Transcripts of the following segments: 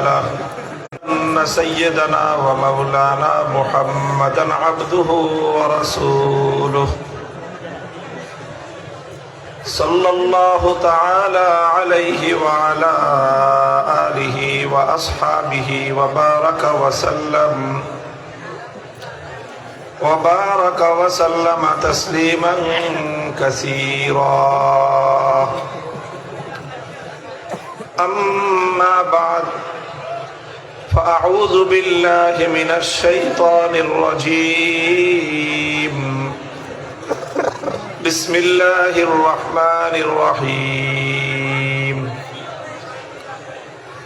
له أن سيدنا ومولانا محمدا عبده ورسوله صلى الله تعالى عليه وعلى آله وأصحابه وبارك وسلم تسليما كثيرا. أما بعد فأعوذ بالله من الشيطان الرجيم. بسم الله الرحمن الرحيم.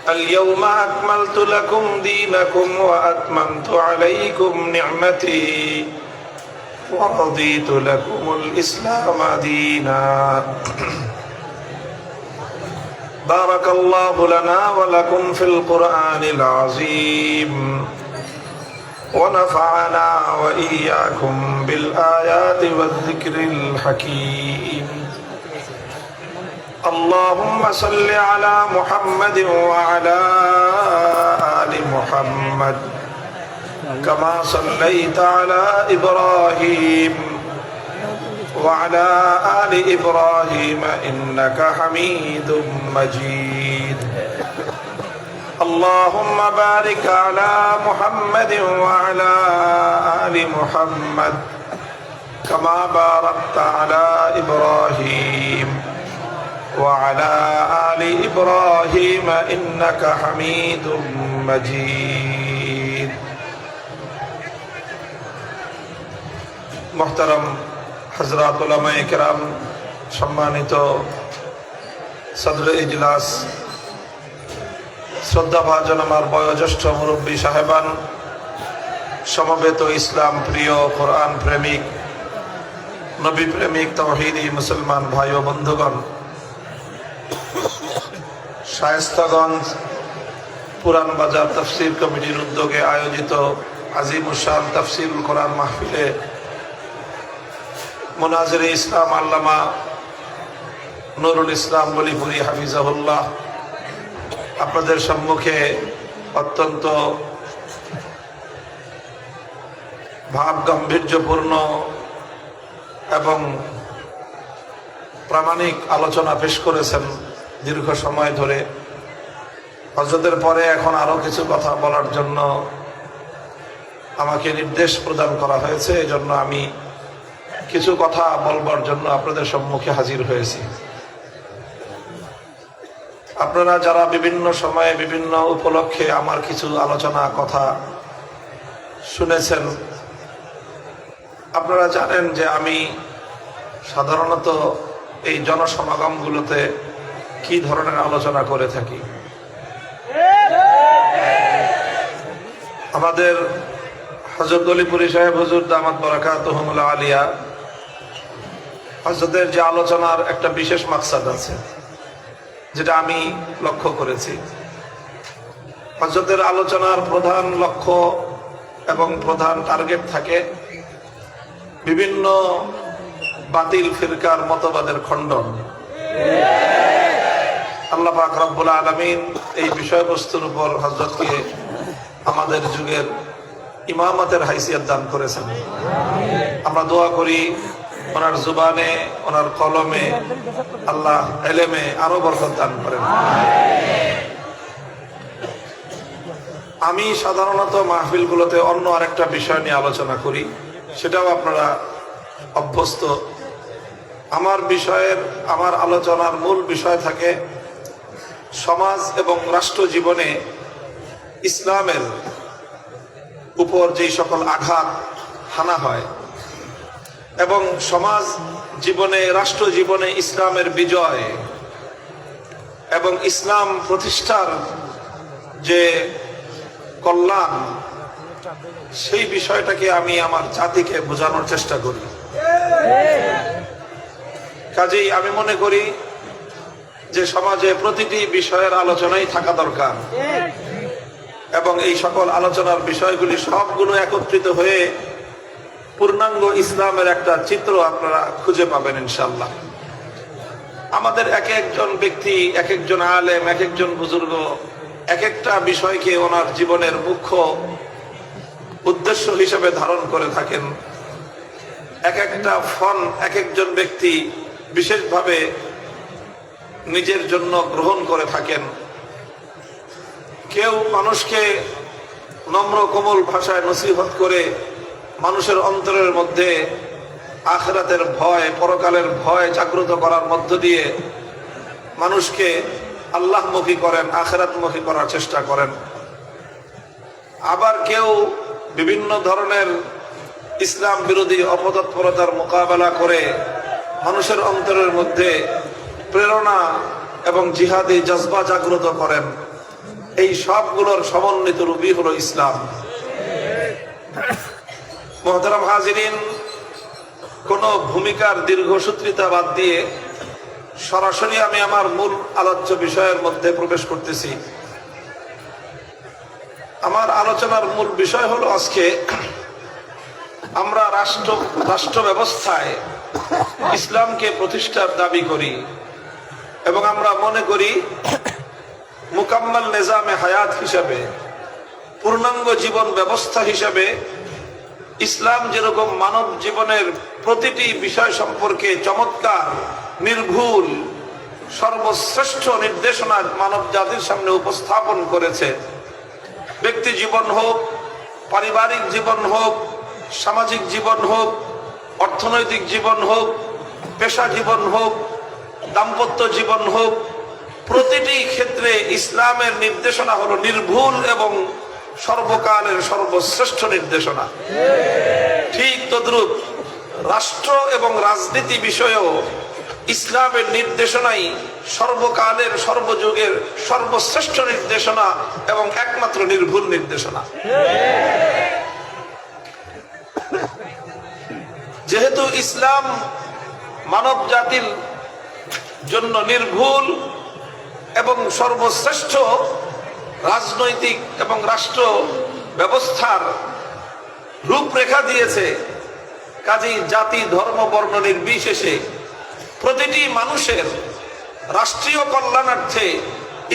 اليوم أكملت لكم دينكم وأتممت عليكم نعمتي ورضيت لكم الإسلام دينا. بارك الله لنا ولكم في القرآن العظيم ونفعنا وإياكم بالآيات والذكر الحكيم. اللهم صل على محمد وعلى آل محمد كما صليت على إبراهيم وعلى آل إبراهيم إنك حميد مجيد. اللهم بارك على محمد وعلى آل محمد كما باركت على إبراهيم وعلى آل إبراهيم إنك حميد مجيد. محترم হযরত উলামায়ে কেরাম, সম্মানিত সদর ইজলাস, শ্রদ্ধাভাজন আমার বয়োজ্যেষ্ঠ মুরব্বী সাহেবান, সমবেত ইসলাম প্রিয়, কোরআন প্রেমিক, নবী প্রেমিক, তাওহীদি মুসলমান ভাই ও বন্ধুগণ, শায়েস্তাগঞ্জ পুরান বাজার তাফসীর কমিটির উদ্যোগে আয়োজিত আজিমুশান তাফসীরুল কোরআন মাহফিলে মুনাজিরে ইসলাম আল্লামা নুরুল ইসলাম বলিপুরি হাফিজাহুল্লাহ আপনাদের সম্মুখে অত্যন্ত ভাব গাম্ভীর্যপূর্ণ এবং প্রামাণিক আলোচনা পেশ করেছেন দীর্ঘ সময় ধরে। হযরতের পরে এখন আরো কিছু কথা বলার জন্য আমাকে নির্দেশ প্রদান করা হয়েছে, এজন্য আমি কিছু কথা বলবার জন্য আপনাদের সম্মুখে হাজির হয়েছি। আপনারা যারা বিভিন্ন সময়ে বিভিন্ন উপলক্ষে আমার কিছু আলোচনা কথা শুনেছেন, আপনারা জানেন যে আমি সাধারণত এই জনসমাগমগুলোতে কি ধরনের আলোচনা করে থাকি। আমাদের হযরত গলিপুরি সাহেব হুজুর দামাত বারাকাতুহুল আলিয়া, হযরতের যে আলোচনার একটা বিশেষ মাকসাদ আছে যেটা আমি লক্ষ্য করেছি। হযরতের আলোচনার প্রধান লক্ষ্য এবং প্রধান টার্গেট থাকে বিভিন্ন বাতিল ফিরকার মতবাদের খণ্ডন। আল্লাহ পাক রব্বুল আলামিন এই বিষয়বস্তুর উপর হযরতকে আমাদের যুগের ইমামতের হাইসিয়ত দান করেছেন। আমরা দোয়া করি ওনার জুবানে, ওনার কলমে আল্লাহ ইলমে আরো বরকত দান করেন। আমি সাধারণত মাহফিলগুলোতে অন্য আরেকটা বিষয় নিয়ে আলোচনা করি, সেটাও আপনারা অভ্যস্ত। আমার আলোচনার মূল বিষয় থাকে সমাজ এবং রাষ্ট্র জীবনে ইসলামের উপর যেই সকল আঘাত হানা হয় এবং সমাজ জীবনে, রাষ্ট্র জীবনে ইসলামের বিজয় এবং ইসলাম প্রতিষ্ঠার যে কল্যাণ, সেই বিষয়টাকে আমি আমার জাতিকে বোঝানোর চেষ্টা করি। কাজেই আমি মনে করি যে সমাজে প্রতিটি বিষয়ের আলোচনাই থাকা দরকার এবং এই সকল আলোচনার বিষয়গুলি সবগুলো একত্রিত হয়ে পূর্ণাঙ্গ ইসলামের একটা চিত্র আপনারা খুঁজে পাবেন ইনশাআল্লাহ। আমাদের এক একজন ব্যক্তি, এক একজন আলেম, এক একজন বুজুর্গ এক একটা বিষয়কে ওনার জীবনের মুখ্য উদ্দেশ্য হিসেবে ধারণ করে থাকেন। এক একটা ফল এক একজন ব্যক্তি বিশেষভাবে নিজের জন্য গ্রহণ করে থাকেন। কেউ মানুষকে নম্র কোমল ভাষায় নসিহত করে মানুষের অন্তরের মধ্যে আখিরাতের ভয়, পরকালের ভয় জাগ্রত করার মধ্য দিয়ে মানুষকে আল্লাহমুখী করেন, আখিরাতমুখী করার চেষ্টা করেন। আবার কেউ বিভিন্ন ধরনের ইসলাম বিরোধী অপতৎপরতার মোকাবেলা করে মানুষের অন্তরের মধ্যে প্রেরণা এবং জিহাদি জজবা জাগ্রত করেন। এই সবগুলোর সমন্বিত রূপই হলো ইসলাম। মুহতারাম হাজিরিন, কোন ভূমিকার দীর্ঘসূত্রিতা বাদ দিয়ে সরাসরি আমি আমার মূল আলোচ্য বিষয়ের মধ্যে প্রবেশ করতেছি। আমার আলোচনার মূল বিষয় হলো আজকে আমরা রাষ্ট্র ব্যবস্থায় ইসলামকে প্রতিষ্ঠার দাবি করি এবং আমরা মনে করি মুকাম্মাল নিজামে হায়াত হিসাবে, পূর্ণাঙ্গ জীবন ব্যবস্থা হিসাবে ইসলাম যেরকম মানব জীবনের প্রতিটি বিষয় সম্পর্কে চমৎকার, নির্ভুল, সর্বশ্রেষ্ঠ নির্দেশনা মানব জাতির সামনে উপস্থাপন করেছে, ব্যক্তি জীবন হোক, পারিবারিক জীবন হোক, সামাজিক জীবন হোক, অর্থনৈতিক জীবন হোক, পেশা জীবন হোক, দাম্পত্য জীবন হোক, প্রতিটি ক্ষেত্রে ইসলামের নির্দেশনা হলো নির্ভুল এবং সর্বকালের সর্বশ্রেষ্ঠ নির্দেশনা। ঠিক তদ্রূপ রাষ্ট্র এবং রাজনীতি বিষয়েও ইসলামের নির্দেশনাই সর্বকালের সর্বযুগের সর্বশ্রেষ্ঠ নির্দেশনা এবং একমাত্র নির্ভুল নির্দেশনা। যেহেতু ইসলাম মানব জাতির জন্য নির্ভুল এবং সর্বশ্রেষ্ঠ রাজনৈতিক এবং রাষ্ট্র ব্যবস্থার রূপরেখা দিয়েছে, কাজেই জাতি, ধর্ম, বর্ণ নির্বিশেষে প্রতিটি মানুষের রাষ্ট্রীয় কল্যাণার্থে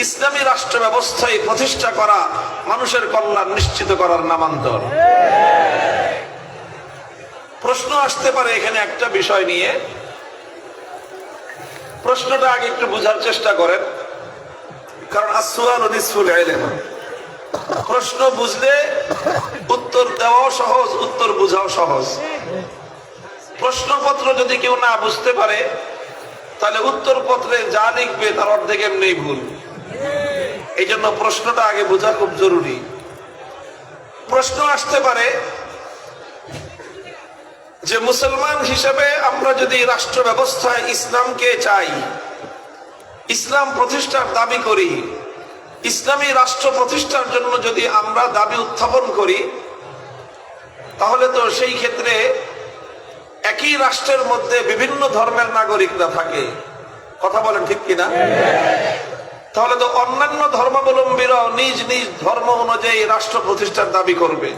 ইসলামী রাষ্ট্র ব্যবস্থায় প্রতিষ্ঠা করা মানুষের কল্যাণ নিশ্চিত করার নামান্তর। প্রশ্ন আসতে পারে এখানে একটা বিষয় নিয়ে, প্রশ্নটা আগে একটু বোঝার চেষ্টা করেন, কারণ আসসুআলু নিসফুল ইলম। প্রশ্ন বুঝলে উত্তর দেওয়াও সহজ, উত্তর বোঝাও সহজ। প্রশ্নপত্র যদি কেউ না বুঝতে পারে তাহলে উত্তরপত্রে যা লিখবে তার অর্ধেক এমনি ভুল। এই জন্য প্রশ্নটা আগে বোঝা খুব জরুরি। প্রশ্ন আসতে পারে যে মুসলমান হিসেবে আমরা যদি রাষ্ট্র ব্যবস্থায় ইসলামকে চাই, ইসলাম প্রতিষ্ঠার দাবি করি, ইসলামী রাষ্ট্র প্রতিষ্ঠার জন্য যদি আমরা দাবি উত্থাপন করি, তাহলে তো সেই ক্ষেত্রে একই রাষ্ট্রের মধ্যে বিভিন্ন ধর্মের নাগরিকরা থাকে। কথা বলেন ঠিক কিনা? তাহলে তো অন্যান্য ধর্মাবলম্বীরাও নিজ নিজ ধর্ম অনুযায়ী রাষ্ট্র প্রতিষ্ঠার দাবি করবে।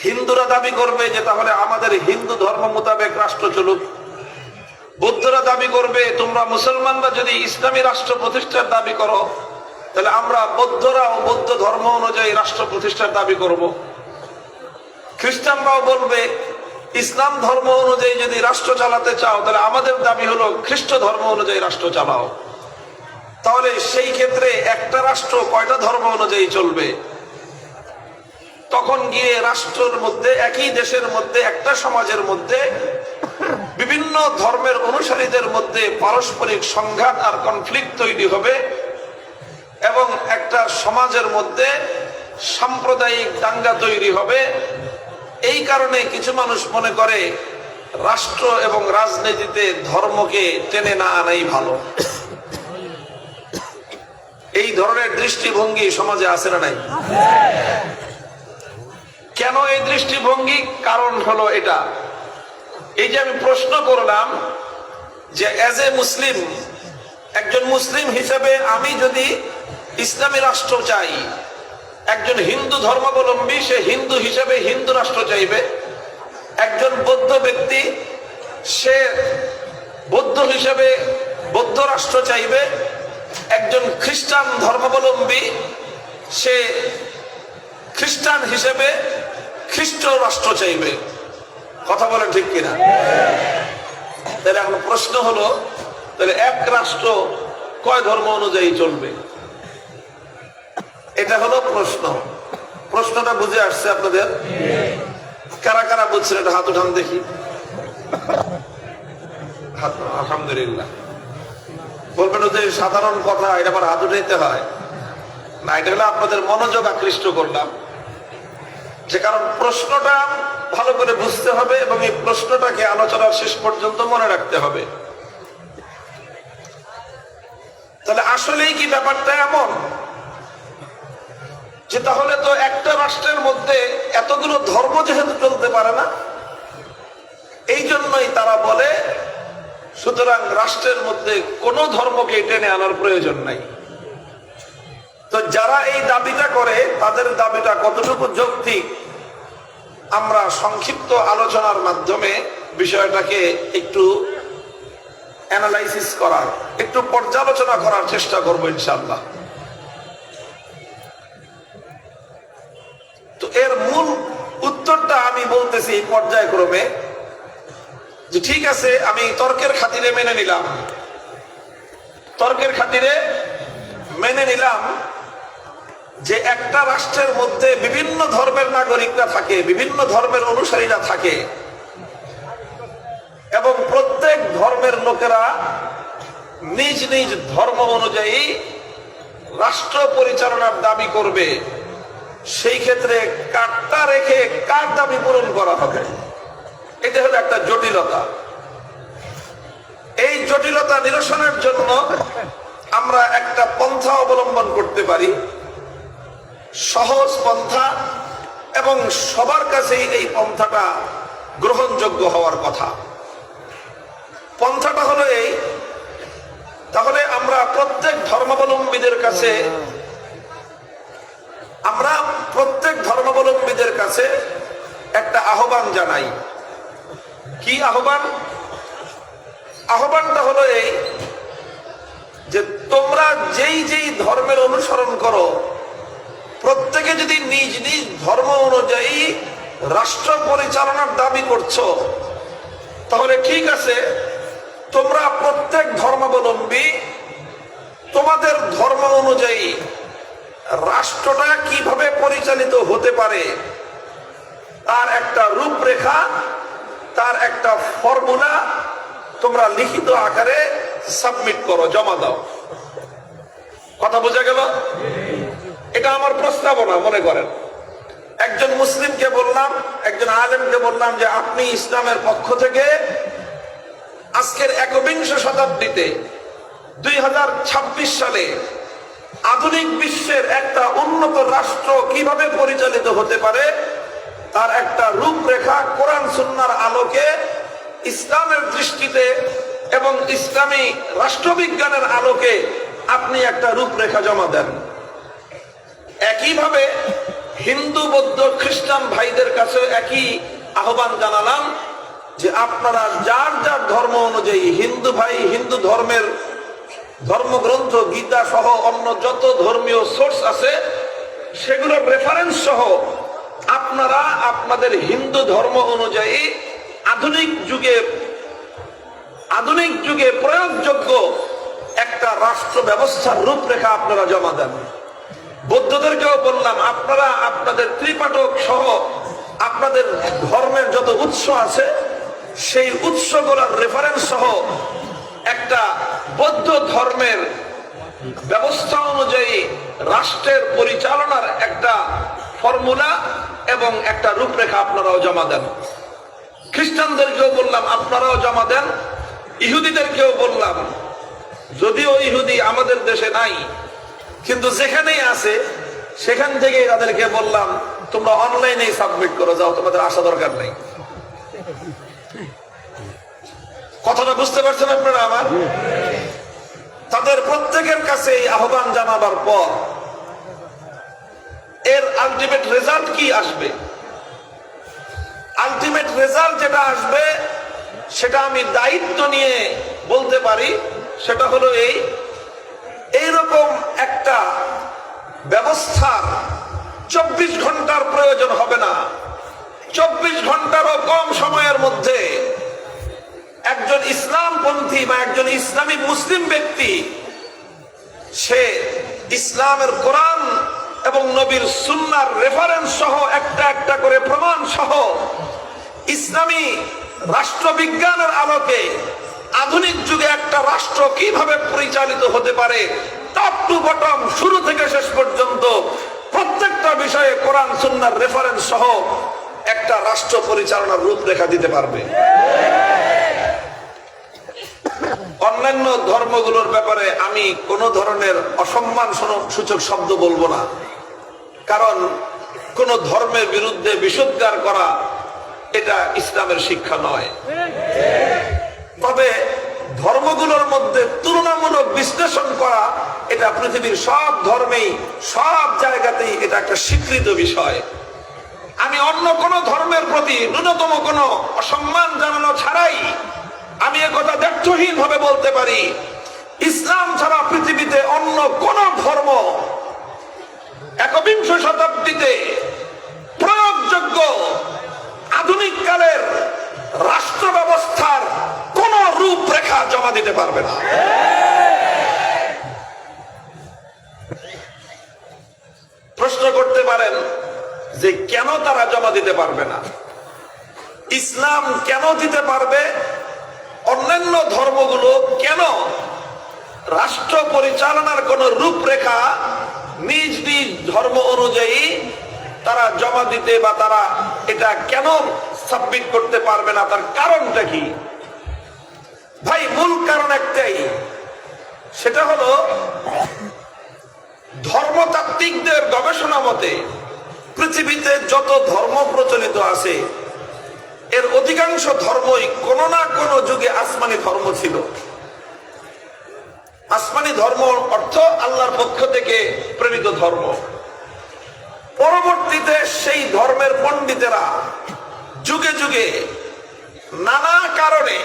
হিন্দুরা দাবি করবে যে তাহলে আমাদের হিন্দু ধর্ম মোতাবেক রাষ্ট্র চলুক। বৌদ্ধরা দাবি করবে তোমরা মুসলমানরা যদি ইসলামী রাষ্ট্র প্রতিষ্ঠার দাবি করো তাহলে আমরা বৌদ্ধরা ও বৌদ্ধ ধর্ম অনুযায়ী রাষ্ট্র প্রতিষ্ঠার দাবি করব। খ্রিস্টানরাও বলবে ইসলাম ধর্ম অনুযায়ী যদি রাষ্ট্র চালাতে চাও তাহলে আমাদের দাবি হলো খ্রিস্ট ধর্ম অনুযায়ী রাষ্ট্র চালাও। তাহলে সেই ক্ষেত্রে একটা রাষ্ট্র কয়টা ধর্ম অনুযায়ী চলবে? তখন গিয়ে রাষ্ট্রের মধ্যে, একই দেশের মধ্যে, একটা সমাজের মধ্যে বিভিন্ন ধর্মের অনুসারীদের মধ্যে পারস্পরিক সংঘাত আর কনফ্লিক্ট তৈরি হবে এবং একটা সমাজের মধ্যে সাম্প্রদায়িক দাঙ্গা তৈরি হবে। এই কারণে কিছু মানুষ মনে করে রাষ্ট্র এবং রাজনীতিতে ধর্মকে টেনে না আনাই ভালো। এই ধরনের দৃষ্টিভঙ্গি সমাজে আছে না নাই? কেন এই দৃষ্টিভঙ্গি? কারণ হলো এটা, এই যে আমি প্রশ্ন করলাম যে এজ এ মুসলিম, একজন মুসলিম হিসেবে আমি যদি ইসলামী রাষ্ট্র চাই, একজন হিন্দু ধর্মাবলম্বী সে হিন্দু হিসেবে হিন্দু রাষ্ট্র চাইবে, একজন বৌদ্ধ ব্যক্তি সে বৌদ্ধ হিসেবে বৌদ্ধ রাষ্ট্র চাইবে, একজন খ্রিস্টান ধর্মাবলম্বী সে খ্রিস্টান হিসেবে খ্রিস্ট রাষ্ট্র চাইবে। কথা বলেন ঠিক কিনা? তাহলে এখন প্রশ্ন হলো, তাহলে এক রাষ্ট্র কয় ধর্ম অনুযায়ী চলবে? এটা হলো প্রশ্ন। প্রশ্নটা বুঝে আসছে আপনাদের? কারা কারা বুঝছেন এটা হাত উঠান দেখি। আলহামদুলিল্লাহ। বলবেন যে সাধারণ কথা, এটা আবার হাত উঠাইতে হয় না। এটা হলো আপনাদের মনোযোগ আকৃষ্ট করলাম, যে কারণ প্রশ্নটা ভালো করে বুঝতে হবে এবং এই প্রশ্নটাকে আলোচনার শেষ পর্যন্ত মনে রাখতে হবে। তাহলে আসলেই কি ব্যাপারটা এমন যে তাহলে তো একটা রাষ্ট্রের মধ্যে এতগুলো ধর্ম যেহেতু চলতে পারে না, এই জন্যই তারা বলে সুতরাং রাষ্ট্রের মধ্যে কোনো ধর্মকে টেনে আনার প্রয়োজন নাই। তো যারা এই দাবিটা করে তাদের দাবিটা কতটুকু যৌক্তিক, আমরা সংক্ষিপ্ত আলোচনার মাধ্যমে বিষয়টাকে একটু অ্যানালাইসিস করার, একটু পর্যালোচনা করার চেষ্টা করব ইনশাআল্লাহ। তো এর মূল উত্তরটা আমি বলতেছি পর্যায়ক্রমে, যে ঠিক আছে আমি তর্কের খাতিরে মেনে নিলাম, তর্কের খাতিরে মেনে নিলাম যে একটা রাষ্ট্রের মধ্যে বিভিন্ন ধর্মের নাগরিকরা থাকে, বিভিন্ন ধর্মের অনুসারীরা থাকে এবং প্রত্যেক ধর্মের লোকেরা নিজ নিজ ধর্ম অনুযায়ী রাষ্ট্র পরিচালনার দাবি করবে। সেই ক্ষেত্রে কাটটা রেখে কার দাবি পূরণ করা হবে, এটা হলো একটা জটিলতা। এই জটিলতা নিরসনের জন্য আমরা একটা পন্থা অবলম্বন করতে পারি, সহজ পন্থা, এবং সবার কাছেই এই পন্থাটা গ্রহণযোগ্য হওয়ার কথা। পন্থাটা হলো এই, তাহলে আমরা প্রত্যেক ধর্মাবলম্বীদের কাছে একটা আহ্বান জানাই। কি আহ্বান? আহ্বানটা হলো এই যে তোমরা যেই যেই ধর্মের অনুসরণ করো, প্রত্যেকে যদি নিজ নিজ ধর্ম অনুযায়ী রাষ্ট্র পরিচালনার দাবি করছো, তাহলে ঠিক আছে, তোমরা প্রত্যেক ধর্মাবলম্বী তোমাদের ধর্ম অনুযায়ী রাষ্ট্রটা কিভাবে পরিচালিত হতে পারে তার একটা রূপরেখা, তার একটা ফর্মুলা তোমরা লিখিত আকারে সাবমিট করো, জমা দাও। কথা বোঝা গেল? এটা আমার প্রস্তাবনা। মনে করেন একজন মুসলিমকে বললাম, একজন আলেমকে বললাম যে আপনি ইসলামের পক্ষ থেকে আজকের একবিংশ শতাব্দীতে 2026 সালে আধুনিক বিশ্বের একটা উন্নত রাষ্ট্র কিভাবে পরিচালিত হতে পারে তার একটা রূপরেখা কোরআন সুন্নাহর আলোকে, ইসলামের দৃষ্টিতে এবং ইসলামী রাষ্ট্রবিজ্ঞানের আলোকে আপনি একটা রূপরেখা জমা দেন। একইভাবে হিন্দু, বৌদ্ধ, খ্রিস্টান ভাইদের কাছে একই আহ্বান জানালাম যে আপনারা যার যার ধর্ম অনুযায়ী, হিন্দু ভাই হিন্দু ধর্মের ধর্মগ্রন্থ গীতা সহ অন্য যত ধর্মীয় সোর্স আছে সেগুলোর রেফারেন্স সহ আপনারা আপনাদের হিন্দু ধর্ম অনুযায়ী আধুনিক যুগে প্রয়োগযোগ্য একটা রাষ্ট্র ব্যবস্থার রূপরেখা আপনারা জমা দেন। বৌদ্ধদেরকেও বললাম আপনারা আপনাদের ত্রিপাঠক সহ আপনাদের ধর্মের যত উৎস আছে সেই উৎসগুলোর রেফারেন্স সহ একটা বৌদ্ধ ধর্মের ব্যবস্থা অনুযায়ী রাষ্ট্রের পরিচালনার একটা ফর্মুলা এবং একটা রূপরেখা আপনারাও জমা দেন। খ্রিস্টানদেরকেও বললাম আপনারাও জমা দেন। ইহুদিদেরকেও বললাম, যদিও ইহুদি আমাদের দেশে নাই কিন্তু যেখানেই আছে সেখান থেকেই তাদেরকে বললাম তোমরা অনলাইনেই সাবমিট করো, যাও, তোমাদের আসা দরকার নেই। কথাটা বুঝতে পারছেন আপনারা আমার? তাদের প্রত্যেকের কাছে আহ্বান জানাবার পর এর আলটিমেট রেজাল্ট কি আসবে? আলটিমেট রেজাল্ট যেটা আসবে সেটা আমি দায়িত্ব নিয়ে বলতে পারি, সেটা হলো এইরকম একটা ব্যবস্থার 24 ঘন্টার প্রয়োজন হবে না। 24 ঘন্টারও কম সময়ের মধ্যে একজন ইসলামপন্থী বা একজন ইসলামী মুসলিম ব্যক্তি সে ইসলামের কোরআন এবং নবীর সুন্নাহর রেফারেন্স সহ একটা একটা করে প্রমাণ সহ ইসলামী রাষ্ট্রবিজ্ঞানের আলোকে আধুনিক যুগে একটা রাষ্ট্র কিভাবে পরিচালিত হতে পারে টপ টু বটম শুরু থেকে শেষ পর্যন্ত প্রত্যেকটা বিষয়ে কোরআন সুন্নাহর রেফারেন্স সহ একটা রাষ্ট্র পরিচালনার রূপরেখা দিতে পারবে। অন্যান্য ধর্মগুলোর ব্যাপারে আমি কোন ধরনের অসম্মান সূচক শব্দ বলবো না, কারণ কোন ধর্মের বিরুদ্ধে বিষোদ্গার করা এটা ইসলামের শিক্ষা নয়। তবে ধর্মগুলোর মধ্যে তুলনামূলক বিশ্লেষণ করা এটা পৃথিবীর সব ধর্মেই সব জায়গাতেই এটা একটা স্বীকৃত বিষয়। আমি অন্য কোন ধর্মের প্রতি ন্যূনতম কোন অসম্মান জানানো ছাড়াই আমি একথা দ্ব্যর্থহীন ভাবে বলতে পারি, ইসলাম ছাড়া পৃথিবীতে অন্য কোন ধর্ম 21শ শতাব্দীতে প্রয়োগযোগ্য আধুনিক কালের রাষ্ট্র ব্যবস্থার কোন রূপরেখা জমা দিতে পারবে না। প্রশ্ন করতে পারেন যে কেন তারা জমা দিতে পারবে না? ইসলাম কেন দিতে পারবে? অন্যান্য ধর্মগুলো কেন রাষ্ট্র পরিচালনার কোন রূপরেখা নিজ নিজ ধর্ম অনুযায়ী তারা জমা দিতে বা তারা এটা কেন সাবমিট করতে পারবে না? তার কারণটা কি? ভাই, মূল কারণ একটাই, সেটা হলো ধর্মতাত্ত্বিকদের গবেষণা মতে পৃথিবীতে যত ধর্ম প্রচলিত আছে এর অধিকাংশ ধর্মই কোন না কোন যুগে আসমানি ধর্ম ছিল। আসমানি ধর্ম অর্থ আল্লাহর পক্ষ থেকে প্রেরিত ধর্ম। পরবর্তীতে সেই ধর্মের পণ্ডিতেরা যুগে যুগে নানা কারণে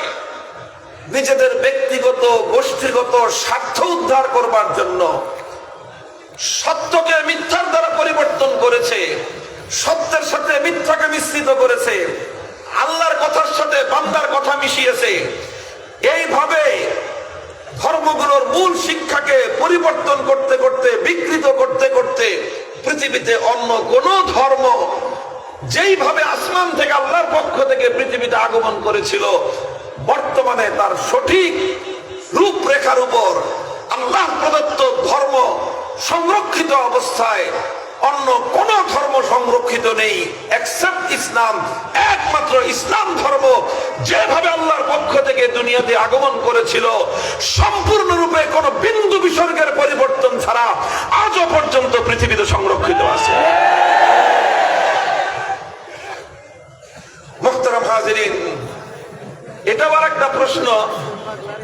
নিজেদের ব্যক্তিগত গোষ্ঠীগত স্বার্থ উদ্ধার করবার জন্য সত্যকে মিথ্যার দ্বারা পরিবর্তন করেছে, সত্যের সাথে মিথ্যাকে মিশ্রিত করেছে, আল্লাহর কথার সাথে বান্দার কথা মিশিয়েছে। এইভাবে ধর্মগুলোর মূল শিক্ষাকে পরিবর্তন করতে করতে বিকৃত করতে করতে পৃথিবীতে অন্য কোন ধর্ম যেইভাবে আসমান থেকে আল্লাহর পক্ষ থেকে পৃথিবীতে আগমন করেছিল বর্তমানে তার সঠিক রূপরেখার উপর আল্লাহ প্রদত্ত ধর্ম সংরক্ষিত অবস্থায় অন্য কোন ধর্ম সংরক্ষিত নেই এক্সেপ্ট ইসলাম। একমাত্র ইসলাম ধর্ম যেভাবে আল্লাহর পক্ষ থেকে দুনিয়াতে আগমন করেছিল সম্পূর্ণরূপে কোন বিন্দু বিসর্গের পরিবর্তন ছাড়া আজও পর্যন্ত পৃথিবীতে সংরক্ষিত আছে। মুহতারাম হাজিরিন, এটাও আরেকটা প্রশ্ন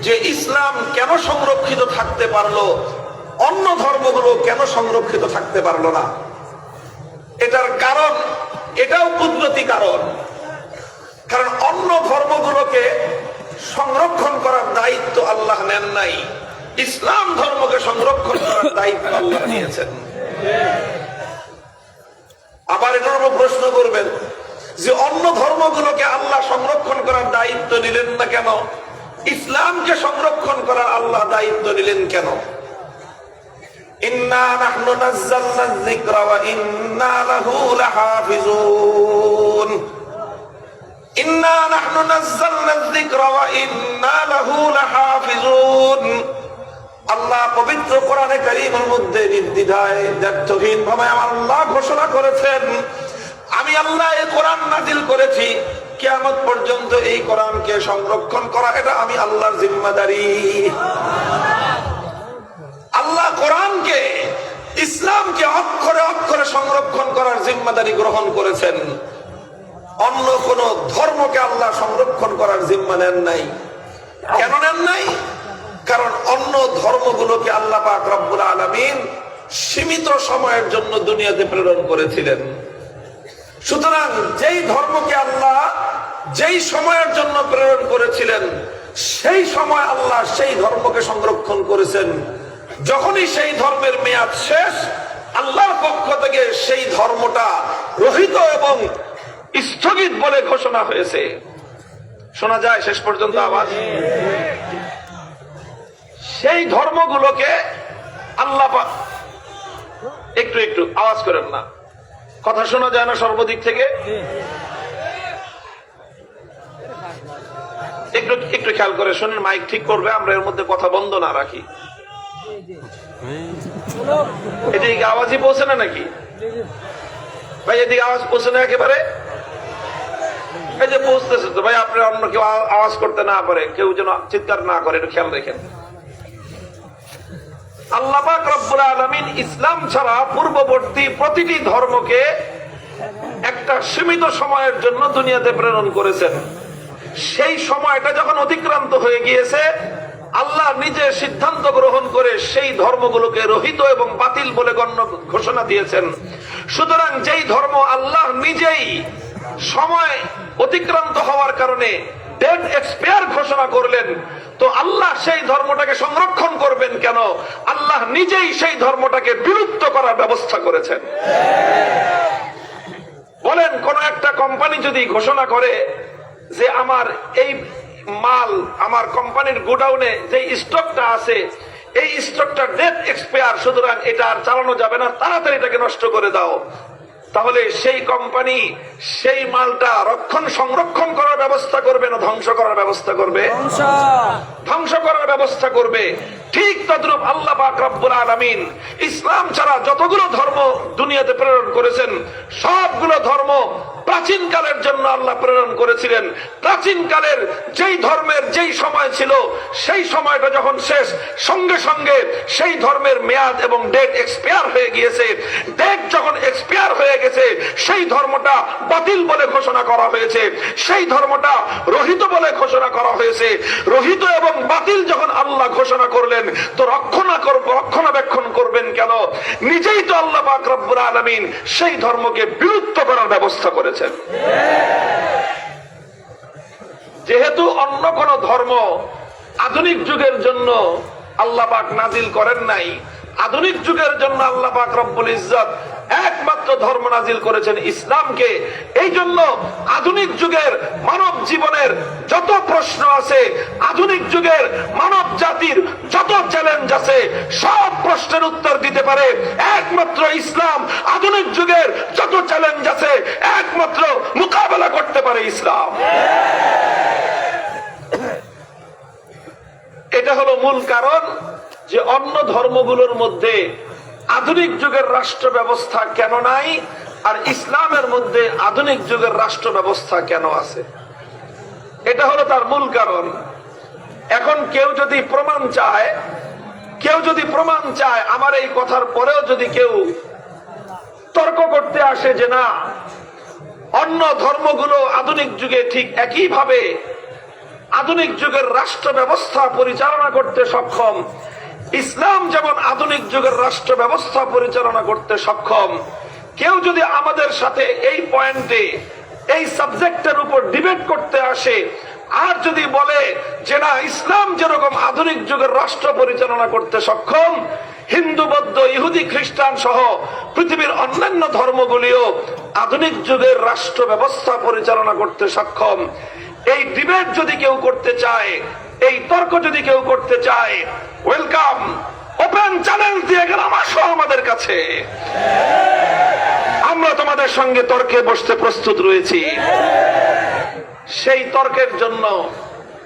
যে ইসলাম কেন সংরক্ষিত থাকতে পারলো, অন্য ধর্মগুলো কেন সংরক্ষিত থাকতে পারলো না? এটার কারণ এটাও কুদরতি কারণ। কারণ অন্য ধর্মগুলোকে সংরক্ষণ করার দায়িত্ব আল্লাহ নেন নাই, ইসলাম ধর্মকে সংরক্ষণ করার দায়িত্ব আল্লাহ নিয়েছেন। আবার এটার উপর প্রশ্ন করবেন যে অন্য ধর্মগুলোকে আল্লাহ সংরক্ষণ করার দায়িত্ব নিলেন না কেন, ইসলামকে সংরক্ষণ করার আল্লাহ দায়িত্ব নিলেন কেন? ইন্না নাহনু নাযালনা যিকরা ওয়া ইন্না লাহু লাহাফিজুন। ইন্না নাহনু নাযালনা যিকরা ওয়া ইন্না লাহু লাহাফিজুন। আল্লাহ পবিত্র কোরআনে কারীমের মধ্যে নির্দ্বিধায় দ্ব্যর্থহীন ভাবে আমার আল্লাহ ঘোষণা করেছেন, আমি আল্লাহ এই কোরআন নাযিল করেছি, কিয়ামত পর্যন্ত এই কোরআনকে সংরক্ষণ করা এটা আমি আল্লাহর জিম্মাদারি। আল্লাহ কোরআনকে ইসলামকে অক্ষরে অক্ষরে সংরক্ষণ করার জিম্মাদারি গ্রহণ করেছেন। অন্য কোন ধর্মকে আল্লাহ সংরক্ষণ করার জিম্মা নেন নাই। কেন নেন নাই? কারণ অন্য ধর্মগুলোকে আল্লাহ পাক রব্বুল আলামিন সীমিত সময়ের জন্য দুনিয়াতে প্রেরণ করেছিলেন। সুতরাং যেই ধর্মকে আল্লাহ যেই সময়ের জন্য প্রেরণ করেছিলেন সেই সময় আল্লাহ সেই ধর্মকে সংরক্ষণ করেছেন। যখনই সেই ধর্মের মেয়াদ শেষ আল্লাহর পক্ষ থেকে সেই ধর্মটা রহিত এবং স্থগিত বলে ঘোষণা হয়েছে। শোনা যায় শেষ পর্যন্ত আওয়াজ? সেই ধর্মগুলোকে আল্লাহ পাক, একটু একটু আওয়াজ করেন না, কথা শোনা যায় না সর্বদিক থেকে, একটু একটু খেয়াল করে শুনেন, মাইক ঠিক করবে, আমরা এর মধ্যে কথা বন্ধ না রাখি। এদিকে আওয়াজই পৌঁছে না নাকি ভাই? এদিকে আওয়াজ পৌঁছে না একেবারে? এই যে পৌঁছতেছে তো ভাই, আপনি অন্য কেউ আওয়াজ করতে না পারে, কেউ যেন চিৎকার না করে, একটু খেয়াল রেখেন। আল্লাহ পাক রব্বুল আলামিন ইসলাম ছাড়া পূর্ববর্তী প্রতিটি ধর্মকে একটা সীমিত সময়ের জন্য দুনিয়াতে প্রেরণ করেছেন। সেই সময়টা যখন অতিক্রান্ত হয়ে গিয়েছে, আল্লাহ নিজে সিদ্ধান্ত গ্রহণ করে সেই ধর্মগুলোকে রহিত এবং বাতিল বলে গণ্য ঘোষণা দিয়েছেন। সুতরাং যেই ধর্ম আল্লাহ নিজেই সময় অতিক্রান্ত হওয়ার কারণে ডেট এক্সপায়ার ঘোষণা করলেন, তো আল্লাহ সেই ধর্মটাকে সংরক্ষণ করবেন কেন? আল্লাহ নিজেই সেই ধর্মটাকে বিলুপ্ত করার ব্যবস্থা করেছেন। বলেন, কোন একটা কোম্পানি যদি ঘোষণা করে যে আমার এই মাল, আমার কোম্পানির গোডাউনে যে স্টকটা আছে, এই স্টকটা ডেট এক্সপায়ার, সুতরাং এটা আর চালানো যাবে না, তাড়াতাড়ি এটাকে নষ্ট করে দাও, তাহলে সেই কোম্পানি সেই মালটা সংরক্ষণ করার ব্যবস্থা করবে না ধ্বংস করার ব্যবস্থা করবে? ধ্বংস করার ব্যবস্থা করবে। ঠিক তদ্রূপ আল্লাহ পাক রব্বুল আলামিন ইসলাম ছাড়া যতগুলো ধর্ম দুনিয়াতে প্রেরণ করেছেন, সবগুলো ধর্ম প্রাচীন কালের জন্য আল্লাহ প্রেরণ করেছিলেন। প্রাচীন কালের যেই ধর্মের যেই সময় ছিল, সেই সময়টা যখন শেষ, সঙ্গে সঙ্গে সেই ধর্মের মেয়াদ এবং ডেট এক্সপায়ার হয়ে গিয়েছে। ডেট যখন এক্সপায়ার হয়ে গেছে, সেই ধর্মটা বাতিল বলে ঘোষণা করা হয়েছে, সেই ধর্মটা রহিত বলে ঘোষণা করা হয়েছে। রহিত এবং বাতিল যখন আল্লাহ ঘোষণা করলেন, তো রক্ষণাবেক্ষণ করবেন কেন? নিজেই তো আল্লাহ পাক রব্বুল আলামিন সেই ধর্মকে বিলুপ্ত করার ব্যবস্থা করেছেন। যেহেতু অন্য কোন ধর্ম আধুনিক যুগের জন্য আল্লাহ পাক নাজিল করেন নাই, আধুনিক যুগের জন্য আল্লাহ পাক রব্বুল ইজ্জত একমাত্র ধর্ম নাজিল করেছেন ইসলামকে। এই জন্য আধুনিক যুগের মানব জীবনের যত প্রশ্ন আছে, আধুনিক যুগের মানব জাতির যত চ্যালেঞ্জ আছে, সব প্রশ্নের উত্তর দিতে পারে একমাত্র ইসলাম। আধুনিক যুগের যত চ্যালেঞ্জ আছে, একমাত্র মোকাবেলা করতে পারে ইসলাম। এটা হলো মূল কারণ যে অন্য ধর্মগুলোর মধ্যে আধুনিক যুগের রাষ্ট্র ব্যবস্থা কেন নাই, আর ইসলামের মধ্যে আধুনিক যুগের রাষ্ট্র ব্যবস্থা কেন আছে। এটা হলো তার মূল কারণ। এখন কেউ যদি প্রমাণ চায়, আমার এই কথার পরেও যদি কেউ তর্ক করতে আসে যে না, অন্য ধর্মগুলো আধুনিক যুগে ঠিক একইভাবে আধুনিক যুগের রাষ্ট্র ব্যবস্থা পরিচালনা করতে সক্ষম, ইসলাম যেমন আধুনিক যুগের রাষ্ট্র ব্যবস্থা পরিচালনা করতে সক্ষম, কেউ যদি আমাদের সাথে এই পয়েন্টে, এই সাবজেক্টের উপর ডিবেট করতে আসে, আর যদি বলে যে না, ইসলাম যেরকম আধুনিক যুগের রাষ্ট্র পরিচালনা করতে সক্ষম, হিন্দু, বৌদ্ধ, ইহুদি, খ্রিস্টান সহ পৃথিবীর অন্যান্য ধর্মগুলিও আধুনিক যুগের রাষ্ট্র ব্যবস্থা পরিচালনা করতে সক্ষম, এই ডিবেট যদি কেউ করতে চায়, এই তর্ক যদি কেউ করতে চায়, ওয়েলকাম, ওপেন চ্যালেঞ্জ দিয়ে গেলাম, আসো আমাদের কাছে, আমরা তোমাদের সঙ্গে তর্কে বসতে প্রস্তুত রয়েছি। সেই তর্কের জন্য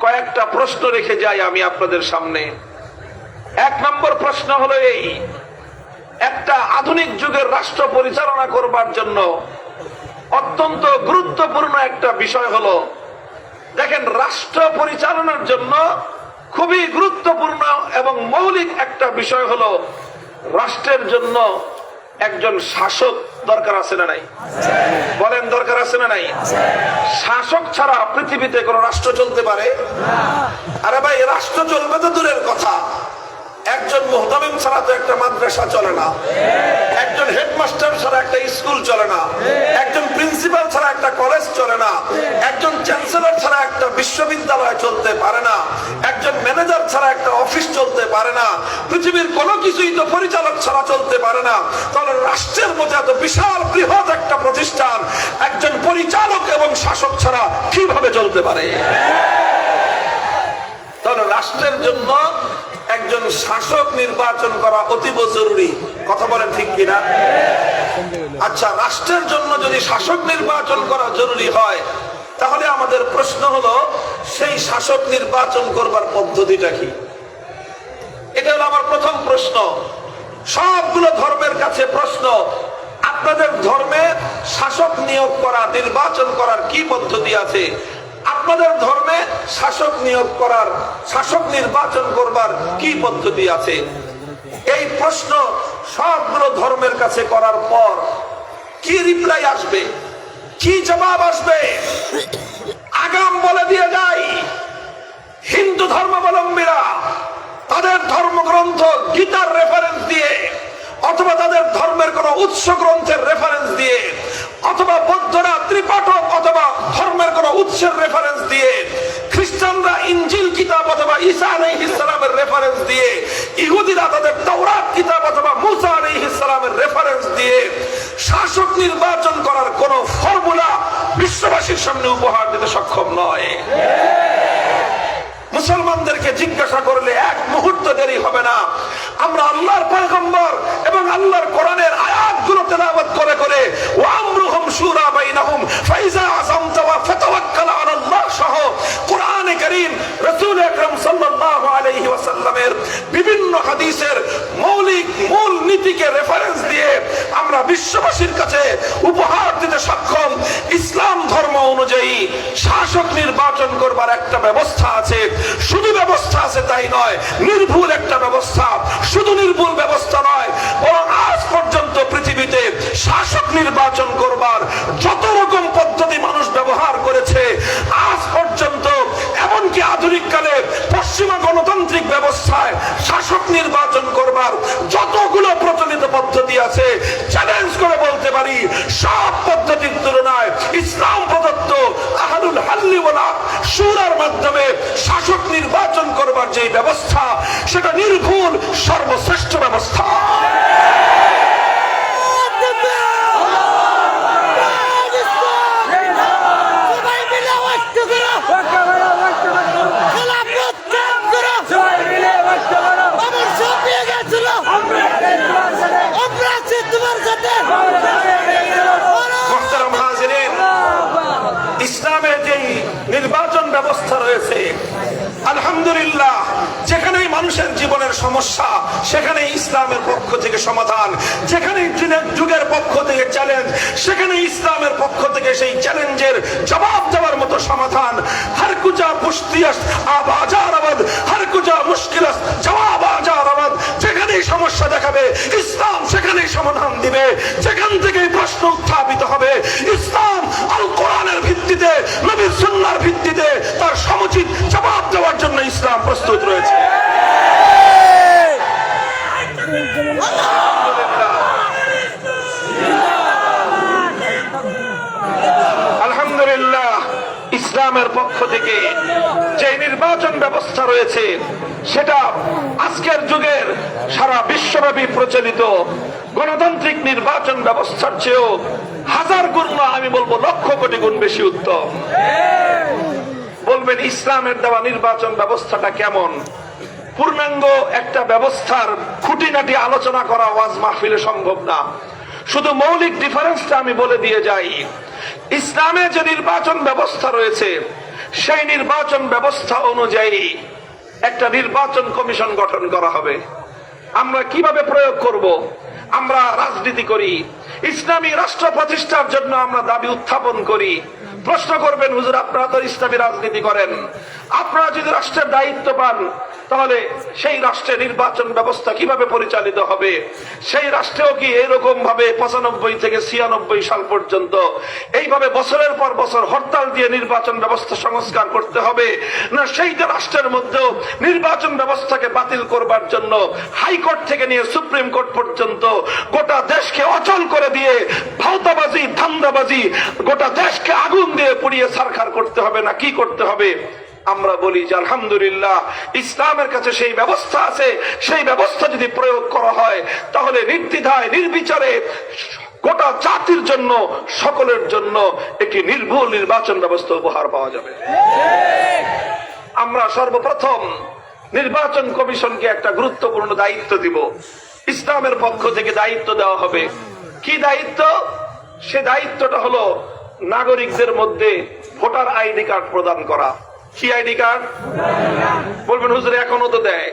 কয়েকটা প্রশ্ন রেখে যাই আমি আপনাদের সামনে। এক নম্বর প্রশ্ন হলো এই, একটা আধুনিক যুগের রাষ্ট্র পরিচালনা করবার জন্য অত্যন্ত গুরুত্বপূর্ণ একটা বিষয় হলো, দেখেন, রাষ্ট্র পরিচালনার জন্য খুবই গুরুত্বপূর্ণ এবং মৌলিক একটা বিষয় হলো, রাষ্ট্রের জন্য একজন শাসক দরকার আছে না নাই? বলেন, দরকার আছে না নাই? শাসক ছাড়া পৃথিবীতে কোন রাষ্ট্র চলতে পারে? আরে ভাই, রাষ্ট্র চলবে তো দূরের কথা, একজন মুহতামিম ছাড়া তো একটা মাদ্রাসা চলে না, একজন হেডমাস্টার ছাড়া একটা স্কুল চলে না, একজন প্রিন্সিপাল ছাড়া একটা কলেজ চলে না, একজন চ্যান্সেলর ছাড়া একটা বিশ্ববিদ্যালয় চলতে পারে না, একজন ম্যানেজার ছাড়া একটা অফিস চলতে পারে না, পৃথিবীর কোনো কিছুই তো পরিচালক ছাড়া চলতে পারে না। তাহলে রাষ্ট্রের মধ্যে এত বিশাল বৃহৎ একটা প্রতিষ্ঠান একজন পরিচালক এবং শাসক ছাড়া কিভাবে চলতে পারে? তাহলে রাষ্ট্রের জন্য একজন শাসক নির্বাচন করা অতীব জরুরি। কথা বলেন ঠিক কিনা? আচ্ছা, রাষ্ট্রের জন্য যদি শাসক নির্বাচন করা জরুরি হয়, তাহলে আমাদের প্রশ্ন হলো সেই শাসক নির্বাচন করবার পদ্ধতিটা কি? এটা হলো আমার প্রথম প্রশ্ন। সবগুলো ধর্মের কাছে প্রশ্ন, আপনাদের ধর্মে শাসক নিয়োগ করা, নির্বাচন করার কি পদ্ধতি আছে? আপনাদের ধর্মে শাসক নিয়োগ করার, শাসক নির্বাচন করবার কি পদ্ধতি আছে? এই প্রশ্ন সবগুলো ধর্মের কাছে করার পর কি রিপ্লাই আসবে, কি জবাব আসবে? আগাম বলে দিয়ে যাই, হিন্দু ধর্মাবলম্বীরা তাদের ধর্মগ্রন্থ গীতার রেফারেন্স দিয়ে, অথবা তাদের ধর্মের কোন উৎস গ্রন্থের রেফারেন্স দিয়ে, অথবা বৌদ্ধরা ত্রিপাঠক অথবা ধর্মের কোন উৎসের রেফারেন্স দিয়ে, খ্রিস্টানরা ইনজিল কিতাব অথবা ঈসা আলাইহিস সালামের রেফারেন্স দিয়ে, ইহুদিরা তাদের তাওরাত কিতাব অথবা মুসা আলাইহিস সালামের রেফারেন্স দিয়ে শাসক নির্বাচন করার কোন ফর্মুলা বিশ্ববাসীর সামনে উপহার দিতে সক্ষম নয়। মুসলমানদেরকে জিজ্ঞাসা করলে এক মুহূর্ত দেরি হবে না। আমরা আল্লাহর পয়গম্বর এবং আল্লাহর কোরআনের আয়াতগুলো তেলাওয়াত করে করে ওয়া আমরুহুম শুরা বাইনাহুম ফাইজা আযামতা ওয়া ফাতাওয়াক্কাল আলাল্লাহ সহ কোরআনে কারীম রাসূল আকরাম সাল্লাল্লাহু আলাইহি ওয়াসাল্লামের বিভিন্ন হাদিসের মৌলিক মূল নীতিকে রেফারেন্স দিয়ে আমরা বিশ্ববাসীর কাছে উপহার দিতে সক্ষম। ইসলাম ধর্ম অনুযায়ী শাসক নির্বাচন করবার একটা ব্যবস্থা আছে। শুধু ব্যবস্থা আছে তাই নয়, নির্ভুল একটা ব্যবস্থা। শুধু নির্ভুল ব্যবস্থা নয়, বরং আজ পর্যন্ত পৃথিবীতে শাসক নির্বাচন করবার যত রকম পদ্ধতি মানুষ ব্যবহার করেছে আজ পর্যন্ত, এমনকি আধুনিক কালে পশ্চিমা গণতান্ত্রিক ব্যবস্থায় শাসক নির্বাচন করবার যতগুলো প্রচলিত পদ্ধতি আছে, চ্যালেঞ্জ করে বলতে পারি সব পদ্ধতির তুলনায় ইসলাম প্রদত্ত আহলুল হাল্লি ওয়াল আকদ শুরার মাধ্যমে শাসক নির্বাচন করবার যে ব্যবস্থা, সেটা নির্ভুল সর্বশ্রেষ্ঠ ব্যবস্থা। ইসলামের যে নির্বাচন ব্যবস্থা রয়েছে, আলহামদুলিল্লাহ, যেখানেই মানুষের জীবনের সমস্যা সেখানে ইসলামের পক্ষ থেকে সমাধান, যেখানেই যুগের পক্ষ থেকে চ্যালেঞ্জ সেখানে ইসলামের পক্ষ থেকে সেই চ্যালেঞ্জের জবাব দেওয়ার মতো সমাধান। হর কুজা পুশতিয়াস আব আজার আবাদ, হর কুজা মুশকিলাস জবাব আজার আবাদ। যেখানেই সমস্যা দেখাবে ইসলাম সেখানেই সমাধান দিবে। যেখান থেকেই প্রশ্ন উত্থাপিত হবে ইসলাম আল কোরআনের ভিত্তিতে, নবীর সুন্নাহর ভিত্তিতে তার সমুচিত জবাব দেওয়ার জন্য ইসলাম প্রস্তুত রয়েছে। আলহামদুলিল্লাহ, ইসলামের পক্ষ থেকে যে নির্বাচন ব্যবস্থা রয়েছে সেটা আজকের যুগের সারা বিশ্বব্যাপী প্রচলিত গণতান্ত্রিক নির্বাচন ব্যবস্থার চেয়েও হাজার গুণ, আমি বলবো লক্ষ কোটি গুণ বেশি উত্তম। বলবেন ইসলামের দেওয়া নির্বাচন ব্যবস্থাটা কেমন? পূর্ণাঙ্গ একটা ব্যবস্থার খুঁটিনাটি আলোচনা করা ওয়াজ মাহফিলে সম্ভব না। শুধু মৌলিক ডিফারেন্সটা আমি বলে দিয়ে যাই। ইসলামে যে নির্বাচন ব্যবস্থা রয়েছে সেই নির্বাচন ব্যবস্থা অনুযায়ী একটা নির্বাচন কমিশন গঠন করা হবে। আমরা কিভাবে প্রয়োগ করব? আমরা রাজনীতি করি, ইসলামী রাষ্ট্র প্রতিষ্ঠার জন্য আমরা দাবি উত্থাপন করি। প্রশ্ন করবেন, হুজুর আপনারা তো ইসলামী রাজনীতি করেন, আপনারা যদি রাষ্ট্রের দায়িত্ব পান তাহলে সেই রাষ্ট্রে নির্বাচন ব্যবস্থা কিভাবে পরিচালিত হবে? সেই রাষ্ট্রেও কি এরকম ভাবে 95 থেকে 96 সাল পর্যন্ত এইভাবে বছরের পর বছর হরতাল দিয়ে নির্বাচন ব্যবস্থা সংস্কার করতে হবে, না সেইটা রাষ্ট্রের মধ্যেও নির্বাচন ব্যবস্থাকে বাতিল করবার জন্য হাইকোর্ট থেকে নিয়ে সুপ্রিম কোর্ট পর্যন্ত গোটা দেশকে অচল করে দিয়ে ভাওতাবাজি, ধান্দাবাজি, গোটা দেশকে আগুন দিয়ে পুড়িয়ে ছারখার করতে হবে, না কি করতে হবে? আমরা বলি যে আলহামদুলিল্লাহ ইসলামের কাছে সেই ব্যবস্থা আছে। সেই ব্যবস্থা যদি প্রয়োগ করা হয় তাহলে নির্দ্বিধায় নির্বিচারে গোটা জাতির জন্য, সকলের জন্য একটি নির্ভুল নির্বাচন ব্যবস্থা উপহার পাওয়া যাবে। আমরা সর্বপ্রথম নির্বাচন কমিশনকে একটা গুরুত্বপূর্ণ দায়িত্ব দিব। ইসলামের পক্ষ থেকে দায়িত্ব দেওয়া হবে। কি দায়িত্ব? সে দায়িত্বটা হলো নাগরিকদের মধ্যে ভোটার আইডি কার্ড প্রদান করা। কি আইডি কার্ড? বলবেন হুজুর এখনো তো দেয়।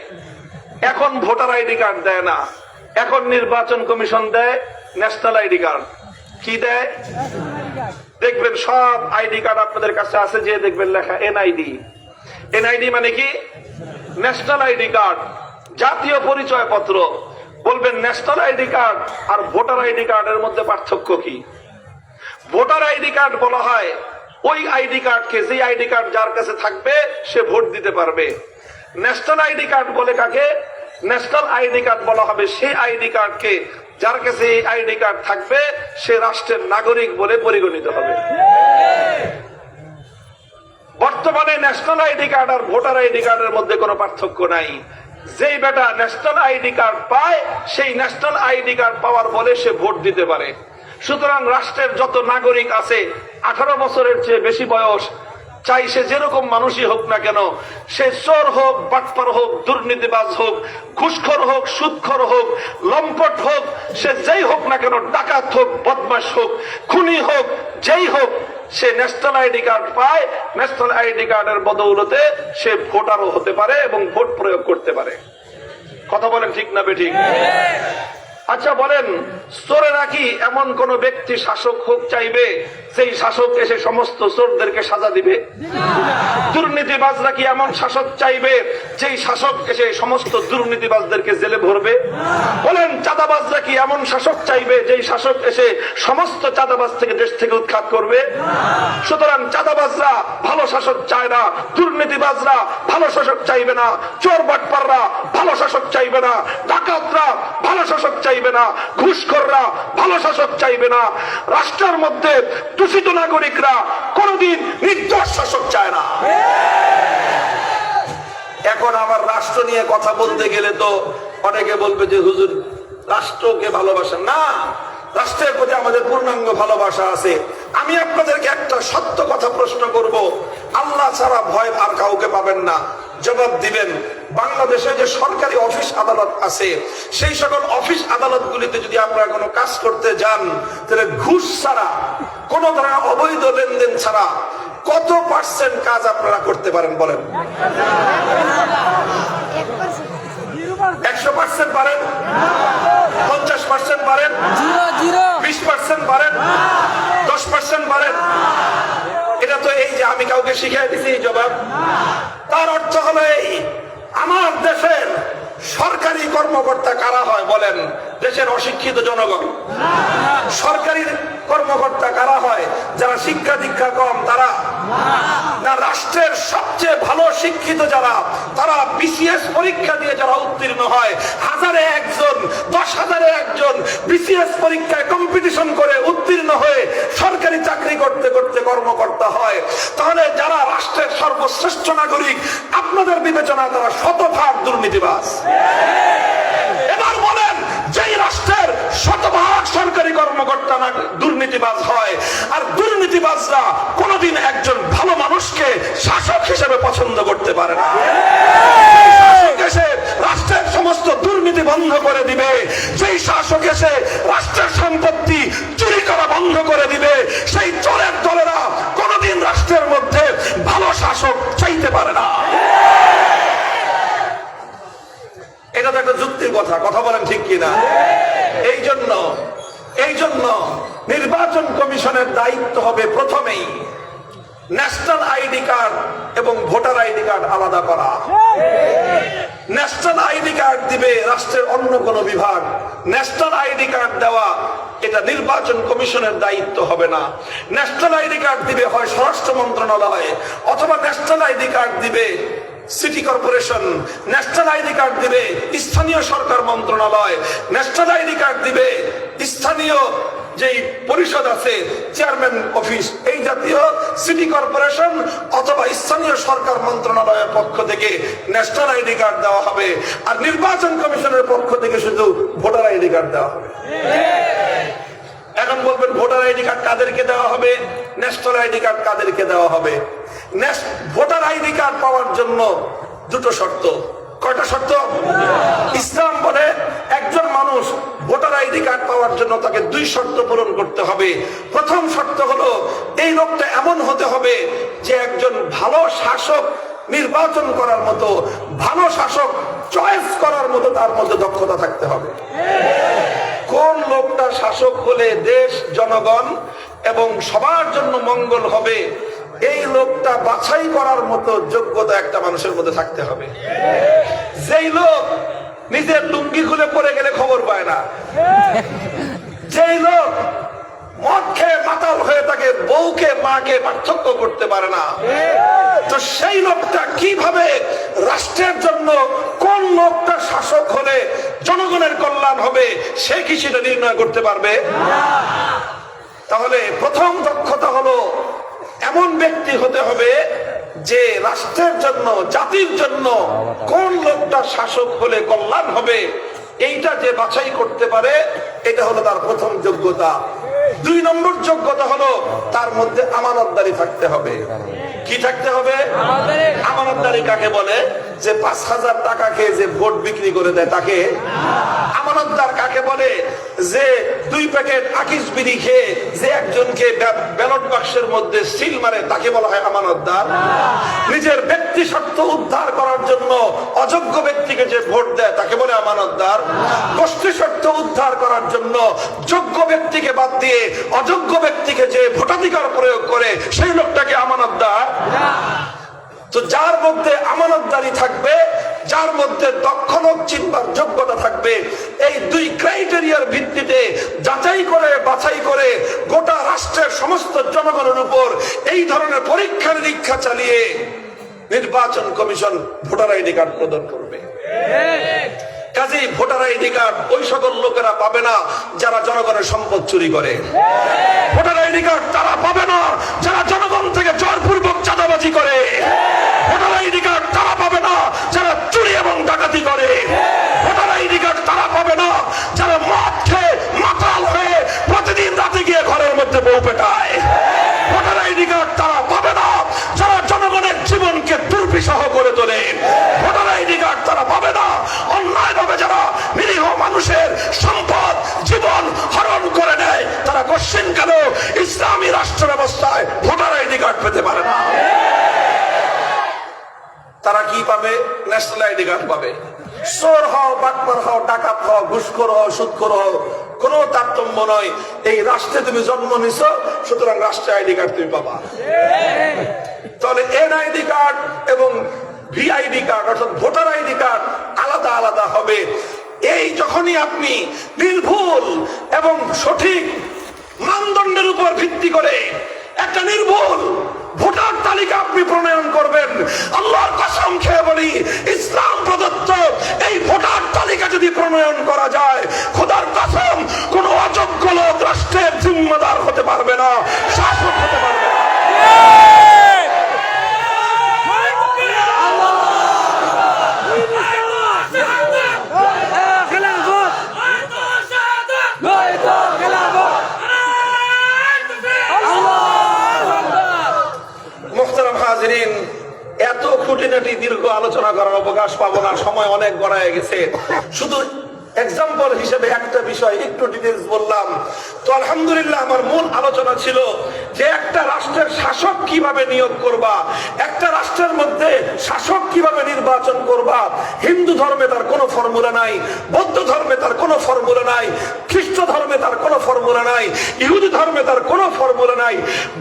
এখন ভোটার আইডি কার্ড দেয় না, এখন নির্বাচন কমিশন দেয় ন্যাশনাল আইডি কার্ড। কি দেয়? দেখবেন সব আইডি কার্ড আপনাদের কাছে আছে, যে দেখবেন লেখা এনআইডি। এনআইডি মানে কি? ন্যাশনাল আইডি কার্ড, জাতীয় পরিচয় পত্র। বলবেন ন্যাশনাল আইডি কার্ড আর ভোটার আইডি কার্ডের মধ্যে পার্থক্য কি? ভোটার আইডি কার্ড বলা হয় ওই আইডি কার্ডকে, যে আইডি কার্ড যার কাছে থাকবে সে ভোট দিতে পারবে। ন্যাশনাল আইডি কার্ড বলে কাকে? ন্যাশনাল আইডি কার্ড বলা হবে সেই আইডি কার্ডকে যার কাছে এই আইডি কার্ড থাকবে সে রাষ্ট্রের নাগরিক বলে পরিগণিত হবে। বর্তমানে ন্যাশনাল আইডি কার্ড আর ভোটার আইডি কার্ডের মধ্যে কোনো পার্থক্য নাই। যেই বেটা ন্যাশনাল আইডি কার্ড পায় সেই ন্যাশনাল আইডি কার্ড পাওয়ার বলে সে ভোট দিতে পারে। সুতরাং রাষ্ট্রের যত নাগরিক আছে 18 বছরের চেয়ে বেশি বয়স, চাই সে যেরকম মানুষই হোক না কেন, সে চোর হোক, বাটপার হোক, দুর্নীতিবাজ হোক, ঘুষখোর হোক, সুদখোর হোক, লম্পট হোক, সে যেই হোক না কেন, ডাকাত হোক, বদমাশ হোক, খুনি হোক, যেই হোক, সে ন্যাশনাল আইডি কার্ড পায়। ন্যাশনাল আইডি কার্ডের বদৌলতে সে ভোটারও হতে পারে এবং ভোট প্রয়োগ করতে পারে। কথা বলেন ঠিক না বেঠিক? আচ্ছা বলেন, চোরেরা কি এমন কোন ব্যক্তি শাসক হোক চাইবে সেই শাসক এসে সমস্ত চোরদেরকে সাজা দিবে? দুর্নীতিবাজরা কি এমন শাসক চাইবে যেই শাসক এসে সমস্ত দুর্নীতিবাজদেরকে জেলে ভরবে? বলেন, চাঁদাবাজরা কি এমন শাসক চাইবে যেই শাসক এসে সমস্ত চাঁদাবাজ থেকে দেশ থেকে উৎখাত করবে? সুতরাং চাঁদাবাজরা ভালো শাসক চায় না, দুর্নীতিবাজরা ভালো শাসক চাইবে না, চোর বাটপাররা ভালো শাসক চাইবে না, ডাকাতরা ভালো শাসক চাইবে না, ঘুষখোররা ভালো শাসক চাইবে না, রাষ্ট্রের মধ্যে দূষিত নাগরিকরা কোনদিন নির্দোষ শাসক চায় না। এখন আমার রাষ্ট্র নিয়ে কথা বলতে গেলে তো অনেকে বলবে যে হুজুর রাষ্ট্রকে ভালোবাসেন না, রাষ্ট্রের প্রতি আমাদের পূর্ণাঙ্গ ভালোবাসা আছে। আমি আপনাদেরকে একটা সত্য কথা প্রশ্ন করব, আল্লাহ ছাড়া ভয় আর কাউকে পাবেন না। জবাব দিবেন, বাংলাদেশে যে সরকারি অফিস আদালত আছে সেই সকল অফিস আদালতগুলিতে যদি আপনারা কোনো কাজ করতে যান তাহলে ঘুষ ছাড়া, কোন ধরনের অবৈধ লেনদেন ছাড়া কত % কাজ আপনারা করতে পারেন বলেন? 100% পারেন? 50% পারেন? 20% পারেন? 10% পারেন? এটা তো এই যে আমি কাউকে শিখিয়ে দিছি এই জবাব। তার অর্থ হলো এই, আমার দেশের সরকারি কর্মকর্তা কারা হয় বলেন? দেশের অশিক্ষিত জনগণ। সরকারি কর্মকর্তা কারা হয়? যারা শিক্ষা দীক্ষা কম তারা না, রাষ্ট্রের সবচেয়ে ভালো শিক্ষিত যারা, তারা বিসিএস পরীক্ষা দিয়ে যারা উত্তীর্ণ হয়, 1000-এ একজন, 10,000-এ একজন বিসিএস পরীক্ষায় কম্পিটিশন করে উত্তীর্ণ হয়ে সরকারি চাকরি করতে করতে কর্মকর্তা হয়। তাহলে যারা রাষ্ট্রের সর্বশ্রেষ্ঠ নাগরিক আপনাদের বিবেচনায় তারা শতভাগ দুর্নীতিবাজ। এবার বলেন, যেই রাষ্ট্রের শতভাগ সরকারি কর্মকর্তা না দুর্নীতিবাজ হয়, আর দুর্নীতিবাজরা কোনদিন একজন ভালো মানুষকে শাসক হিসেবে পছন্দ করতে পারে না। শাসক এসে রাষ্ট্রের সমস্ত দুর্নীতি বন্ধ করে দিবে, যেই শাসক এসে রাষ্ট্রের সম্পত্তি চুরি করা বন্ধ করে দিবে, সেই চোরের দলেরা কোনদিন রাষ্ট্রের মধ্যে ভালো শাসক চাইতে পারে না। এটা তো একটা যুক্তির কথা, কথা বলেন ঠিক কিনা? এই জন্য নির্বাচন কমিশনের দায়িত্ব হবে প্রথমেই ন্যাশনাল আইডি কার্ড এবং ভোটার আইডি কার্ড আলাদা করা। ন্যাশনাল আইডি কার্ড দিবে রাষ্ট্রের অন্য কোন বিভাগ, ন্যাশনাল আইডি কার্ড দেওয়া এটা নির্বাচন কমিশনের দায়িত্ব হবে না। ন্যাশনাল আইডি কার্ড দিবে হয় স্বরাষ্ট্র মন্ত্রণালয়, অথবা ন্যাশনাল আইডি কার্ড দিবে city corporation, national ID card দিবে স্থানীয় সরকার মন্ত্রণালয়, ন্যাশনাল আইডি কার্ড দিবে স্থানীয় যেই পরিষদ আছে চেয়ারম্যান অফিস, এই জাতীয় সিটি কর্পোরেশন অথবা স্থানীয় সরকার মন্ত্রণালয়ের পক্ষ থেকে ন্যাশনাল আইডি কার্ড দেওয়া হবে। আর নির্বাচন কমিশনের পক্ষ থেকে শুধু ভোটার আইডি কার্ড দেওয়া হবে। এখন বলবেন ভোটার আইডি কার্ড কাদেরকে দেওয়া হবে, ন্যাশনাল আইডি কার্ড কাদেরকে দেওয়া হবে? ভোটার আইডি কার্ড পাওয়ার জন্য দুটো শর্ত। কয়টা শর্ত? ইসলাম বলে একজন মানুষ ভোটার আইডি কার্ড পাওয়ার জন্য তাকে দুই শর্ত পূরণ করতে হবে। প্রথম শর্ত হলো এই লোকটা এমন হতে হবে যে একজন ভালো শাসক নির্বাচন করার মতো, ভালো শাসক চয়েস করার মতো তার মধ্যে দক্ষতা থাকতে হবে। কোন লোকটা শাসক হলে দেশ, জনগণ এবং সবার জন্য মঙ্গল হবে, এই লোকটা বাছাই করার মতো যোগ্যতা একটা মানুষের মধ্যে থাকতে হবে। যেই লোক নিজের লুঙ্গি খুলে পড়ে গেলে খবর পায় না, যেই লোক মদ খেয়ে মাতাল হয়ে থাকে, বউকে মাকে পার্থক্য করতে পারে না, তো সেই লোকটা কিভাবে রাষ্ট্রের জন্য, কোন লোকটা শাসক হলে জনগণের কল্যাণ হবে, সে কি সেটা নির্ণয় করতে পারবে? তাহলে প্রথম দক্ষতা হলো এমন ব্যক্তি হতে হবে যে রাষ্ট্রের জন্য, জাতির জন্য কোন লোকটা শাসক হলে কল্যাণ হবে, এইটা যে বাছাই করতে পারে, এটা হলো তার প্রথম যোগ্যতা। দুই নম্বর যোগ্যতা হলো তার মধ্যে আমানতদারি থাকতে হবে। কি থাকতে হবে? আমানতদারি কাকে বলে? যে ৫,০০০ টাকা খেয়ে যে ভোট বিক্রি করে দেয় তাকে আমানতদার। কাকে বলে? যে ২ প্যাকেট আকিস বিড়ি খেয়ে যে একজনকে ব্যালট বাক্সের মধ্যে সিল মারে তাকে বলা হয় আমানতদার। নিজের ব্যক্তি স্বার্থ উদ্ধার করার জন্য অযোগ্য ব্যক্তিকে যে ভোট দেয় তাকে বলে আমানতদার। গোষ্ঠী স্বার্থ উদ্ধার করার জন্য যোগ্য ব্যক্তিকে বাদ দিয়ে অযোগ্য ব্যক্তিকে যে ভোটাধিকার প্রয়োগ করে সেই লোকটাকে আমানতদার। তো যার মধ্যে আমানতদারি থাকবে, যার মধ্যে দক্ষ লোক চিনবার যোগ্যতা থাকবে, এই দুই ক্রাইটেরিয়ার ভিত্তিতে যাচাই করে বাছাই করে গোটা রাষ্ট্রের সমস্ত জনগণের উপর এই ধরনের পরীক্ষা নিরীক্ষা চালিয়ে নির্বাচন কমিশন ভোটার আইডি কার্ড প্রদান করবে। কাজেই ভোটার আইডি কার্ড ওই সকল লোকেরা পাবে না যারা জনগণের সম্পদ চুরি করে। ভোটার আইডি কার্ড তারা পাবে না যারা জনগণ থেকে জোরপূর্বক চাঁদাবাজি করে। ভোটার আইডি কার্ড তারা পাবে না যারা চুরি এবং ডাকাতি করে। ভোটার আইডি কার্ড তারা পাবে না যারা মদ খেয়ে মাতাল হয়ে প্রতিদিন রাতে গিয়ে ঘরের মধ্যে বউ পেটায়। ভোটার আইডি কার্ড তারা পাবে না যারা জনগণের জীবনকে দুর্বিষহ করে তোলে। ভোটার আইডি কার্ড তারা পাবে না অন্যায়ভাবে যারা নিরীহ মানুষের সম্পদ, জীবন হরণ করে নেয়। তারা কোশ্চেন কেন ইসলামী রাষ্ট্র ব্যবস্থায় ভোটার আইডি কার্ড পেতে পারে না? তারা কি পাবে? ন্যাশনাল আইডি কার্ড পাবে। চোর হও, বাটপার হও, ডাকাত হও, ঘুষখোর হও, সুদখোর হও, কোন তারতম্য নয়। এই রাষ্ট্রে তুমি জন্ম নিছ, সুতরাং রাষ্ট্রের আইডি কার্ড তুমি পাবা। তাহলে এনআইডি কার্ড এবং ভিআইডি কার্ড অর্থাৎ ভোটার আইডি কার্ড আলাদা আলাদা হবে। এই যখনই আপনি নির্ভুল এবং সঠিক মানদণ্ডের উপর ভিত্তি করে একটা নির্ভুল ভোটার তালিকা আপনি প্রণয়ন করবেন, আল্লাহর কসম খেয়ে বলি, ইসলাম প্রদত্ত এই ভোটার তালিকা যদি প্রণয়ন করা যায়, খোদার কসম কোন অযোগ্য লোক রাষ্ট্রের জিম্মাদার হতে পারবে না, শাসক হতে পারবে না। এত খুঁটিনাটি দীর্ঘ আলোচনা করার অবকাশ পাবো না, সময় অনেক গড়ায় গেছে। শুধু এক্সাম্পল হিসেবে একটা বিষয় একটু ডিটেইলস বললাম। তো আলহামদুলিল্লাহ আমার মূল আলোচনা ছিল যে একটা রাষ্ট্রের শাসক কিভাবে নিয়োগ করবা, একটা রাষ্ট্রের মধ্যে শাসক কিভাবে নির্বাচন করবা। হিন্দু ধর্মে তার কোনো ফর্মুলা নাই, বৌদ্ধ ধর্মে তার কোনো ফর্মুলা নাই, খ্রিস্ট ধর্মে তার কোনো ফর্মুলা নাই, ইহুদি ধর্মে তার কোনো ফর্মুলা নাই।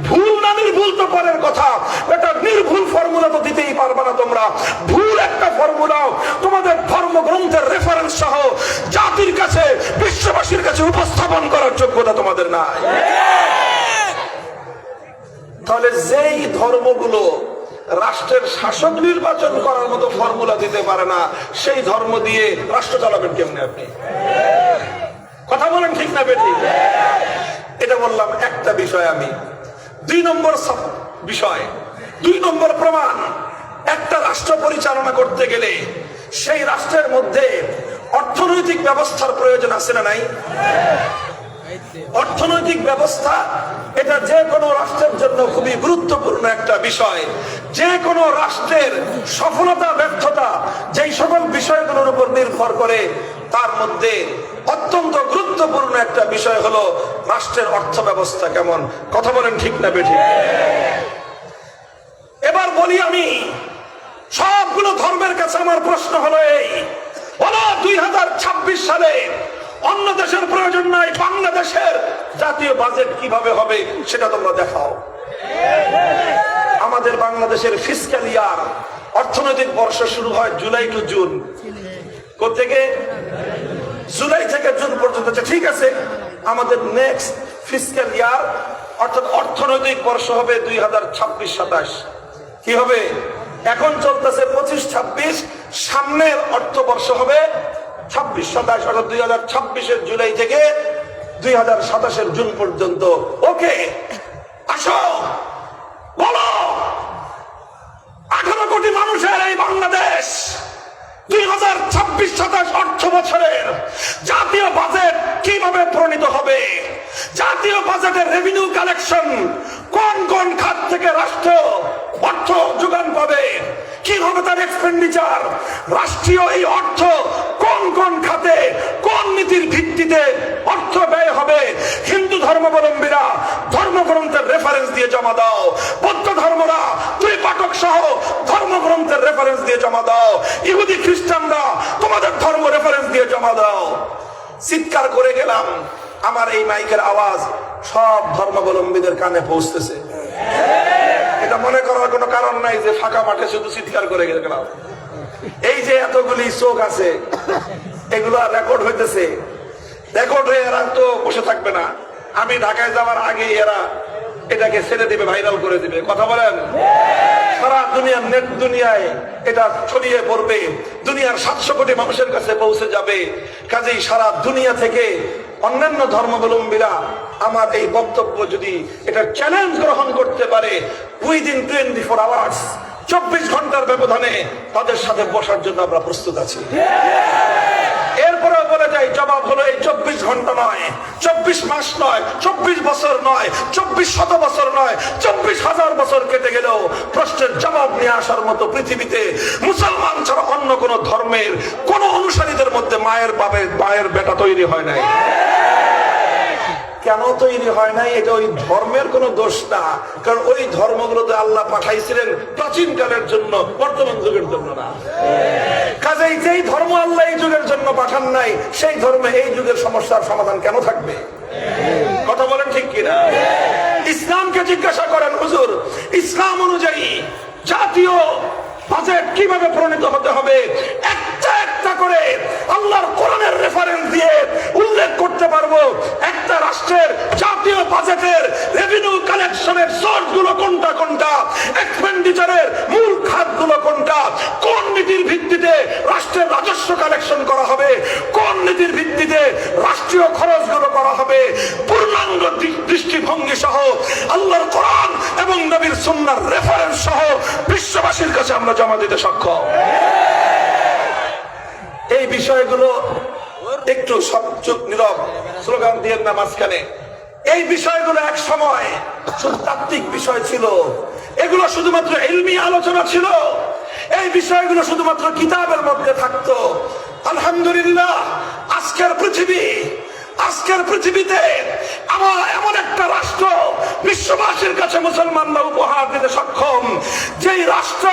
ভুল না নির্ভুল তো পরের কথা, এটা নির্ভুল ফর্মুলা তো দিতেই পারবে না তোমরা। ভুল একটা ফর্মুলাও তোমাদের ধর্মগ্রন্থের রেফারেন্স সহ জাতির কাছে, বিশ্ববাসীর কাছে উপস্থাপন করার যোগ্যতা তোমাদের নাই। তাহলে যেই ধর্মগুলো রাষ্ট্রের শাসক নির্বাচন করার মতো ফর্মুলা দিতে পারে না, সেই ধর্ম দিয়ে রাষ্ট্র চালাবেন কেমনে আপনি? কথা বলেন ঠিক না বেঠি? এটা বললাম একটা বিষয়। আমি 2 নম্বর বিষয়, 2 নম্বর প্রমাণ, একটা রাষ্ট্র পরিচালনা করতে গেলে সেই রাষ্ট্রের মধ্যে অর্থনৈতিক ব্যবস্থার প্রয়োজন আছে না নাই? অর্থনৈতিক ব্যবস্থা এটা যে কোনো রাষ্ট্রের জন্য খুবই গুরুত্বপূর্ণ একটা বিষয়। যে কোনো রাষ্ট্রের সফলতা ব্যর্থতা যেই সকল বিষয়গুলোর উপর নির্ভর করে, তার মধ্যে অত্যন্ত গুরুত্বপূর্ণ একটা বিষয় হলো রাষ্ট্রের অর্থ ব্যবস্থা কেমন। কথা বলেন ঠিক না বেঠিক? এবার বলি আমি, সবগুলো ধর্মের কাছে আমার প্রশ্ন হলো এই, বলো 2026 সালে অন্য দেশের প্রয়োজন নাই, বাংলাদেশের জাতীয় বাজেট কিভাবে হবে সেটা তোমরা দেখাও। আমাদের বাংলাদেশের ফিসক্যাল ইয়ার, অর্থনৈতিক বর্ষ শুরু হয় জুলাই টু জুন। কোথেকে? জুলাই থেকে জুন পর্যন্ত। ঠিক আছে, আমাদের নেক্সট ফিসক্যাল ইয়ার অর্থাৎ অর্থনৈতিক বর্ষ হবে 2026-27। কি হবে? এখন চলতেছে 25-26, সামনের অর্থবর্ষ হবে 26-27, অর্থাৎ 2026-এর জুলাই থেকে 2027-এর জুন পর্যন্ত। ওকে, আসো বলো 18 কোটি মানুষের এই বাংলাদেশ 2026-27 অর্থ বছরের জাতীয় বাজেট কিভাবে প্রণীত হবে? জাতীয় বাজেটের রেভিনিউ কালেকশন কোন কোন খাত থেকে রাষ্ট্র অর্থ যোগান পাবে, কিভাবে তার এক্সপেন্ডিচার, রাষ্ট্রীয় এই অর্থ কোন কোন খাতে কোন নীতির ভিত্তিতে অর্থ ব্যয় হবে। হিন্দু ধর্মাবলম্বীরা ধর্মগ্রন্থের রেফারেন্স দিয়ে জমা দাও, বৌদ্ধ ধর্মরা 2 পাঠক সহ ধর্মগ্রন্থের রেফারেন্স দিয়ে জমা দাও, ইহুদি খ্রিস্টানরা তোমাদের ধর্ম রেফারেন্স দিয়ে জমা দাও। চিৎকার করে গেলাম, আমার এই মাইকের আওয়াজ সব ধর্মাবলম্বীদের কানে পৌঁছতেছে। এটা মনে করার কোনো কারণ নাই যে ফাঁকা মাঠে শুধু চিৎকার করে গেলাম। এই যে এতগুলি চোখ আছে, এগুলো রেকর্ড হইতেছে। রেকর্ড হয়ে এরা তো বসে থাকবে না। আমি ঢাকায় যাওয়ার আগে এরা এটাকে ছেড়ে দিবে, ভাইরাল করে দিবে। কথা বলেন, সারা দুনিয়ার নেট দুনিয়ায় এটা ছড়িয়ে পড়বে, দুনিয়ার 700 কোটি মানুষের কাছে পৌঁছে যাবে। কাজেই সারা দুনিয়া থেকে অন্যান্য ধর্মাবলম্বীরা আমার এই বক্তব্য যদি এটা চ্যালেঞ্জ গ্রহণ করতে পারে, উইদিন 24 আওয়ার্স, 24 ঘন্টার ব্যবধানে তাদের সাথে বসার জন্য আমরা প্রস্তুত আছি। এরপরেও বলে যাই, জবাব হলো এই 24 ঘন্টা নয়, 24 মাস নয়, 24 বছর নয়, 24 শত বছর নয়, 24,000 বছর কেটে গেলেও প্রশ্নের জবাব নিয়ে আসার মতো পৃথিবীতে মুসলমান ছাড়া অন্য কোন ধর্মের কোন অনুসারীদের মধ্যে মায়ের বেটা তৈরি হয় নাই। কেন তৈরি হয় নাই? এটা ওই ধর্মের কোনো দোষ না, কারণ ওই ধর্মগুলোতে আল্লাহ পাঠাইছিলেন প্রাচীন কালের জন্য, বর্তমান যুগের জন্য না। কাজেই যেই ধর্ম আল্লাহ এই যুগের জন্য পাঠান নাই, সেই ধর্মে এই যুগের সমস্যার সমাধান কেন থাকবে? কথা বলেন ঠিক কিনা? ইসলামকে জিজ্ঞাসা করেন, হুজুর ইসলাম অনুযায়ী জাতীয় বাজেট কিভাবে প্রণীত হতে হবে, একটা একটা করে আল্লাহর কোরআনের রেফারেন্স দিয়ে উল্লেখ করতে পারবো। একটা রাষ্ট্রের জাতীয় বাজেটের রেভিনিউ কালেকশনের সোর্স গুলো কোনটা কোনটা, এক্সপেন্ডিচারের মূল খাতগুলো কোনটা, কোন নীতির ভিত্তিতে রাষ্ট্রের রাজস্ব কালেকশন করা হবে, কোন নীতির ভিত্তিতে রাষ্ট্রীয় খরচগুলো করা হবে, পূর্ণাঙ্গ দৃষ্টিভঙ্গি সহ আল্লাহর কোরআন এবং নবীর সুন্নাহর রেফারেন্স সহ বিশ্ববাসীর কাছে আমরা জমা দিতে সক্ষম। এই বিষয়গুলো একটু সব চুপ নীরব, স্লোগান দিয়ে না মাঝখানে। এই বিষয়গুলো এক সময় শুধু তাত্ত্বিক বিষয় ছিল, এগুলো শুধুমাত্র ইলমি আলোচনা ছিল, এই বিষয়গুলো শুধুমাত্র কিতাবের মধ্যে থাকতো। আলহামদুলিল্লাহ আজকের পৃথিবীতে আমার এমন একটা রাষ্ট্র বিশ্ববাসীর কাছে মুসলমানরা উপহার দিতে সক্ষম, যেই রাষ্ট্র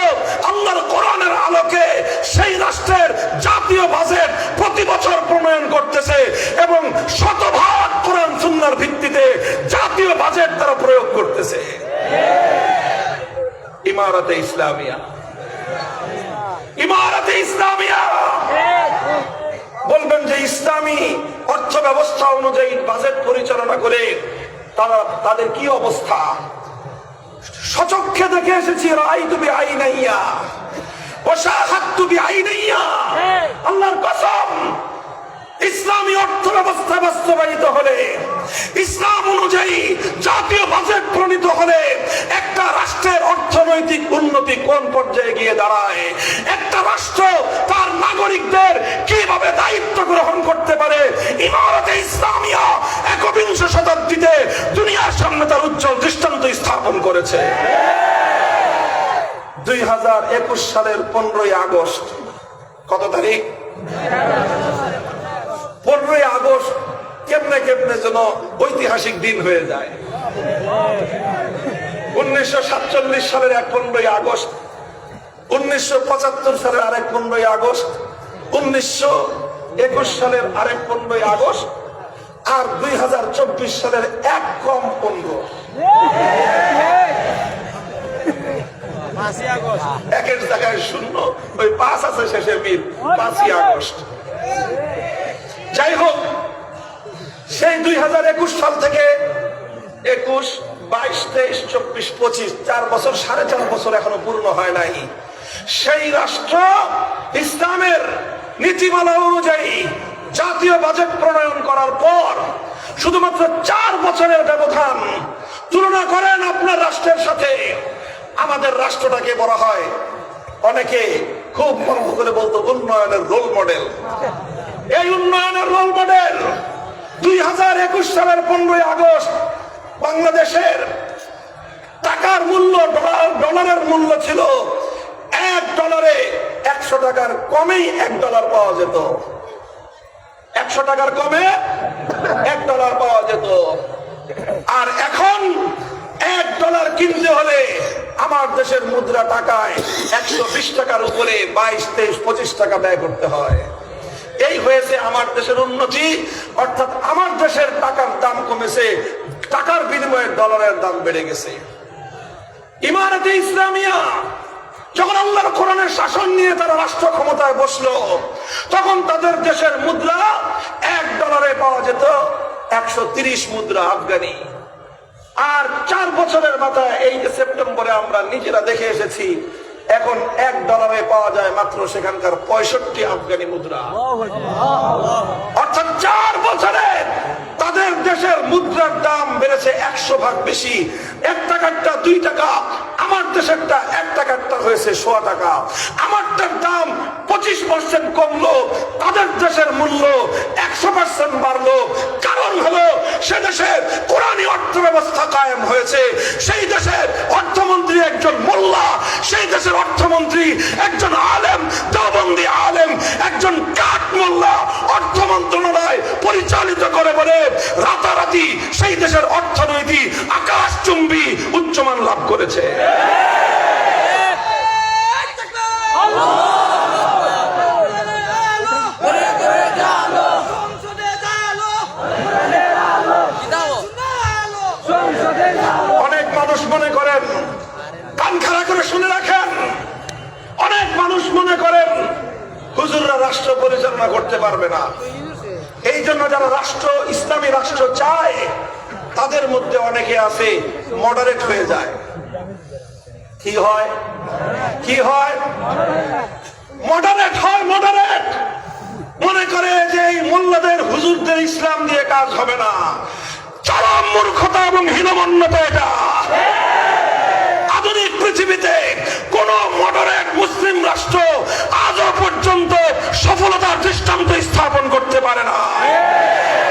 আল্লাহর কোরআনের আলোকে সেই রাষ্ট্রের জাতীয় বাজেট প্রতি বছর প্রণয়ন করতেছে এবং শতভাগ কোরআন সুন্নাহর ভিত্তিতে জাতীয় বাজেট তারা প্রয়োগ করতেছে। ইমারতে ইসলামিয়া, ইমারতে ইসলামিয়া। বলবেন যে ইসলামী অর্থ ব্যবস্থা অনুযায়ী বাজেট পরিচালনা করে তাদের কি অবস্থা? সচক্ষে দেখে এসেছি, রাআইতু বিআইনাইয়া ওয়া শাহাদতু বিআইনাইয়া। আল্লাহর কসম, ইসলামী অর্থ ব্যবস্থা বাস্তবায়িত হলে, ইসলাম অনুযায়ী জাতীয় বাজেট প্রণীত হলে একটা রাষ্ট্রের অর্থনৈতিক উন্নতি কোন পর্যায়ে গিয়ে দাঁড়ায়, একটা রাষ্ট্র তার নাগরিকদের কিভাবে দায়িত্ব গ্রহণ করতে পারে, ইমারতে ইসলামিয়া একবিংশ শতাব্দীতে দুনিয়ার সামনে তার উজ্জ্বল দৃষ্টান্ত স্থাপন করেছে। 2021 সালের 15ই আগস্ট, কত তারিখ? 15ই আগস্ট কেমনে কেমনে যেন ঐতিহাসিক দিন হয়ে যায়। 1947 সালের 15ই আগস্ট, 1975 সালের আরেক 15ই আগস্ট, 1921 সালের আরেক 15ই আগস্ট, আর 2024 সালের এক কম 15। একের জায়গায় শূন্য, ওই 5 আছে শেষে মিল, 5ই আগস্ট। যাই হোক, সেই 2021 সাল থেকে 21, 22, 23, 24, 25, 4 বছর, 4.5 বছর এখনো পূর্ণ হয় নাই। সেই রাষ্ট্র ইসলামের নীতিমালা অনুযায়ী জাতীয় বাজেট প্রণয়ন করার পর শুধুমাত্র 4 বছরের ব্যবধান তুলনা করেন আপনার রাষ্ট্রের সাথে। আমাদের রাষ্ট্রটাকে বলা হয়, অনেকে খুব গর্ব করে বলতো, উন্নয়নের রোল মডেল। এই উন্নয়নের রোল মডেল 2021 সালের 15ই আগস্ট বাংলাদেশের টাকার মূল্য, ডলারের মূল্য ছিল $1 100 টাকার কমেই $1 পাওয়া যেত। 100 টাকার কমে $1 পাওয়া যেত। আর এখন $1 কিনতে হলে আমার দেশের মুদ্রা টাকায় 120 টাকার উপরে 22, 23, 25 টাকা ব্যয় করতে হয়। এই হয়েছে আমার দেশের উন্নতি, অর্থাৎ আমার দেশের টাকার দাম কমেছে, টাকার বিনিময়ে ডলারের দাম বেড়ে গেছে। ইমারতে ইসলামিয়া যখন আল্লাহর কোরআনের শাসন নিয়ে তারা রাষ্ট্র ক্ষমতায় বসলো, তখন তাদের দেশের মুদ্রা $1 পাওয়া যেত 130 মুদ্রা আফগানি। আর 4 বছরের মাথায় এই যে সেপ্টেম্বরে আমরা নিজেরা দেখে এসেছি, এখন $1 পাওয়া যায় মাত্র সেখানকার 65 আফগানি মুদ্রা। অর্থাৎ 4 বছরে তাদের দেশের মুদ্রার দাম বেড়েছে 100 ভাগ বেশি। 1 টাকারটা 2 টাকা, আমার দেশেরটা 1 টাকারটা হয়েছে 100 টাকা। আমারটার দাম 25% কমলো, তাদের দেশের মূল্য 100% বাড়লো। কারণ হলো সে দেশের কোরআনী অর্থ ব্যবস্থা কায়েম হয়েছে, সেই দেশের অর্থমন্ত্রী একজন মোল্লা, সেই দেশের অর্থমন্ত্রী একজন আলেম, দেওবন্দি আলেম, একজন কাঠ মোল্লা অর্থ মন্ত্রণালয় পরিচালিত করে বলে রাতারাতি সেই দেশের অর্থনীতি আকাশচুম্বী উচ্চমান লাভ করেছে। অনেক মানুষ মনে করেন, কান খাড়া করে শুনে রাখেন, অনেক মানুষ মনে করেন হুজুররা রাষ্ট্র পরিচালনা করতে পারবে না। এই জন্য যারা রাষ্ট্র, ইসলামী রাষ্ট্র চায়, তাদের মধ্যে অনেকে আছে মডারেট হয়ে যায়। কি হয়? কি হয়? মডারেট হয়। মডারেট মনে করে যে এই মোল্লাদের, হুজুরদের ইসলাম দিয়ে কাজ হবে না। চরম মূর্খতা এবং হীনমন্যতা এটা। আধুনিক পৃথিবীতে কোন মডারেট মুসলিম রাষ্ট্র আজও পর্যন্ত সফলতার দৃষ্টান্ত স্থাপন করতে পারে না।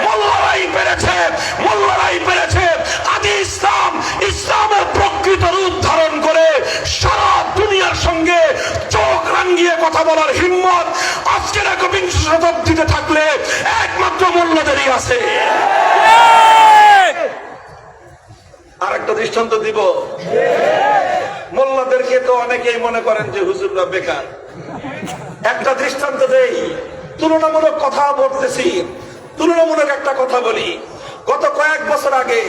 মোল্লারাই পেরেছে, মোল্লারাই পেরেছে আদি ইসলাম, ইসলামের প্রকৃত রূপ ধারণ করে সারা দুনিয়ার সঙ্গে চোখ রাঙিয়ে কথা বলার হিম্মত আজকের 21 শতাব্দীতে থাকলে আমাদেরই আছে। আর একটা দৃষ্টান্ত দিব, মোল্লাদেরকে তো অনেকেই মনে করেন যে হুজুররা বেকার। একটা দৃষ্টান্ত দেই, তুলনামূলক কথা বলতেছি, তুলনামূলক একটা কথা বলি। গত কয়েক বছর আগে,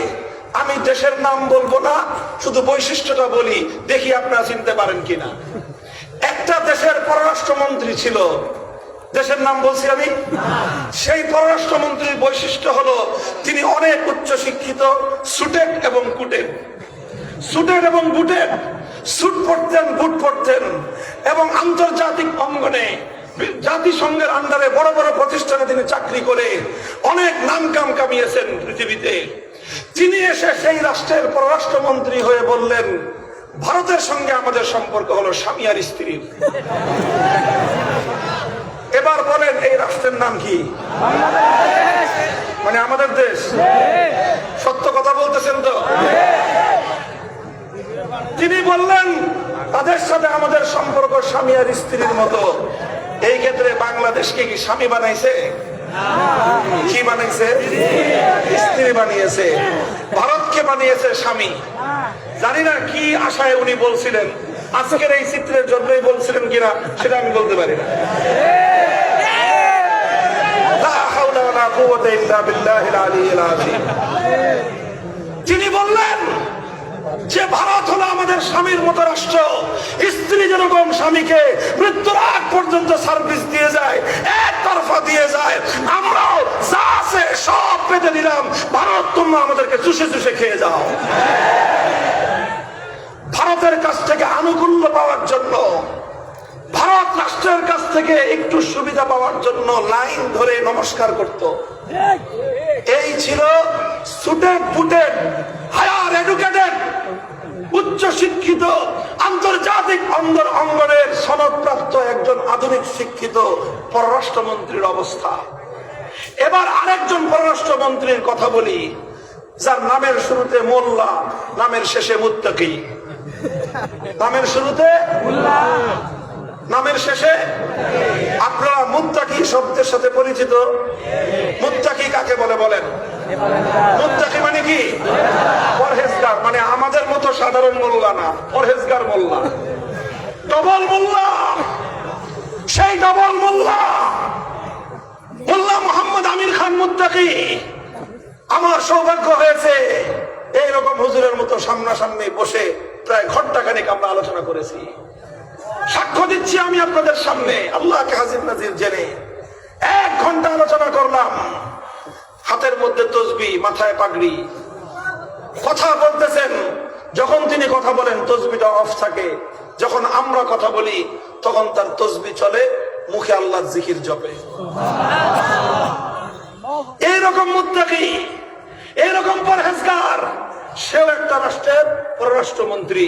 আমি দেশের নাম বলবো না, শুধু বৈশিষ্ট্যটা বলি, দেখি আপনারা চিনতে পারেন কিনা। একটা দেশের পররাষ্ট্রমন্ত্রী ছিল, দেশের নাম বলছি আমি। সেই পররাষ্ট্রমন্ত্রীর বৈশিষ্ট্য হলো তিনি অনেক উচ্চ শিক্ষিত, সুটেড এবং কুটেড, সুটেড এবং বুটেড, স্যুট পরতেন, বুট পরতেন, এবং আন্তর্জাতিক অঙ্গনে জাতিসংঘের আন্ডারে বড় বড় প্রতিষ্ঠানে তিনি চাকরি করে অনেক নাম কাম কামিয়েছেন পৃথিবীতে। তিনি এসে সেই রাষ্ট্রের পররাষ্ট্রমন্ত্রী হয়ে বললেন, ভারতের সঙ্গে আমাদের সম্পর্ক হলো স্বামী আর স্ত্রীর। এবার বলেন এই রাষ্ট্রের নাম কি? মানে আমাদের দেশ। সত্য কথা বলতেছেন তো? তিনি বললেন তাদের সাথে আমাদের সম্পর্ক স্বামী আর স্ত্রীর মতো। এই ক্ষেত্রে বাংলাদেশকে কি স্বামী বানাইছে? কি বানাইছে? স্ত্রী বানিয়েছে। ভারতকে বানিয়েছে স্বামী। জানি না কি আশায় উনি বলছিলেন, আজকের এই চিত্রের জন্যই বলছিলেন কিনা সেটা আমি বলতে পারি না। তিনি বললেন যে ভারত হলো আমাদের স্বামীর মতো রাষ্ট্র, স্ত্রী যেরকম স্বামীকে মৃত্যুর আগ পর্যন্ত সার্ভিস দিয়ে যায়, একতরফা দিয়ে যায়, আমরাও যা আছে সব পেতে দিলাম, ভারত তোমরা আমাদেরকে চুষে চুষে খেয়ে যাও। ভারতের কাছ থেকে আনুকূল্য পাওয়ার জন্য, ভারত রাষ্ট্রের কাছ থেকে একটু সুবিধা পাওয়ার জন্য লাইন ধরে নমস্কার করত। এই ছিল সুটেড বুটেড, হায়ার এডুকেটেড, উচ্চ শিক্ষিত, আন্তর্জাতিক অঙ্গনের সনদপ্রাপ্ত একজন আধুনিক শিক্ষিত পররাষ্ট্রমন্ত্রীর অবস্থা। এবার আরেকজন পররাষ্ট্রমন্ত্রীর কথা বলি, যার নামের শুরুতে মোল্লা, নামের শেষে মুত্তাকি। নামের শুরুতে মোল্লা, নামের শেষে। আপনারা মুত্তাকি শব্দের সাথে পরিচিত? মুত্তাকি কাকে বলে বলেন? মুত্তাকি মানে কি? পরহেজগার। মানে আমাদের মতো সাধারণ মোল্লা না, পরহেজগার মোল্লা, ডবল মোল্লা। সেই ডবল মোল্লা, মোল্লা মোহাম্মদ আমির খান মুত্তাকি। আমার সৌভাগ্য হয়েছে এইরকম হুজুরের মতো সামনাসামনি বসে প্রায় ঘন্টাখানেক আমরা আলোচনা করেছি। সাক্ষ্য দিচ্ছি আমি আপনাদের সামনে, আল্লাহকে হাজির নাজির জেনে 1 ঘন্টা আলোচনা করলাম। হাতের মধ্যে তসবিহ, মাথায় পাগড়ি, কথা বলতেছেন। যখন তিনি কথা বলেন তসবিটা অফ থাকে, যখন আমরা কথা বলি তখন তার তসবিহ চলে, মুখে আল্লাহর জিকির জপে। এইরকম মুত্তাকি, এইরকম পরহেজগার, সেও একটা রাষ্ট্রের পররাষ্ট্রমন্ত্রী।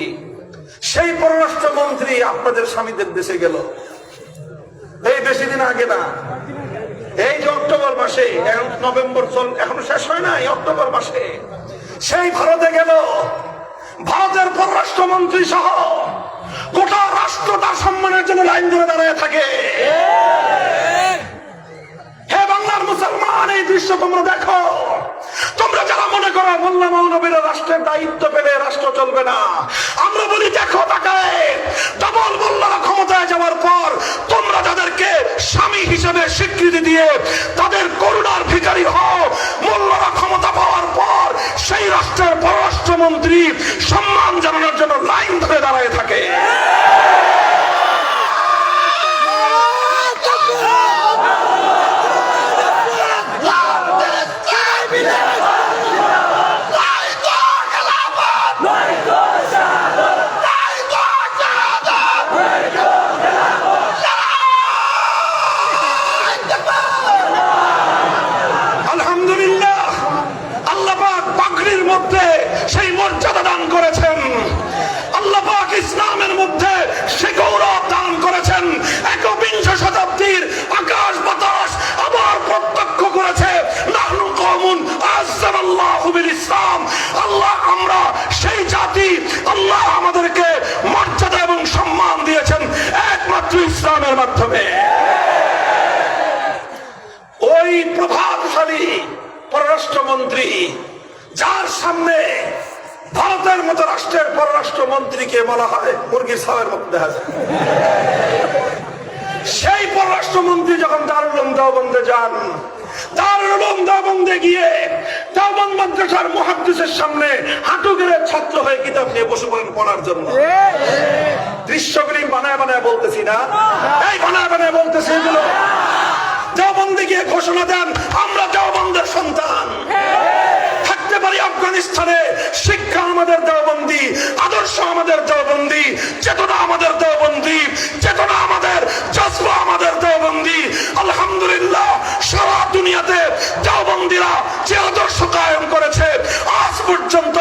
সেই পররাষ্ট্রমন্ত্রী আপনাদের স্বামীদের দেশে গেল এই বেশি দিন আগে না, এই যে অক্টোবর মাসে, এখন নভেম্বর এখনো শেষ হয় না, এই অক্টোবর মাসে সেই ভারতে গেল। ভারতের পররাষ্ট্রমন্ত্রী সহ গোটা রাষ্ট্র তার সম্মানের জন্য লাইন ধরে দাঁড়িয়ে থাকে। হে বাংলার মুসলমান, এই দৃশ্য তোমরা দেখো। তোমরা যারা মনে করো মোল্লা মৌলবীরা রাষ্ট্রের দায়িত্ব পেলে রাষ্ট্র চলবে না, আমরা বলি দেখো তাকায়, ডবল মোল্লারা ক্ষমতায় যাওয়ার পর তোমরা যাদেরকে স্বামী হিসেবে স্বীকৃতি দিয়ে তাদের করুণার ভিখারি হও, মোল্লারা ক্ষমতা পাওয়ার পর সেই রাষ্ট্রের পররাষ্ট্রমন্ত্রী সম্মান জানানোর জন্য লাইন ধরে দাঁড়ায় থাকে। সেই মর্যাদা দান করেছেন আল্লাহ পাক, ইসলামের মধ্যে সে গৌরব দান করেছেন। একবিংশ শতাব্দীর আকাশ বাতাস আবার প্রত্যক্ষ করেছে, নাহনু কওমুন আ'আজ্জানাল্লাহু বিল ইসলাম। আল্লাহ, আমরা সেই জাতি, আল্লাহ আমাদেরকে মর্যাদা এবং সম্মান দিয়েছেন একমাত্র ইসলামের মাধ্যমে। ওই প্রভাবশালী পররাষ্ট্রমন্ত্রী, যার সামনে ভারতের মতো রাষ্ট্রের পররাষ্ট্রমন্ত্রীকে বলা হয় মুরগির ছাওয়ের মতো দেখা যায়, সেই পররাষ্ট্রমন্ত্রী যখন দারুল উলুম দেওবন্দে যান, দারুল উলুম দেওবন্দে গিয়ে দেওবন্দ মাদ্রাসার মুহাদ্দিসের সামনে হাঁটু গেড়ে ছাত্র হয়ে কিতাব নিয়ে বসে পড়েন পড়ার জন্য। দৃশ্যগুলি বানায় বানায় বলতেছি না, এই বানায় বানায় বলতেছি এগুলো। দেওবন্দে গিয়ে ঘোষণা দেন, আমরা দেওবন্দের সন্তান, থাকতে পারি আফগানিস্তানে, শিক্ষা আমাদের দেওবন্দি, আদর্শ আমাদের দেওবন্দি, চেতনা আমাদের দেওবন্দি, চেতনা আমাদের, জজবা আমাদের দেওবন্দি। আলহামদুলিল্লাহ, সারা দুনিয়াতে দেওবন্দিরা যে আদর্শ কায়েম করেছে, আজ পর্যন্ত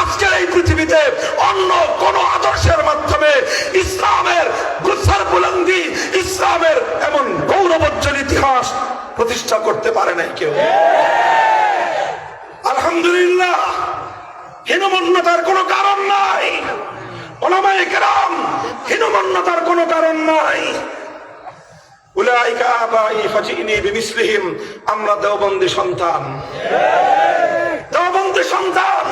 আজকের এই পৃথিবীতে অন্য কোন আদর্শের মাধ্যমে ইসলামের গুসার বুলন্দি, ইসলামের এমন গৌরবোজ্জ্বল ইতিহাস প্রতিষ্ঠা করতে পারে নাই কেউ। আলহামদুলিল্লাহ, হীনমন্যতার কোনো কারণ নাই, উলামায়ে কেরাম, হীনমন্যতার কোনো কারণ নাই। উলাইকা আবাই ফাজিনি বিমিসলিহিম, আমরা দেওবন্দি সন্তান, দেওবন্দি সন্তান।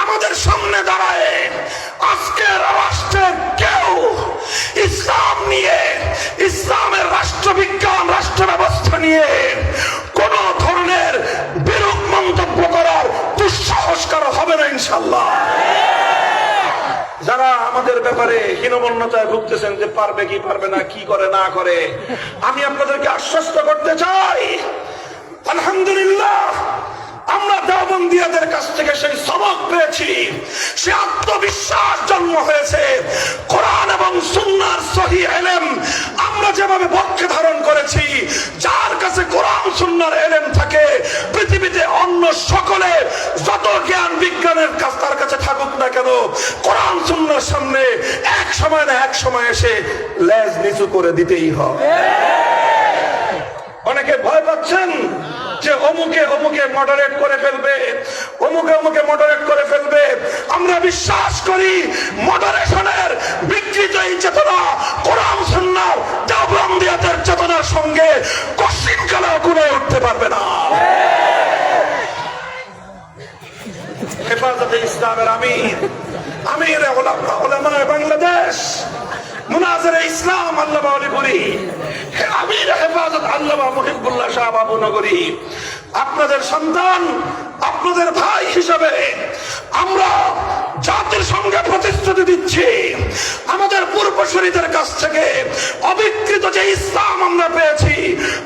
আমাদের সামনে দাঁড়ায় আজকের রাষ্ট্রের কেউ ইসলাম নিয়ে, ইসলামের রাষ্ট্রবিজ্ঞান, রাষ্ট্র ব্যবস্থা নিয়ে কোন ধরনের বিরূপ মন্তব্য করার দুঃসাহস কারো হবে না ইনশাআল্লাহ। যারা আমাদের ব্যাপারে হীনমন্যতায় ভুগতেছেন যে পারবে কি পারবে না, কি করে না করে, আমি আপনাদেরকে আশ্বস্ত করতে চাই, আলহামদুলিল্লাহ, আমরা দেওবন্দিয়াদের কাছ থেকে সেই সবক পেয়েছি, সে আত্মবিশ্বাস জন্ম হয়েছে। কোরআন এবং সুন্নাহর সহিহ ইলম আমরা যেভাবে পক্ষে ধারণ করেছি, যার কাছে কোরআন সুন্নাহর ইলম থাকে, পৃথিবীতে অন্য সকলে যত জ্ঞান বিজ্ঞানের কাছে তার কাছে থাকুক না কেন, কোরআন সুন্নাহর সামনে এক সময় না এক সময় এসে লেজ নিচু করে দিতেই হবে। অনেকে ভয় পাচ্ছেন যে অমুকে অমুকে মডারেট করে ফেলবে, অমুকে অমুকে মডারেট করে ফেলবে। আমরা বিশ্বাস করি মডারেশনের বিকৃত এই চেতনা কোরআন সুন্নাহর দেওবন্দিয়াদের চেতনার সঙ্গে কশিনকালেও কুলে উঠতে পারবে না। হেফাজতে ইসলামের আমির, আমির উলামায়ে বাংলাদেশ, মুনাজিরে ইসলাম আল্লামা আলীপুরি, আমির হেফাজত আল্লামা মুহিবুল্লাহ শাহ বাবুনগরী, আপনাদের সন্তান, আপনাদের ভাই হিসাবে আমরা জাতির সঙ্গে প্রতিশ্রুতি দিচ্ছি, আমাদের পূর্বসূরীদের কাছ থেকে অবিকৃত যে ইসলাম আমরা পেয়েছি,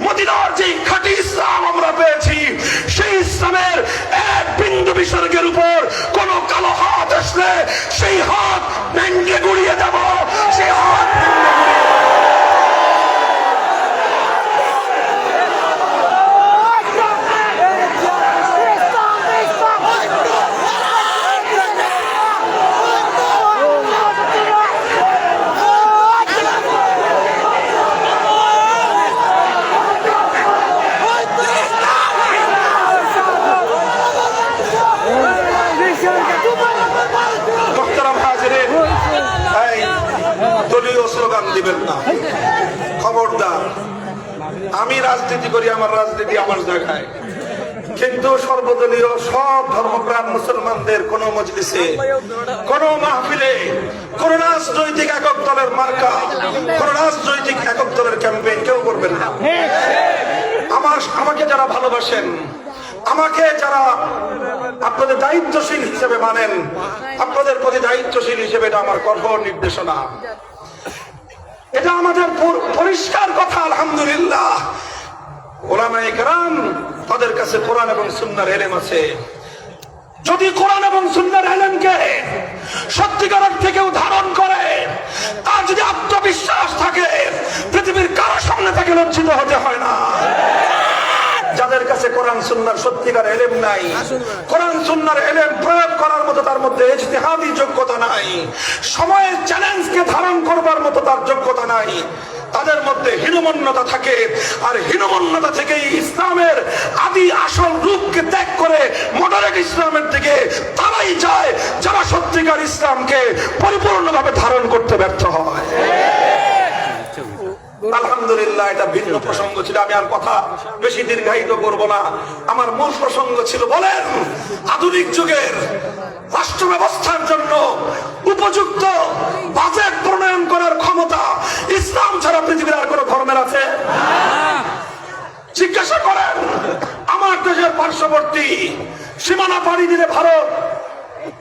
মদিনার যে খাঁটি ইসলাম আমরা পেয়েছি, সেই ইসলামের এক বিন্দু বিসর্গের উপর কোন কালো হাত আসলে সেই হাত ভেঙে গুড়িয়ে দেব, সেই হাত স্লোগান দিবেন না, খবরদার। আমি রাজনীতি করি, আমার রাজনীতি আমার জায়গায়, কিন্তু সর্বদলীয় সব ধর্মপ্রাণ মুসলমানদের কোন মজলিসে, কোন মাহফিলে, কোন রাজনৈতিক একক দলের মার্কা, কোন রাজনৈতিক একক দলের ক্যাম্পেইন কেউ করবেন না। আমাকে যারা ভালোবাসেন, আমাকে যারা আপনাদের দায়িত্বশীল হিসেবে মানেন, আপনাদের প্রতি দায়িত্বশীল হিসেবে এটা আমার কঠোর নির্দেশনা, এটা আমাদের পরিষ্কার কথা। আলহামদুলিল্লাহ, উলামায়ে কেরাম তাদের কাছে কোরআন এবং সুন্নাহর ইলম আছে। যদি কোরআন এবং সুন্নাহর ইলমকে সত্যিকার অর্থে কেউ ধারণ করে, তার যদি আত্মবিশ্বাস থাকে, পৃথিবীর কারো সামনে তাকে লজ্জিত হতে হয় না। যাদের কাছে কোরআন সুন্নাহর সত্যিকার ইলম নাই, কোরআন সুন্নাহর ইলম প্রয়োগ করার মতো তার মধ্যে ইজতিহাদি যোগ্যতা নাই, সময়ের চ্যালেঞ্জকে ধারণ করবার মতো তার যোগ্যতা নাই, তাদের মধ্যে হীনমন্যতা থাকে। আর হীনমন্যতা থেকেই ইসলামের আদি আসল রূপকে ত্যাগ করে মডারেট ইসলামের দিকে তারাই যায় যারা সত্যিকার ইসলামকে পরিপূর্ণভাবে ধারণ করতে ব্যর্থ হয়। আলহামদুলিল্লাহ, এটা ভিন্ন প্রসঙ্গ ছিল, আমি আর কথা বেশি দীর্ঘায়িত করব না। আমার মূল প্রসঙ্গ ছিল, বলেন আধুনিক যুগের রাষ্ট্র ব্যবস্থার জন্য উপযুক্ত বাজেট প্রণয়ন করার ক্ষমতা ইসলাম ছাড়া পৃথিবীর আর কোন ধর্মের আছে? জিজ্ঞাসা করেন আমার দেশের পার্শ্ববর্তী সীমানা পাড়ি দিলে Bharat,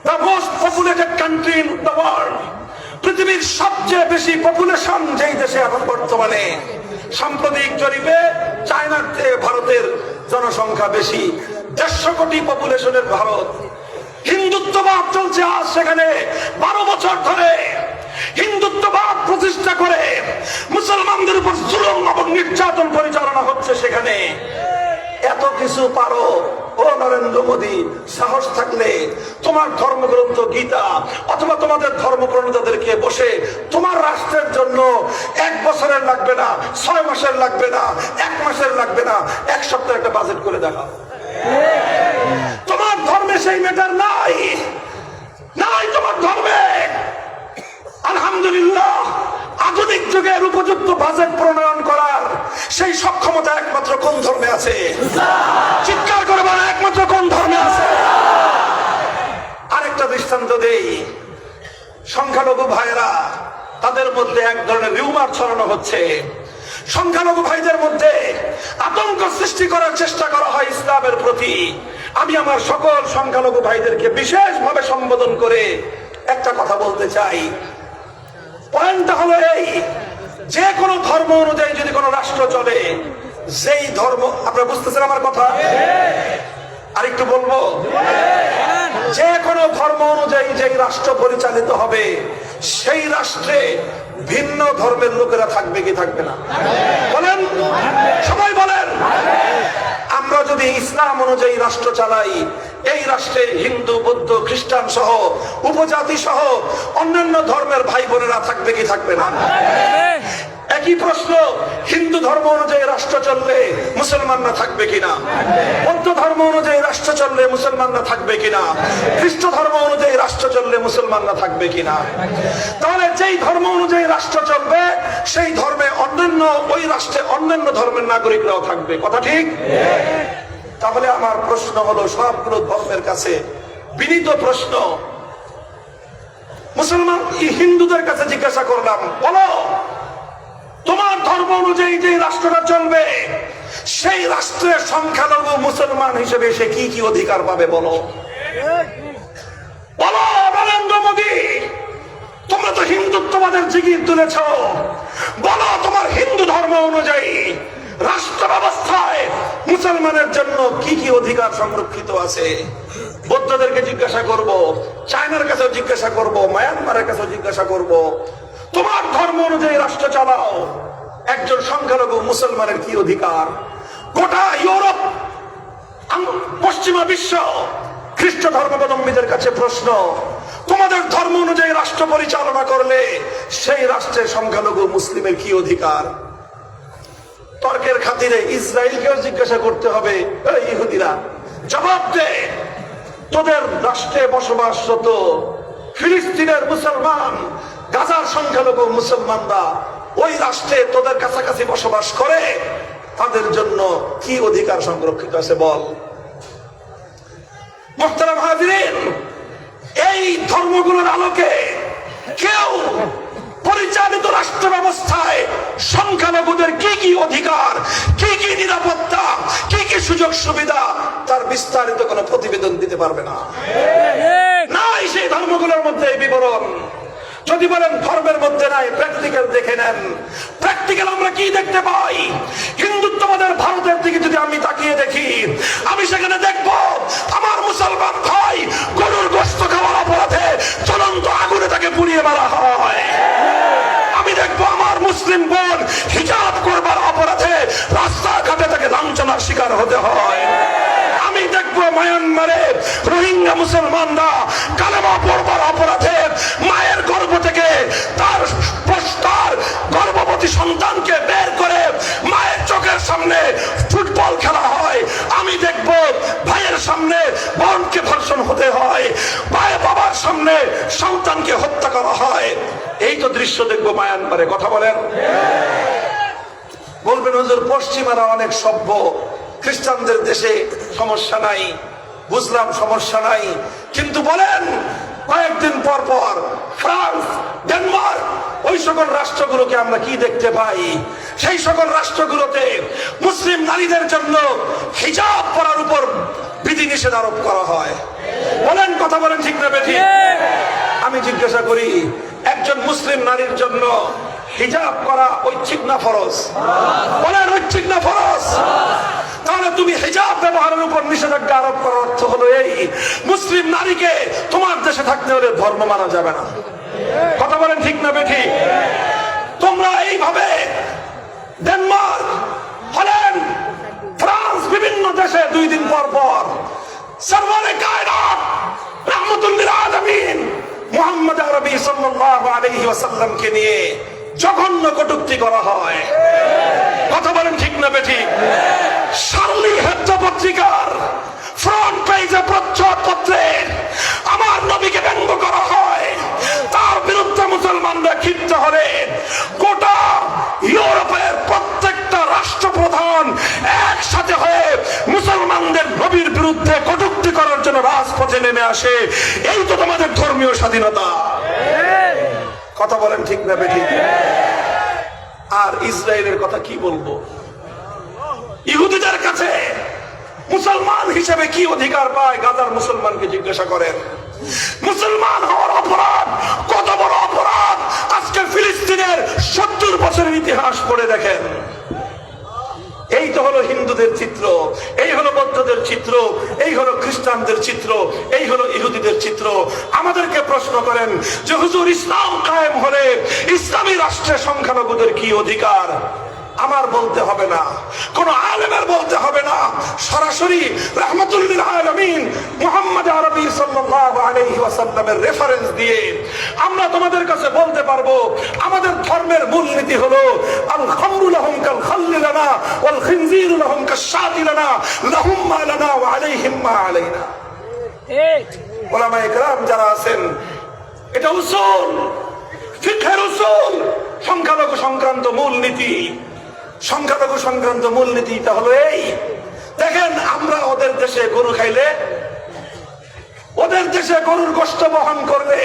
the most populated country in the world, পৃথিবীর সবচেয়ে বেশি পপুলেশন যেই দেশে এখন বর্তমানে, সাম্প্রতিক জরিপে চায়নার থেকে ভারতের জনসংখ্যা বেশি, 150 কোটি পপুলেশনের ভারত। হিন্দুত্ববাদ চলছে আজ সেখানে 12 বছর ধরে। হিন্দুত্ববাদ প্রতিষ্ঠা করে মুসলমানদের উপর জুলুম এবং নির্যাতন পরিচালনা হচ্ছে সেখানে। এত কিছু পারো ও নরেন্দ্র মোদী, সাহস থাকলে তোমার ধর্মগ্রন্থ গীতা অথবা তোমাদের ধর্মপ্রণেতাদেরকে বসে তোমার রাষ্ট্রের জন্য 1 বছরের লাগবে না, 6 মাসের লাগবে না, 1 মাসের লাগবে না, 1 সপ্তাহের একটা বাজেট করে দেখাও। তোমার ধর্মে সেই ম্যাটার নাই, নাই তোমার ধর্মে। আলহামদুলিল্লাহ, আধুনিক যুগের উপযুক্ত বাজেট প্রণয়ন করার সেই সক্ষমতা একমাত্র কোন ধর্মে আছে? চিৎকার করে বলে একমাত্র কোন ধর্মে আছে? আরেকটা দৃষ্টান্ত দেই, সংখ্যালঘু ভাইরা তাদের মধ্যে এক ধরনের রিউমার ছড়ানো হচ্ছে। সংখ্যালঘু ভাইদের মধ্যে আতঙ্ক সৃষ্টি করার চেষ্টা করা হয় ইসলামের প্রতি। আমি আমার সকল সংখ্যালঘু ভাইদেরকে বিশেষভাবে সম্বোধন করে একটা কথা বলতে চাই। পয়েন্টটা হলো এই, যে কোনো ধর্ম অনুযায়ী যদি কোনো রাষ্ট্র চলে, যেই ধর্ম, আপনারা বুঝতেছেন আমার কথা? আরেকটু বলবো, যে কোনো ধর্ম অনুযায়ী যেই রাষ্ট্র পরিচালিত হবে, সেই রাষ্ট্রে ভিন্ন ধর্মের লোকেরা থাকবে কি থাকবে না? বলেন, সবাই বলেন। আমরা যদি ইসলাম অনুযায়ী রাষ্ট্র চালাই, এই রাষ্ট্রে হিন্দু, বৌদ্ধ, খ্রিস্টান সহ উপজাতি সহ অন্যান্য ধর্মের ভাই বোনেরা থাকবে কি থাকবে না? একই প্রশ্ন, হিন্দু ধর্ম অনুযায়ী রাষ্ট্র চললে মুসলমানরা থাকবে কিনা? বৌদ্ধ ধর্ম অনুযায়ী রাষ্ট্র চললে মুসলমানরা থাকবে কিনা? খ্রিস্ট ধর্ম অনুযায়ী রাষ্ট্র চললে মুসলমানরা থাকবে কিনা? তাহলে যেই ধর্ম অনুযায়ী রাষ্ট্র চলবে, সেই ধর্মে অন্যান্য, ওই রাষ্ট্রে অন্যান্য ধর্মের নাগরিকরাও থাকবে। কথা ঠিক? তাহলে আমার প্রশ্ন হলো, সবগুলো ধর্মের কাছে বিনীত প্রশ্ন, মুসলমান হিন্দুদের কাছে জিজ্ঞাসা করলাম, বলো তোমার ধর্ম অনুযায়ী যে রাষ্ট্রটা চলবে, সেই রাষ্ট্রের সংখ্যালঘু মুসলমান হিসেবে সে কি কি অধিকার পাবে? বলো, বলো নরেন্দ্র মোদী, তোমরা তো হিন্দুত্ববাদের জিগির তুলেছ, বলো তোমার হিন্দু ধর্ম অনুযায়ী রাষ্ট্র ব্যবস্থায় মুসলমানের জন্য কি কি অধিকার সংরক্ষিত আছে? বৌদ্ধদেরকে জিজ্ঞাসা করব, চায়নার কাছেও জিজ্ঞাসা করব, মায়ানমারের কাছেও জিজ্ঞাসা করব, তোমার ধর্ম অনুযায়ী রাষ্ট্র চালাও, একজন সংখ্যালঘু মুসলমানের কি অধিকার? গোটা ইউরোপ, পশ্চিমা বিশ্ব খ্রিস্ট ধর্মাবলম্বীদের কাছে প্রশ্ন, তোমাদের ধর্ম অনুযায়ী রাষ্ট্র পরিচালনা করলে সেই রাষ্ট্রের সংখ্যালঘু মুসলিমের কি অধিকার? তর্কের খাতিরে ইসরায়েলকেও জিজ্ঞাসা করতে হবে, ইহুদিরা জবাব দে, তোদের রাষ্ট্রে বসবাসরত ফিলিস্তিনের মুসলমান, গাজার সংখ্যালঘু মুসলমানরা ওই রাষ্ট্রে তোদের কাছাকাছি বসবাস করে, তাদের জন্য কি অধিকার সংরক্ষিত আছে বল। মুহতারাম হাজিরিন, এই ধর্মগুলোর আলোকে কেউ পরিচালিত রাষ্ট্র ব্যবস্থায় সংখ্যালঘুদের কি কি অধিকার, কি কি নিরাপত্তা, কি কি সুযোগ সুবিধা, তার বিস্তারিত কোনো প্রতিবেদন দিতে পারবে না। নাই সেই ধর্মগুলোর মধ্যে এই বিবরণ। যদি বলেন ধর্মের মধ্যে নাই, প্র্যাকটিক্যাল দেখে নেন। প্র্যাকটিক্যাল আমরা কি দেখতে পাই? হিন্দুত্ববাদের ভারতের দিকে যদি আমি তাকিয়ে দেখি, আমি সেখানে দেখব আমার মুসলমান ভাই গরুর গোশত খাওয়ার অপরাধে জ্বলন্ত আগুনে তাকে পুড়িয়ে মারা হয়। আমি দেখবো আমার মুসলিম বোন হিজাব করবার অপরাধে রাস্তাঘাটে তাকে লাঞ্ছনার শিকার হতে হয়। আমি দেখবো মায়ানমারে রোহিঙ্গা মুসলমানরা কালেমা পড়বার অপরাধে মায়ের গর্ভ থেকে তার গর্ভবতী সন্তানকে বের করে মায়ের চোখের সামনে ফুটবল খেলা হয়। আমি দেখবো ভাইয়ের সামনে বোনকে ধর্ষণ হতে হয়, ভাই বাবার সামনে সন্তানকে হত্যা করা হয়। এই তো দৃশ্য দেখবো মায়ানমারে। কথা বলেন, বলবেন হুজুর পশ্চিমারা অনেক সভ্য, খ্রিস্টানদের দেশে সমস্যা নাই, বুঝলাম সমস্যা নাই, কিন্তু বলেন কয়েকদিন পর পর ফ্রান্স, ডেনমার্ক, ওই সকল রাষ্ট্রগুলোকে আমরা কি দেখতে পাই? সেই সকল রাষ্ট্রগুলোতে মুসলিম নারীদের জন্য হিজাব পরার উপর বিধিনিষেধ আরোপ করা হয়। বলেন, কথা বলেন, ঠিক না বেঠিক? আমি জিজ্ঞাসা করি, একজন মুসলিম নারীর জন্য হিজাব করা ঐচ্ছিক না ফরজ? বলেন, ঐচ্ছিক না ফরজ? তাহলে তুমি হিজাব ব্যবহারের উপর নিষেধাজ্ঞা আরোপ করার অর্থ হলো এই, মুসলিম নারীকে তোমার দেশে থাকতে হলে ধর্ম মানা যাবে না। কথা বলেন, ঠিক না বেঠিক? তোমরা এইভাবে ডেনমার্ক, হল্যান্ড, ফ্রান্স, বিভিন্ন দেশে 2 দিন পর পর সরওয়ারে কায়নাত রাহমাতুল লিল আলামিন মুহাম্মদ আরবি সাল্লাল্লাহু আলাইহি ওয়াসাল্লামকে নিয়ে জঘন্য কটূক্তি করা হয়। কথা বলেন, ঠিক না বেঠিক? শার্লি হেবজা পত্রিকার ফ্রন্ট পেজে প্রচ্ছদ পত্রে আমার নবীকে ব্যঙ্গ করা হয়। তার বিরুদ্ধে মুসলমানরা ক্ষিপ্ত হলে গোটা ইউরোপের প্রত্যেকটা রাষ্ট্রপ্রধান একসাথে হয়ে মুসলমানদের নবীর বিরুদ্ধে কটূক্তি করার জন্য রাজপথে নেমে আসে। এই তো তোমাদের ধর্মীয় স্বাধীনতা। কথা বলেন, ঠিক না বেঠিক? আর ইসরায়েলের কথা কি বলবো? ইহুদিদের কাছে মুসলমান হিসেবে কি অধিকার পায়? গাজার মুসলমানকে জিজ্ঞাসা করেন। মুসলমান হওয়ার অপরাধ কত বড় অপরাধ, আজকে ফিলিস্তিনের 70 বছরের ইতিহাস পড়ে দেখেন। এই তো হলো হিন্দুদের চিত্র, এই হলো বৌদ্ধদের চিত্র, এই হলো খ্রিস্টানদের চিত্র, এই হলো ইহুদিদের চিত্র। আমাদেরকে প্রশ্ন করেন যে হুজুর, ইসলাম কায়েম হলে ইসলামী রাষ্ট্রে সংখ্যালঘুদের কি অধিকার? আমার বলতে হবে না, কোন আলেমের বলতে হবে না, সরাসরি রাহমাতুল লিল আলামিন মুহাম্মদ আরবি সাল্লাল্লাহু আলাইহি ওয়াসাল্লামের রেফারেন্স দিয়ে আমরা তোমাদের কাছে বলতে পারবো, আমাদের ধর্মের মূলনীতি হলো আল খামরু লাহুম কাল খাল্লি লানা ওয়াল খিনজিরু লাহুম কাশশাতি লানা লাহুম মা লানা ওয়া আলাইহিম মা আলাইনা। ঠিক উলামায়ে কেরাম যারা আছেন, এটা উসুল, ফিকহের উসুল, সংখ্যালঘু সংক্রান্ত মূলনীতি। সংখ্যালঘু সংক্রান্ত মূলনীতিটা হলো এই, দেখেন আমরা ওদের দেশে গরু খাইলে, ওদের দেশে গরুর গোশত বহন করলে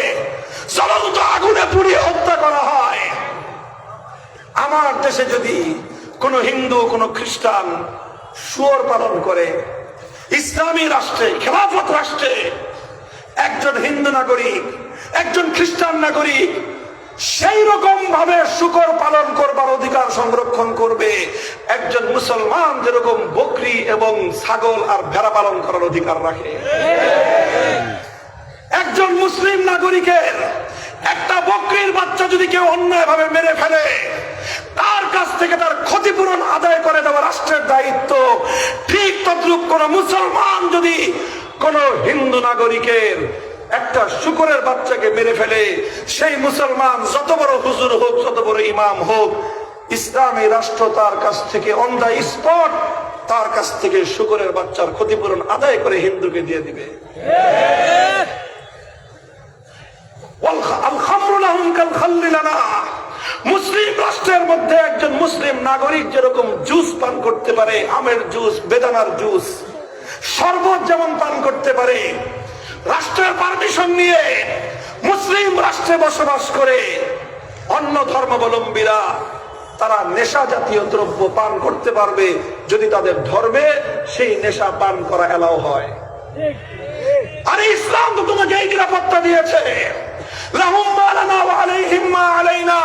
জ্বলন্ত আগুনে পুড়িয়ে হত্যা করা হয়। আমার দেশে যদি কোন হিন্দু, কোন খ্রিস্টান শুয়োর পালন করে, ইসলামী রাষ্ট্রে, খেলাফত রাষ্ট্রে একজন হিন্দু নাগরিক, একজন খ্রিস্টান নাগরিক সেই রকম ভাবে শুকর পালন করবার অধিকার সংরক্ষণ করবে একজন মুসলমান যেরকম বকরি এবং ছাগল আর ভেড়া পালন করার অধিকার রাখে। একজন মুসলিম নাগরিকের একটা বকরির বাচ্চা যদি কেউ অন্যায় ভাবে মেরে ফেলে, তার কাছ থেকে তার ক্ষতিপূরণ আদায় করে দেওয়া রাষ্ট্রের দায়িত্ব। ঠিক তদ্রূপ কোন মুসলমান যদি কোন হিন্দু নাগরিকের একটা শুকরের বাচ্চাকে মেরে ফেলে, সেই মুসলমান যত বড় হুজুর হোক, যত বড় ইমাম হোক, ইসলামী রাষ্ট্র তার কাছ থেকে অন দা স্পট তার কাছ থেকে শুকরের বাচ্চার ক্ষতিপূরণ আদায় করে হিন্দুকে দিয়ে দিবে। মুসলিম রাষ্ট্রের মধ্যে একজন মুসলিম নাগরিক যেরকম জুস পান করতে পারে, আমের জুস, বেদানার জুস, শরবত যেমন পান করতে পারে, রাষ্ট্রের পারমিশন নিয়ে মুসলিম রাষ্ট্রে বসবাস করে অন্য ধর্মাবলম্বীরা তারা নেশা জাতীয় দ্রব্য পান করতে পারবে যদি তাদের ধর্মে সেই নেশা পান করা এলাও হয়। আরে ইসলাম তো তোমাকে এই নিরাপত্তা দিয়েছে, লাহুম মা লানা ওয়া আলাইহিম মা আলাইনা।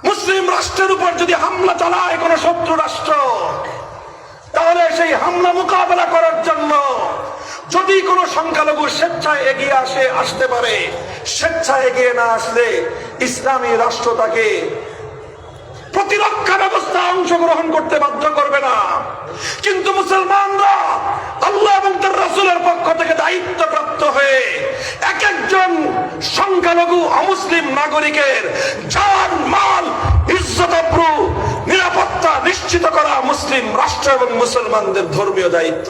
মুসলিম রাষ্ট্রের উপর যদি হামলা চালায় কোন শত্রু রাষ্ট্র, তাহলে সেই হামলা মোকাবেলা করার জন্য যদি কোন সংখ্যালঘু স্বেচ্ছায় এগিয়ে আসতে পারে, স্বেচ্ছায় এগিয়ে না আসলে ইসলামী রাষ্ট্র তাকে প্রতিরক্ষা ব্যবস্থা অংশগ্রহণ করতে বাধ্য করবে না। কিন্তু মুসলমানরা আল্লাহ এবং তার রাসূলের পক্ষ থেকে দায়িত্বপ্রাপ্ত হয়ে এক একজন সংখ্যালঘু অমুসলিম নাগরিকের জান, মাল, ইজ্জত, আবরু, নিরাপত্তা নিশ্চিত করা মুসলিম রাষ্ট্র এবং মুসলমানদের ধর্মীয় দায়িত্ব।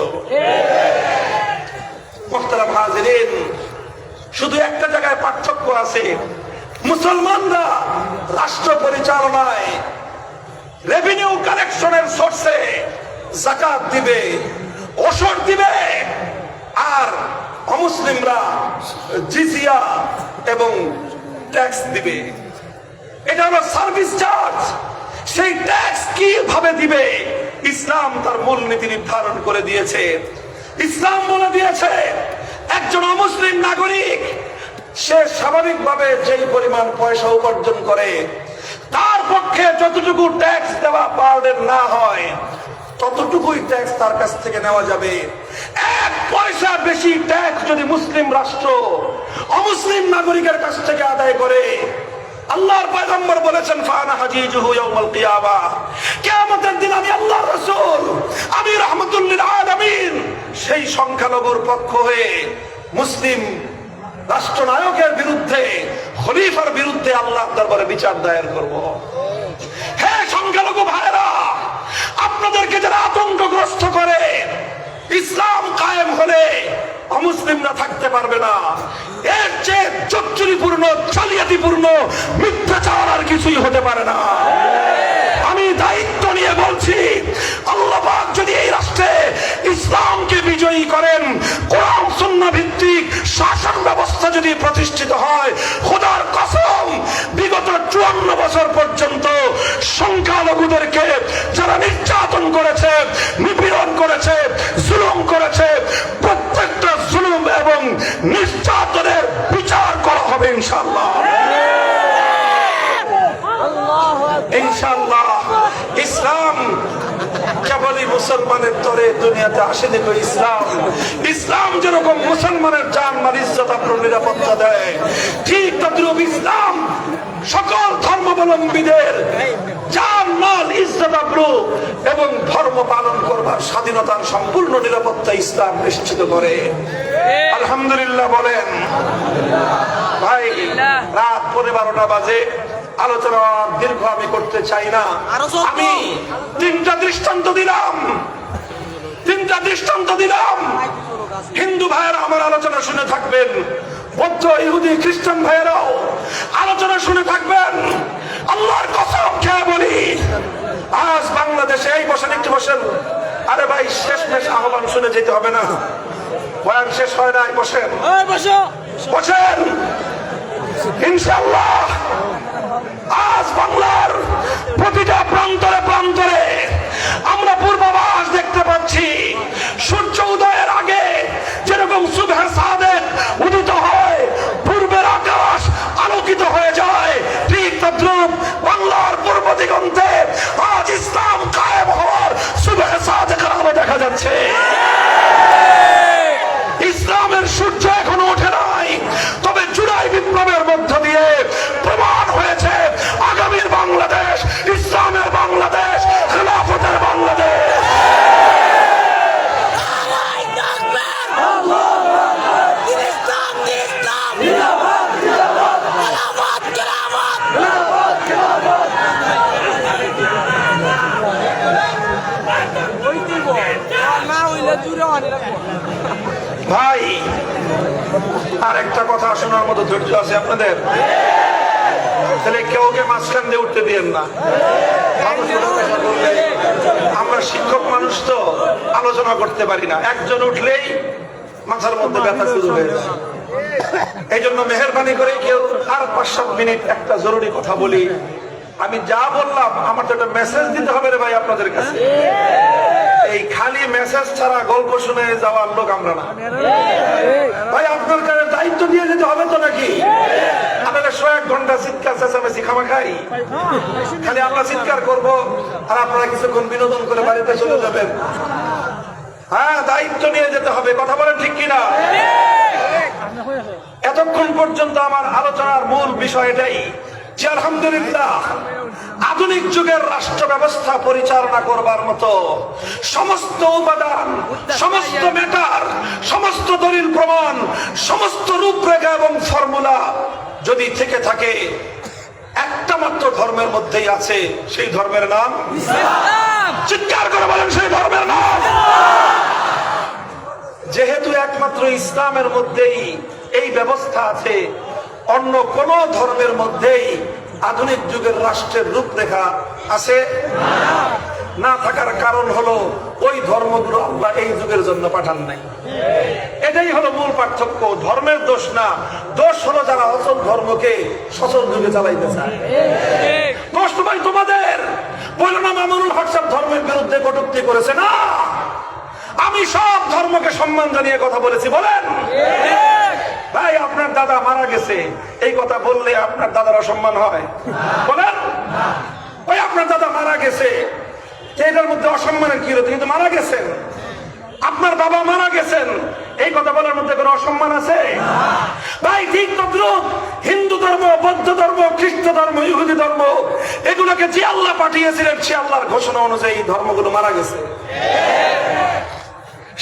মুহতারাম হাজিরিন, শুধু একটা জায়গায় পার্থক্য আছে। মুসলমানরা রাষ্ট্র পরিচালনায় রেভিনিউ কালেকশনের সোর্সে যাকাত দিবে, ওশর দিবে, আর অমুসলিমরা জিজিয়া এবং ট্যাক্স দিবে। এটা হলো সার্ভিস চার্জ। সেই ট্যাক্স কিভাবে দিবে ইসলাম তার মূলনীতি নির্ধারণ করে দিয়েছে। ইসলাম বলে দিয়েছে একজন অমুসলিম নাগরিক সে স্বাভাবিকভাবে যেই পরিমাণ পয়সা উপার্জন করে তার পক্ষে যতটুকু ট্যাক্স দেওয়া বার্ডেন না হয় ততটুকুই ট্যাক্স তার কাছ থেকে নেওয়া যাবে। 1 পয়সা বেশি ট্যাক্স যদি মুসলিম রাষ্ট্র অমুসলিম নাগরিকের কাছ থেকে আদায় করে, আল্লাহর পয়গম্বর বলেছেন ফানা হাজিজুহু ইয়াউমাল কিয়ামাহ, কিয়ামতের দিন আমি আল্লাহর রাসূল, আমি রাহমাতুল লিল আলামিন সেই সংখ্যালঘুর পক্ষ হয়ে মুসলিম রাষ্ট্রনায়কের বিরুদ্ধে, খলিফার বিরুদ্ধে আল্লাহর দরবারে বিচার দায়ের করব। হে সংখ্যালঘু ভাইরা, আপনাদেরকে যারা আতঙ্কগ্রস্ত করে ইসলাম কায়েম হলে অমুসলিমরা থাকতে পারবে না, এর চেয়ে চচ্চুরিপূর্ণ, জালিয়াতিপূর্ণ মিথ্যাচার আর কিছুই হতে পারে না। আমি দায়িত্ব নিয়ে বলছি, আল্লাহ পাক যদি এই রাষ্ট্রে ইসলামকে বিজয়ী করেন, কোরআন সুন্নাহ ভিত্তিক শাসন ব্যবস্থা যদি প্রতিষ্ঠিত হয়, খোদার কসম বিগত 54 বছর পর্যন্ত সংখ্যালঘুদেরকে যারা নির্যাতন করেছে, নিপীড়ন করেছে, জুলুম করেছে, প্রত্যেকটা জুলুম এবং নির্যাতনের বিচার করা হবে ইনশাআল্লাহ। ইনশাআল্লাহ। ইসলাম কেবলই মুসলমানের তরে দুনিয়াতে আসে। দেখো ইসলাম যেরকম মুসলমানের জান মাল ইজ্জত আবরু নিরাপত্তা দেয়, ঠিক তদ্রুপ ইসলাম সকল ধর্মাবলম্বীদের জান মাল ইজ্জত আবরু এবং ধর্ম পালন করবার স্বাধীনতার সম্পূর্ণ নিরাপত্তা ইসলাম নিশ্চিত করে। আলহামদুলিল্লাহ বলেন। ভাই, রাত 12:15 বাজে, আলোচনা দীর্ঘ আমি করতে চাই না। আমি 3টা দৃষ্টান্ত দিলাম। হিন্দু ভাইয়েরা আমার আলোচনা শুনে থাকবেন, বৌদ্ধ, ইহুদি, খ্রিস্টান ভাইয়েরাও আলোচনা শুনে থাকবেন। আল্লাহর কসম খেয়ে বলি, আজ বাংলাদেশে এই বসেন, একটু বসেন। আরে ভাই, শেষমেশ আহ্বান শুনে যেতে হবে না, বয়ান শেষ হয় নাই। বসেন, বসেন। ইনশাআল্লাহ আজ বাংলার প্রতিটা প্রান্তরে প্রান্তরে আমরা পূর্বাভাস দেখতে পাচ্ছি। সূর্য উদয়ের আগে যেরকম সুবহে সাদেক উদিত হয়, পূর্বের আকাশ আলোকিত হয়ে যায়, ঠিক তদ্রুপ বাংলার পূর্ব দিগন্তে আজ ইসলাম কায়েম হওয়ার সুবহে সাদেকের আলো দেখা যাচ্ছে। ইসলামের সূর্য এখনো ওঠে নাই, তবে জুলাই বিপ্লবের মধ্য দিয়ে প্রমাণ হয়েছে আগামীর বাংলাদেশ ইসলামের বাংলাদেশ, খেলাফতের বাংলাদেশ। ভাই, আর একটা কথা শোনার মতো ধৈর্য আছে আপনাদের? তাহলে কেউকে মাঝখান দিয়ে উঠতে দিয়েন না। আমরা শিক্ষক মানুষ তো আলোচনা করতে পারি না, একজন উঠলেই মাথার মধ্যে ব্যথা শুরু হয়ে যায়। এই জন্য মেহেরবানি করে কেউ আর 5-7 মিনিট একটা জরুরি কথা বলি। আমি যা বললাম আমার তো একটা মেসেজ দিতে হবে রে ভাই আপনাদের কাছে। এই খালি মেসেজ ছাড়া গল্প শুনে যাওয়ার লোক আমরা না ভাই। আপনার কাছে দায়িত্ব দিয়ে যেতে হবে তো নাকি? আপনারা 100 ঘন্টা চিৎকার চেঁচামেচি খামা খাই, খালি আমরা চিৎকার করব আর আপনারা কিছুক্ষণ বিনোদন করে বাড়িতে চলে যাবেন। হ্যাঁ, দায়িত্ব নিয়ে যেতে হবে। কথা বলেন ঠিক কিনা? এতক্ষণ পর্যন্ত আমার আলোচনার মূল বিষয় এটাই যে আলহামদুলিল্লাহ আধুনিক যুগের রাষ্ট্র ব্যবস্থা পরিচালনা করবার মতো সমস্ত উপাদান, সমস্ত ম্যাটার, সমস্ত দলিল প্রমাণ, সমস্ত রূপরেখা এবং ফর্মুলা যদি থেকে থাকে একটা মাত্র ধর্মের মধ্যেই আছে, সেই ধর্মের নাম ইসলাম। চিৎকার করে বলেন, সেই ধর্মের নাম। যেহেতু একমাত্র ইসলামের মধ্যেই এই ব্যবস্থা আছে, অন্য কোন ধর্মের মধ্যেই আধুনিক যুগের রাষ্ট্রের রূপরেখা আছে? না থাকার কারণ হলো ওই ধর্মগুলো আল্লাহ এই যুগের জন্য পাঠান নাই। এটাই হলো মূল পার্থক্য। ধর্মের দোষ না, দোষ হলো যারা অচল ধর্মকে সচল যুগে চালাইতে চায়। দোষ তো ভাই তোমাদের। বলো না মামুনুল হক সাহেব ধর্মের বিরুদ্ধে কটূক্তি করেছে? না, আমি সব ধর্মকে সম্মান জানিয়ে কথা বলেছি। বলেন ভাই আপনার দাদা মারা গেছে, এই কথা বললে আপনার দাদার অসম্মান হয়? বলেন ভাই আপনার দাদা মারা গেছে, এটার মধ্যে অসম্মানের কি হলো? কিন্তু মারা গেছেন। আপনার বাবা মারা গেছেন, এই কথা বলার মধ্যে কোনো অসম্মান আছে? ভাই ঠিক তদ্রুপ হিন্দু ধর্ম, বৌদ্ধ ধর্ম, খ্রিস্ট ধর্ম, ইহুদি ধর্ম, এগুলোকে যে আল্লাহ পাঠিয়েছিলেন সে আল্লাহর ঘোষণা অনুযায়ী ধর্মগুলো মারা গেছে।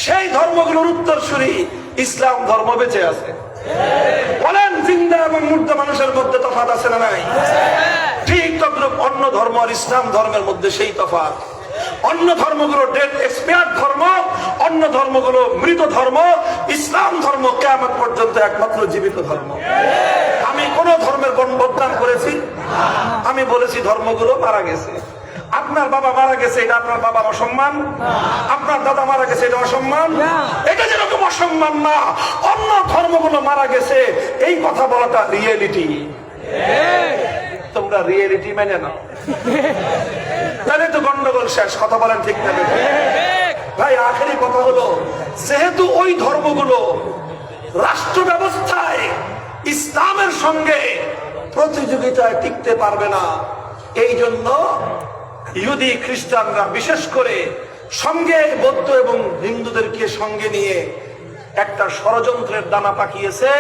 সেই ধর্মগুলোর উত্তরসূরি ইসলাম ধর্ম বেঁচে আছে। বলেন জিন্দা এবং মুর্দা মানুষের মধ্যে তফাৎ আছে না নাই? ঠিক তদ্রুপ অন্য ধর্ম আর ইসলাম ধর্মের মধ্যে সেই তফাৎ। অন্য ধর্মগুলো ডেড এক্সপায়ার্ড ধর্ম, অন্য ধর্মগুলো মৃত ধর্ম। ইসলাম ধর্ম কিয়ামত পর্যন্ত একমাত্র জীবিত ধর্ম। আমি কোন ধর্মের বদনাম করেছি? আমি বলেছি ধর্মগুলো মারা গেছে। আপনার বাবা মারা গেছে, এটা আপনার বাবার অসম্মান? আপনার দাদা মারা গেছে, এটা অসম্মান? এটা যেরকম অসম্মান না, অন্য ধর্মগুলো মারা গেছে এই কথা বলাটা রিয়েলিটি। তোমরা রিয়েলিটি মেনে নাও, তাহলে তো গন্ডগোল শেষ। কথা বলেন ঠিক না? ভাই আখেরি কথা হলো, যেহেতু ওই ধর্মগুলো রাষ্ট্র ব্যবস্থায় ইসলামের সঙ্গে প্রতিযোগিতায় টিকতে পারবে না, এই জন্য ইহুদি খ্রিস্টানরা বিশেষ করে সঙ্গে বৌদ্ধ এবং হিন্দুদেরকে সঙ্গে নিয়ে একটা ষড়যন্ত্রের দানা পাকিয়েছে।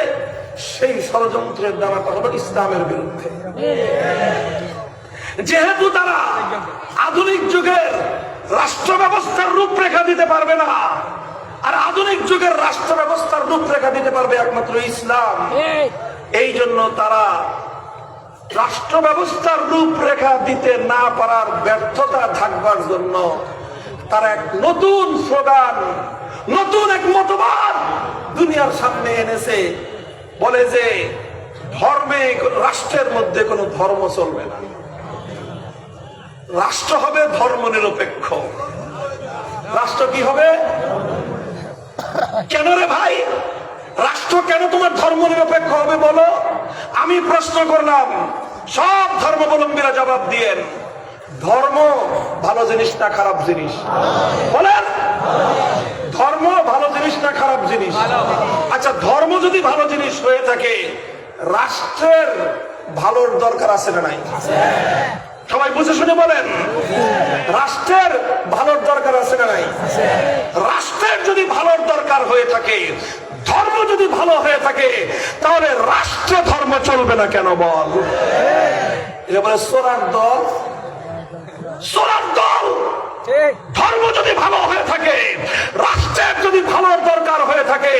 সেই ষড়যন্ত্রের দানাটা হলো ইসলামের বিরুদ্ধে। যেহেতু তারা আধুনিক যুগের রাষ্ট্র ব্যবস্থার রূপরেখা দিতে পারবে না, আর আধুনিক যুগের রাষ্ট্র ব্যবস্থার রূপরেখা দিতে পারবে একমাত্র ইসলাম, এই জন্য তারা রাষ্ট্র ব্যবস্থার রূপরেখা দিতে না পারার ব্যর্থতা ঢাকবার জন্য তারা এক নতুন স্লোগান, নতুন এক মতবাদ দুনিয়ার সামনে এনেছে। বলে যে ধর্মে, রাষ্ট্রের মধ্যে কোনো ধর্ম চলবে না, রাষ্ট্র হবে ধর্ম নিরপেক্ষ। রাষ্ট্র কি হবে? কেন রে ভাই, রাষ্ট্র কেন তোমার ধর্ম নিরপেক্ষ হবে বলো? আমি প্রশ্ন করলাম, সব ধর্মাবলম্বীরা জবাব দিয়েন। ধর্ম ভালো জিনিস না খারাপ জিনিস? বলেন, ধর্ম ভালো জিনিস না খারাপ জিনিস? আচ্ছা, ধর্ম যদি ভালো জিনিস হয়ে থাকে, রাষ্ট্রের ভালোর দরকার আছে না নাই? সবাই বুঝে শুনে বলেন, রাষ্ট্রের ভালোর দরকার আছে না নাই? রাষ্ট্রের যদি ভালোর দরকার হয়ে থাকে, ধর্ম যদি ভালো হয়ে থাকে, তাহলে রাষ্ট্রে ধর্ম চলবে না কেন বল? এটা বলে সোরার দল, সোরার দল। ধর্ম যদি ভালো হয়ে থাকে, রাষ্ট্রের যদি ভালোর দরকার হয়ে থাকে,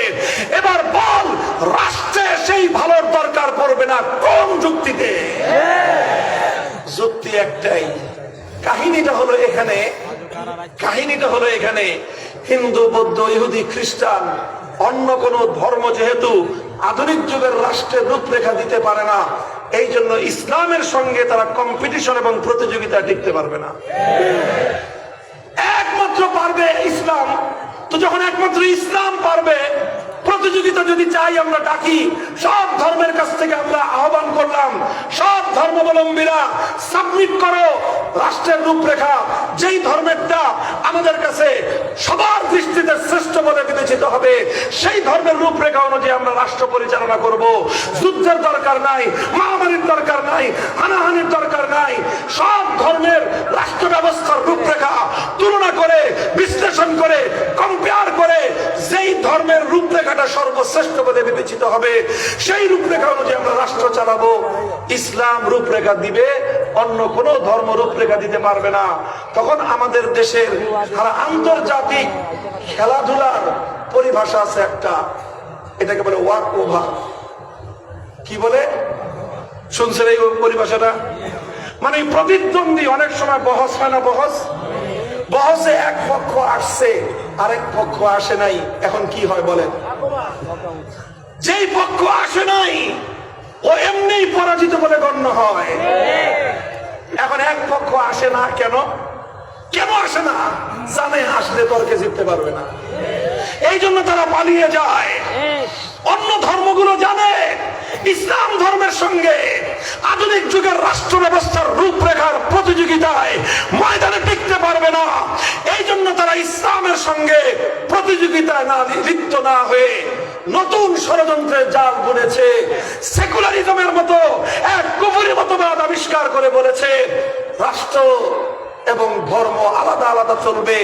এবার বল রাষ্ট্রে সেই ভালোর দরকার পড়বে না কোন যুক্তিতে? যুক্তি একটাই। কাহিনীটা হলো এখানে হিন্দু, বৌদ্ধ, ইহুদি, খ্রিস্টান, অন্য কোন ধর্ম যেহেতু আধুনিক যুগের রাষ্ট্রের রূপরেখা দিতে পারে না, এই জন্য ইসলামের সঙ্গে তারা কম্পিটিশন এবং প্রতিযোগিতা টিকতে পারবে না। একমাত্র পারবে ইসলাম। তো যখন একমাত্র ইসলাম পারবে, প্রতিযোগিতা যদি চাই আমরা ডাকি, সব ধর্মের কাছ থেকে আমরা আহ্বান করলাম, সব ধর্মাবলম্বীরা সাবমিট করো রাষ্ট্রের রূপরেখা। যেই ধর্মেরটা আমাদের কাছে সবার দৃষ্টিতে শ্রেষ্ঠ বলে বিবেচিত হবে, সেই ধর্মের রূপরেখা অনুযায়ী আমরা রাষ্ট্র পরিচালনা করব। যুদ্ধের দরকার নাই, মারামারির দরকার নাই, হানাহানির দরকার নাই। সব ধর্মের রাষ্ট্র ব্যবস্থার রূপরেখা তুলনা করে, বিশ্লেষণ করে, কম্পেয়ার করে যেই ধর্মের রূপরেখাটা সর্বশ্রেষ্ঠ বলে বিবেচিত হবে, সেই রূপরেখা অনুযায়ী আমরা রাষ্ট্র চালাবো। ইসলাম রূপরেখা দিবে, অন্য কোন ধর্ম রূপরেখা দিতে পারবে না। তখন আমাদের দেশের সারা আন্তর্জাতিক খেলাধুলার পরিভাষা আছে একটা, এটাকে বলে ওয়াক ওভার। কি বলে শুনছেন এই পরিভাষাটা? মানে প্রতিদ্বন্দ্বী, অনেক সময় বহস হয় না, বহসে এক পক্ষ আসছে, আরেক পক্ষ আসে নাই, এখন কি হয় বলেন? যেই পক্ষ আসে নাই এমনি পরাজিত বলে গণ্য হয়। এখন এক পক্ষ আসে না কেন? কেন আসে না? জানে আসলে তর্কে জিততে পারবে না, এই জন্য তারা পালিয়ে যায়। অন্য ধর্মগুলো জানে ইসলাম ধর্মের সঙ্গে আধুনিক যুগের রাষ্ট্র ব্যবস্থার রূপরেখার প্রতিযোগিতায় ময়দানে টিকতে পারবে না, এই জন্য তারা ইসলামের সঙ্গে প্রতিযোগিতায় লিপ্ত না হয়ে নতুন ষড়যন্ত্রের জাল বুনেছে। সেকুলারিজমের মতো এক কুফরি মতবাদ আবিষ্কার করে বলেছে রাষ্ট্র এবং ধর্ম আলাদা আলাদা চলবে,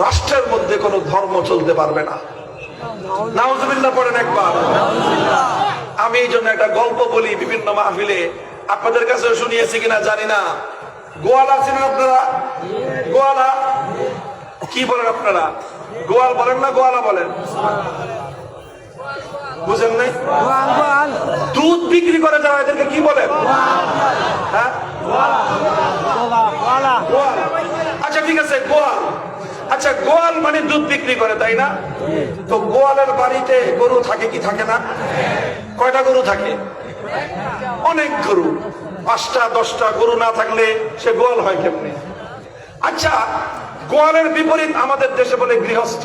রাষ্ট্রের মধ্যে কোনো ধর্ম চলতে পারবে না। নাউজুবিল্লাহ পড়েন একবার। আমি এই জন্য একটা গল্প বলি বিভিন্ন মাহফিলে, আপনাদের কাছে শুনিয়েছি কিনা জানি না। গোয়ালা আছেন আপনারা? গোয়ালা কি বলেন আপনারা? গোয়াল বলেন না গোয়ালা বলেন? বুঝেন নাই? দুধ বিক্রি করে যারা এদেরকে কি বলেন? হ্যাঁ, আচ্ছা ঠিক আছে, গোয়াল। আচ্ছা, গোয়াল মানে দুধ বিক্রি করে, তাই না? তো গোয়ালের বাড়িতে গরু থাকে কি থাকে না? কয়টা গরু থাকে? অনেক গরু। 5টা 10টা গরু না থাকলে সে গোয়াল হয় কেমনে? আচ্ছা, গোয়ালের বিপরীত আমাদের দেশে বলে গৃহস্থ।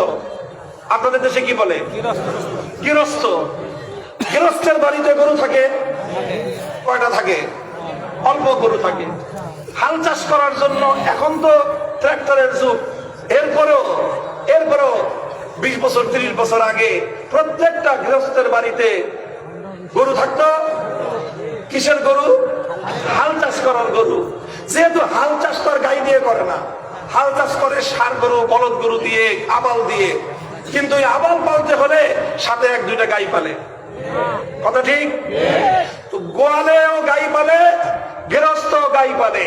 আপনাদের দেশে কি বলে? গৃহস্থ। গৃহস্থের বাড়িতে গরু থাকে কয়টা থাকে? অল্প গরু থাকে। হাল চাষ করার জন্য এখন তো ট্রাক্টরের যুগ, এরপরেও 20 বছর 30 বছর আগে প্রত্যেকটা গৃহস্থের বাড়িতে গরু থাকতো। কিসের গরু? হাল চাষ করার গরু। যেহেতু হাল চাষ তো আর গাই দিয়ে করে না, হাল চাষ করে ষাঁড় গরু, বলদ গরু দিয়ে, আবাল দিয়ে। কিন্তু এই আবাল পালতে হলে সাথে 1-2টা গাই পালে, কথা ঠিক? তো গোয়ালেও গাই পালে, গৃহস্থ গাই পালে।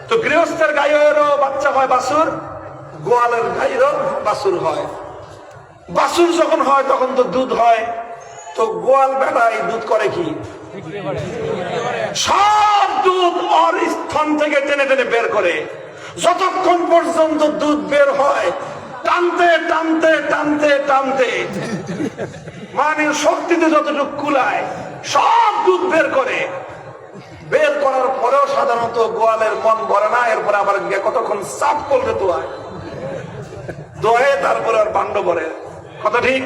তো গৃহস্থের গাইয়েরও বাচ্চা হয় বাছুর, গোয়ালের গাইয়েরও বাছুর হয়। বাছুর যখন হয় তখন তো দুধ হয়। তো গোয়াল বেটা এই দুধ করে কি? সব দুধ ওর স্তন থেকে টেনে টেনে বের করে। যতক্ষণ পর্যন্ত দুধ বের হয় টানতে টানতে টানতে টানতে মানে শক্তিতে যতটুকু কুলায় সব দুধ বের করে। বের করার পরেও সাধারণত গোয়ালের মন ভরে না, এরপরে আবার কতক্ষণ চাপ করবে দোয়ায় দোয়ে, তারপরে আর বান্ড ভরে, কথা ঠিক?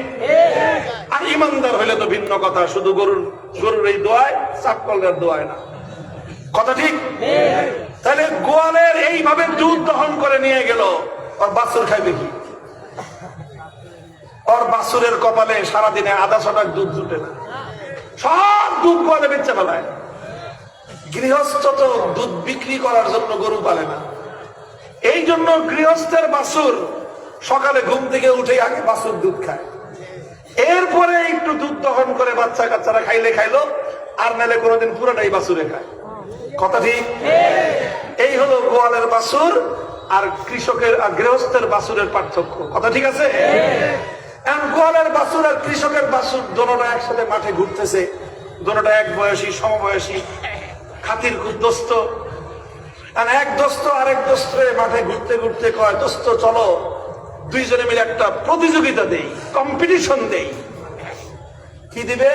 আর ইমানদার হইলে তো ভিন্ন কথা, শুধু গরুর এই দোয়ায়, চাপ করলে আর দোয়ায় না, কথা ঠিক? তাহলে গোয়ালের এইভাবে দুধ দহন করে নিয়ে গেল, ওর বাছুর খাইবে কি? ওর বাছুরের কপালে সারাদিনে 1/2 টাকা দুধ জুটে না, সব দুধ গোয়ালে বেচে ফেলায়। গৃহস্থ তো দুধ বিক্রি করার জন্য গরু পালে না, এই জন্য গৃহস্থের বাছুর সকালে ঘুম থেকে উঠে আগে বাছুর দুধ খায়, এরপরে একটু দুধ দহন করে বাচ্চা কাচ্চারা খাইলে খাইলো, আর নাহলে কোনোদিন পুরোটাই বাছুরে খায়, কথা ঠিক? এই হলো গোয়ালের বাছুর আর কৃষকের আর গৃহস্থের বাছুরের পার্থক্য, কথা ঠিক আছে? গোয়ালের বাছুর আর কৃষকের বাছুর দোনোটা একসাথে মাঠে ঘুরতেছে, দোনোটা এক বয়সী সমবয়সী, খাতির খুব দোস্ত। এক দোস্ত আরেক দোস্তের মাঠে ঘুরতে ঘুরতে কয়, দোস্ত চলো দুইজনে মিলে একটা প্রতিযোগিতা দেই, কম্পিটিশন দেই। কি দিবে?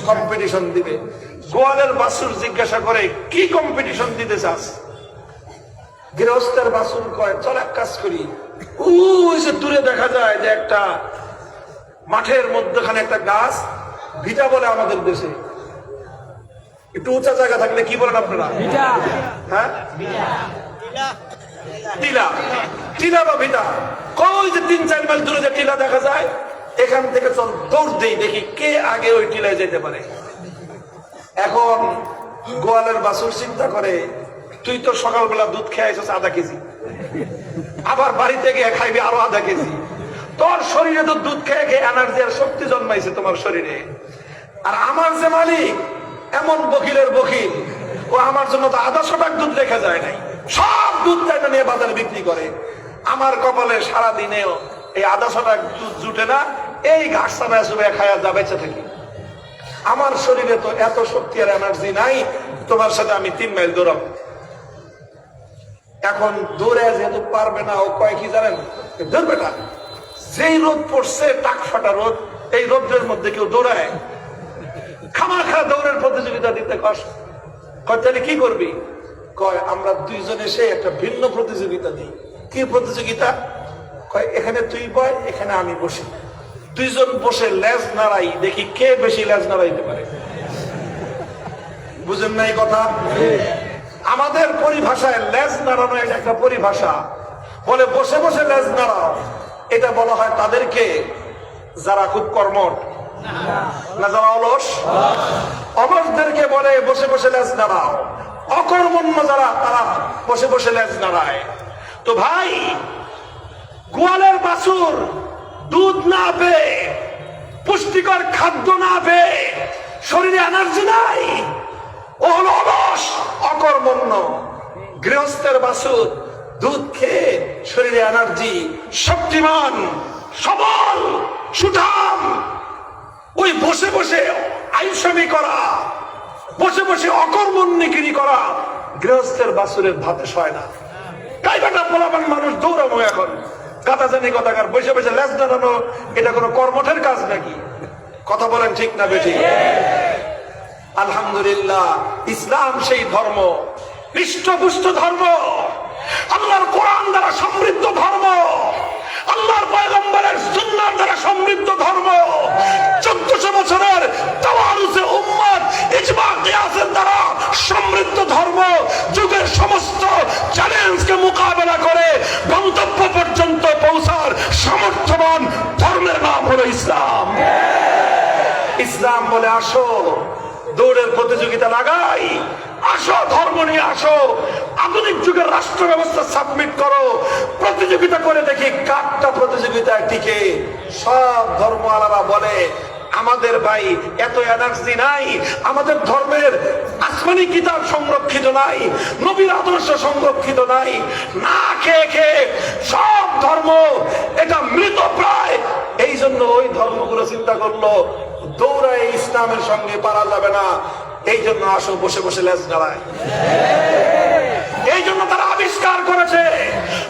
কম্পিটিশন দিবে। গোয়ালের বাছুর জিজ্ঞাসা করে, কি কম্পিটিশন দিতে চাস? গৃহস্থের বাছুর কয়, চল এক কাজ করি, ওই যে দূরে দেখা যায় যে একটা মাঠের মধ্যখানে একটা গাছ, ভিটা বলে আমাদের দেশে, একটু উঁচা জায়গা থাকলে কি বলেন আপনারা? হ্যাঁ, টিলা, টিলা বা ভিটা। কই যে 3-4 মাইল দূরে যে টিলা দেখা যায়, এখান থেকে চল দৌড় দেই, দেখি কে আগে ওই টিলায় যেতে পারে। এখন গোয়ালের বাছুর চিন্তা করে, তুই তো সকালবেলা দুধ খেয়ে আইছিস 1/2 কেজি, আবার বাড়িতে গিয়ে খাইবি আরো 1/2 কেজি। তোর শরীরে তো দুধ খেয়ে খেয়ে এনার্জি আর শক্তি জন্মাইছে তোমার শরীরে। আর আমার যে মালিক এমন বকিলের বকিল, ও আমার জন্য তো 1/2 টাকা দুধ রেখে যায় নাই, সব দুধ চাইটা নিয়ে বাজারে বিক্রি করে। আমার কপালে সারা দিনেও এই 1/2 টাকা দুধ জুটে না, এই ঘাস চাবায় চুবায় খায়া যা বেঁচে থাকি। আমার শরীরে তো এত শক্তি আর এনার্জি নাই, তোমার সাথে আমি 3 মাইল দৌড়াবো। এখন দৌড়ে যেহেতু পারবে না, ও কয় কি জানেন? দৌড়বে না, যেই রোদ পড়ছে টাক ফাটা রোদ, এই রোদের মধ্যে কেউ দৌড়ায়? খামাখা দৌড়ের প্রতিযোগিতা দিতে কষ্ট। কয় তাহলে কি করবি? কয় আমরা দুইজন এসে একটা ভিন্ন প্রতিযোগিতা দিই। কি প্রতিযোগিতা? কয় এখানে তুই বয়, এখানে আমি বসি, দুইজন বসে লেজ নাড়াই, দেখি কে বেশি লেজ নাড়াইতে পারে। বুঝেন নাই কথা? আমাদের পরিভাষায় লেজ নাড়ানো এটা একটা পরিভাষা। বলে বসে বসে লেজ নাড়াও, এটা বলা হয় তাদেরকে যারা খুব কর্মঠ, না যারা অলস। অলসদেরকে বলে বসে বসে লেজ নাড়াও। অকর্মণ্য যারা, তারা বসে বসে লেজ নাড়ায়। তো ভাই, গোয়ালের বাছুর দুধ না পেয়ে, পুষ্টিকর খাদ্য না পেয়ে, শরীরে এনার্জি নাই, ও হলো অলস, অকর্মণ্য। গৃহস্থের বাছুর দুধ খেয়ে শরীরে এনার্জি, শক্তিমান, সবল, সুঠাম। ওই বসে বসে আইসামি করা, বসে বসে অকর্মণ্যগিরি করা গৃহস্থের বাছুরের ভাতে সয় না। তাই বেটা পোলাপান মানুষ দৌড়াবো এখন, গাতা জানি কথাকার, বসে বসে লেজ নাড়ানো এটা কোনো কর্মঠের কাজ নাকি? কথা বলেন ঠিক না বেঠি? আলহামদুলিল্লাহ, ইসলাম সেই ধর্ম, হৃষ্টপুষ্ট ধর্ম, আল্লাহর কোরআন দ্বারা সমৃদ্ধ ধর্ম, আল্লাহর পয়গম্বরের সুন্নাহ দ্বারা সমৃদ্ধ ধর্ম, 1400 বছরের তাওয়ারুসে উম্মত, ইজমা কিয়াসের দ্বারা সমৃদ্ধ ধর্ম। যুগের সমস্ত চ্যালেঞ্জকে মোকাবেলা করে গন্তব্য পর্যন্ত পৌঁছার সামর্থ্যবান ধর্মের নাম হলো ইসলাম। ইসলাম বলে আসো দৌড়ের প্রতিযোগিতা লাগাই, আসো ধর্ম নিয়ে আসো, আধুনিক যুগের রাষ্ট্র ব্যবস্থা সাবমিট করো, প্রতিযোগিতা করে দেখি কারটা প্রতিযোগিতায় টিকে। সব ধর্ম আলাদা বলে আমাদের ভাই এত এনার্জি নাই, আমাদের ধর্মের আসমানি কিতাব সংরক্ষিত নাই, নবীর আদর্শ সংরক্ষিত নাই, না খেয়ে খেয়ে সব ধর্ম এটা মৃত প্রায়। এই জন্য ওই ধর্মগুলো চিন্তা করলো দৌড়ায় ইসলামের সঙ্গে পারা যাবে না, এই জন্য আসো বসে বসে লেজ নাড়ায়। এই জন্য তারা আবিষ্কার করেছে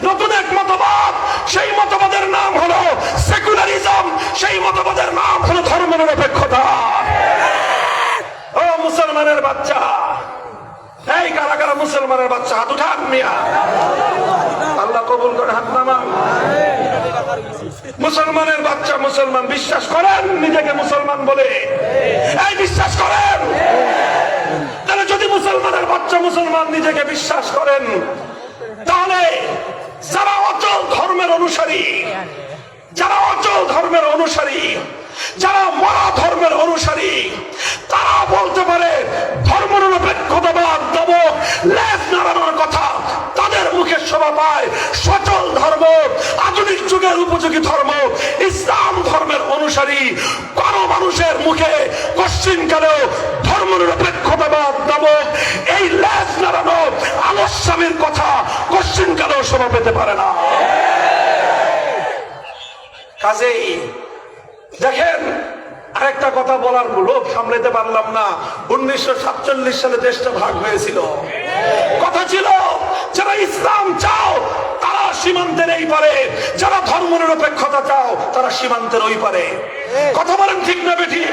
নতুন এক মতবাদ, সেই মতবাদের নাম হলো সেকুলারিজম, সেই মতবাদের নাম হলো ধর্মনিরপেক্ষতা। ও মুসলমানের বাচ্চা, এই কারা কারা মুসলমানের বাচ্চা হাত উঠান মিয়া, আল্লাহ কবুল করে হাত নামান। মুসলমানের বাচ্চা, মুসলমান বিশ্বাস করেন নিজেকে মুসলমান বলে? এই বিশ্বাস করেন? তাহলে যদি মুসলমানের বাচ্চা মুসলমান নিজেকে বিশ্বাস করেন, তাহলে যারা অচল ধর্মের অনুসারী, যারা অচল ধর্মের অনুসারী, যারা মরা ধর্মের অনুসারী, তারা বলতে পারে ধর্মনিরপেক্ষতাবাদ দমক লেজ নাড়ানোর কথা তাদের মুখে শোভা পায়। সচল ধর্ম, আধুনিক যুগের উপযোগী ধর্ম, ইসলাম ধর্মের অনুসারী কোন মানুষের মুখে কশ্চিনকালেও ধর্মনিরপেক্ষতাবাদ দমক এই লেজ নাড়ানো আলস্যামির কথা কশ্চিনকালেও শোভা পেতে পারে না। কাজেই দেখেন, আরেকটা কথা বলার লোভ সামলাতে পারলাম না। 1947 সালে দেশটা ভাগ হয়েছিল, কথা ছিল যারা ইসলাম চাও তারা সীমান্তের এই পারে, যারা ধর্মনিরপেক্ষতা চাও তারা সীমান্তের ওই পারে। কথা বলেন ঠিক না বেঠি?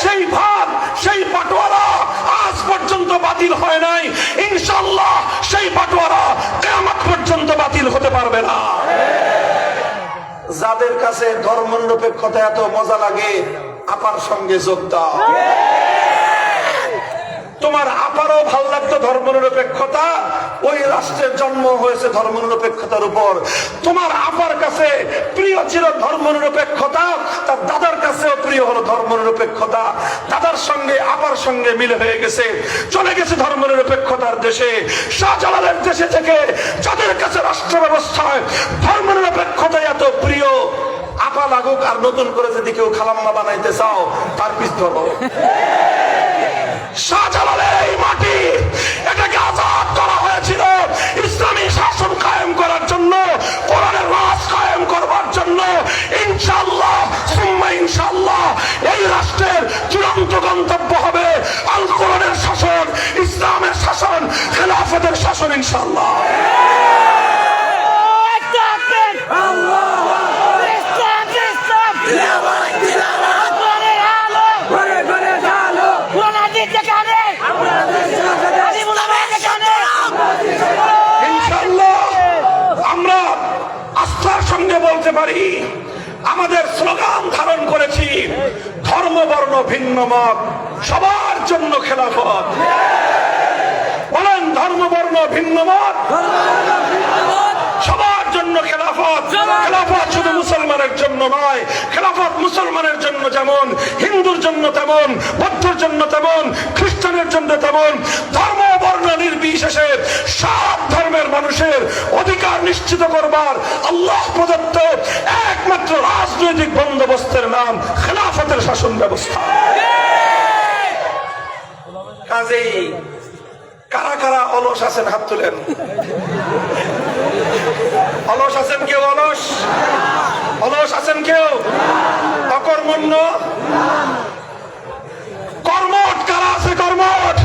সেই ভাগ, সেই বাটোয়ারা আজ পর্যন্ত বাতিল হয় নাই, ইনশাআল্লাহ সেই বাটোয়ারা কিয়ামত পর্যন্ত বাতিল হতে পারবে না। যাদের কাছে ধর্মনিরপেক্ষতা এত মজা লাগে, আপার সঙ্গে যোগ দাও। তোমার আপারও ভাল লাগতো ধর্মনিরপেক্ষতা, ওই রাষ্ট্রের জন্ম হয়েছে ধর্মনিরপেক্ষতার উপর। তোমার আপার কাছে প্রিয় ছিল ধর্মনিরপেক্ষতা, তার দাদার কাছেও প্রিয় হলো ধর্মনিরপেক্ষতা। দাদার সঙ্গে আপার সঙ্গে মিলে হয়ে গেছে, চলে গেছে ধর্মনিরপেক্ষতার দেশে। শাহজালালের দেশে থেকে যাদের কাছে রাষ্ট্র ব্যবস্থায় ধর্মনিরপেক্ষতা এত প্রিয়, আপা লাগুক আর নতুন করে যদি কেউ খালাম্মা বানাইতে চাও তার পিছ ধরো। শাহজালালের এই মাটি, এটাকে আজাদ করা হয়েছিল ইসলামী শাসন কায়েম করার জন্য, কোরআনের রাজ কায়েম করবার জন্য। ইনশাআল্লাহ সুম্মা ইনশাআল্লাহ এই রাষ্ট্রের চূড়ান্ত গন্তব্য হবে আল কোরআনের শাসন, ইসলামের শাসন, খেলাফতের শাসন ইনশাআল্লাহ। পারি। আমাদের স্লোগান ধারণ করেছি, ধর্ম বর্ণ ভিন্ন মত সবার জন্য খেলাফত। বলেন, ধর্ম বর্ণ ভিন্ন মত সবার জন্য খেলাফত। খেলাফত শুধু মুসলমানের জন্য নয়, খেলাফত মুসলমানের জন্য যেমন, হিন্দুর জন্য তেমন, বৌদ্ধের জন্য তেমন, খ্রিস্টানের জন্য তেমন, ধর্ম বর্ণ নির্বিশেষে সব ধর্মের মানুষের অধিকার নিশ্চিত করবার আল্লাহ প্রদত্ত একমাত্র রাজনৈতিক বন্দোবস্তের নাম খেলাফতের শাসন ব্যবস্থা। কাজেই কারা কারা অলস আছেন হাত তুলেন। অলস আছেন কেউ? অলস অলস আছেন কেউ? অকর্মণ্য? কর্মঠ কারা আছে? কর্মঠ?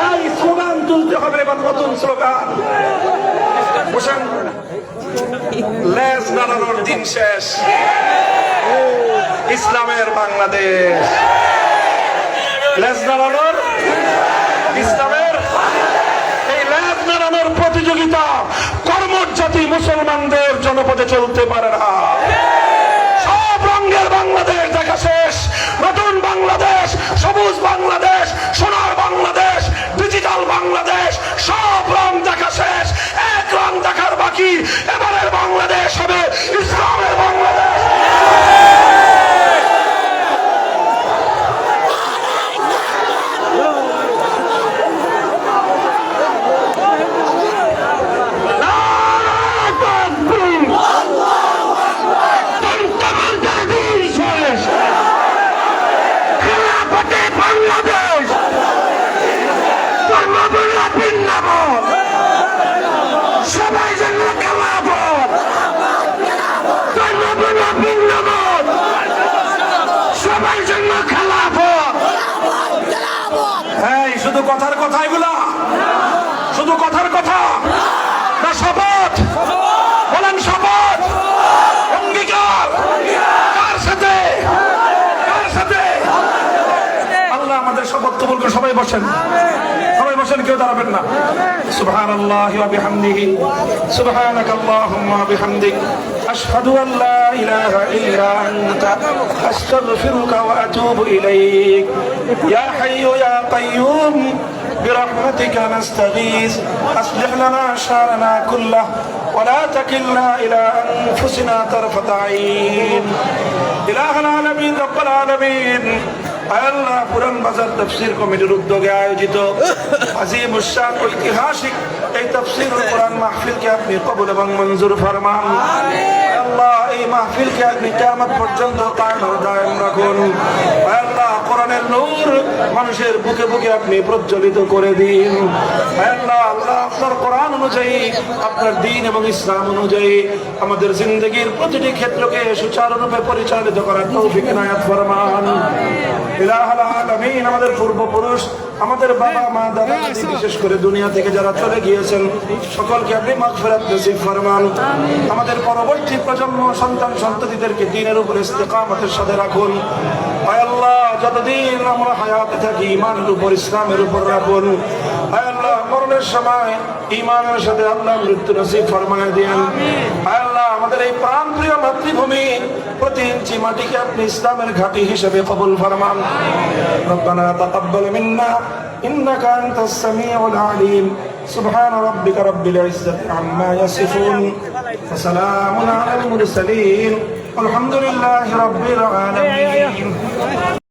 এই স্লোগান তুলতে হবে এবার, নতুন স্লোগান। বসেন, লেজ নাড়ানোর দিন শেষ। ইসলামের বাংলাদেশ, লেজ নাড়ানোর, ইসলামের এই লেজ নাড়ানোর প্রতিযোগিতা কর্মঠ জাতি মুসলমানদের জনপদে চলতে পারে না। সব রঙের বাংলাদেশ দেখা শেষ। নতুন বাংলাদেশ, সবুজ বাংলাদেশ, সোনার বাংলাদেশ, ডিজিটাল বাংলাদেশ, সব রং দেখা শেষ। এক রং দেখার বাকি। এবারের বাংলাদেশ হবে ইসলামের বাংলাদেশ। সবাই জন্য খেলাফত, সবাই জন্য খেলাফত। এই শুধু কথার কথা, এগুলা শুধু কথার কথা না শপথ? বলেন শপথ, অঙ্গীকার। কার সাথে? কার সাথে? আল্লাহ আমাদের শপথ কবুল করে। সবাই বসেন, সবাই বসেন, কেউ দাঁড়াবেন না। সুবহানাল্লাহি ওয়া বিহামদিহি, সুবহানাকাল্লাহুম্মা ওয়া বিহামদিক, আশহাদু আল লা ইলাহা ইল্লা আনতা, আস্তাগফিরুকা ওয়া আতুবু ইলাইক। ইয়া হাইয়্যু ইয়া কাইয়্যুম برحمتك نستغيث أصلح لنا شأننا كله ولا تكلنا إلى أنفسنا طرفة عين إله العالمين رب العالمين। আল্লাহ, পুরান বাজার তাফসীর কমিটির উদ্যোগে আয়োজিত আজিম উশান ঐতিহাসিক এই তাফসীরুল কোরআন মাহফিলকে আপনি কবুল এবং মঞ্জুর ফরমান। আল্লাহ, এই মাহফিলকে আপনি কিয়ামত পর্যন্ত কায়েম ও দায়েম রাখুন। আল্লাহ, কোরআনের নূর মানুষের বুকে বুকে আপনি প্রজ্বলিত করে দিন। আল্লাহ, আল্লাহ আপনার কোরআন অনুযায়ী, আপনার দ্বীন এবং ইসলাম অনুযায়ী আমাদের জিন্দেগীর প্রতিটি ক্ষেত্রকে সুচারুরূপে পরিচালিত করার তৌফিক ইনায়াত ফরমান। ইলাহুল আলামিন, আমাদের পূর্বপুরুষ, আমাদের বাবা মা দাদা দাদি, বিশেষ করে দুনিয়া থেকে যারা চলে গিয়েছেন সকলকে আপনি মাগফিরাত নসিব ফরমান। আমাদের পরবর্তী প্রজন্ম, সন্তান সন্ততিদেরকে দ্বীনের উপর ইস্তেকামতের সাথে রাখুন। আয় আল্লাহ, যতদিন আমরা হায়াতে থাকি ঈমানের উপর, ইসলামের উপর রাখুন। আয় আল্লাহ, মরণের সময় ঈমানের সাথে আল্লাহ মৃত্যু নসিব ফরমায় দিন। আয় আল্লাহ, আমাদের এই প্রাণপ্রিয় মাতৃভূমি প্রতি ইঞ্চি মাটিকে আপনি ইসলামের ঘাঁটি হিসেবে কবুল ফরমান। রব্বানা তাকাব্বাল মিন্না ইন্নাকা আনতাস সামিউল আলিম। সুবহান রাব্বিকা রাব্বিল ইজ্জাতি আম্মা ইয়াসিফুন ওয়া সালামুন আলাল মুরসালিন। আলহামদুলিল্লাহি রাব্বিল আলামিন।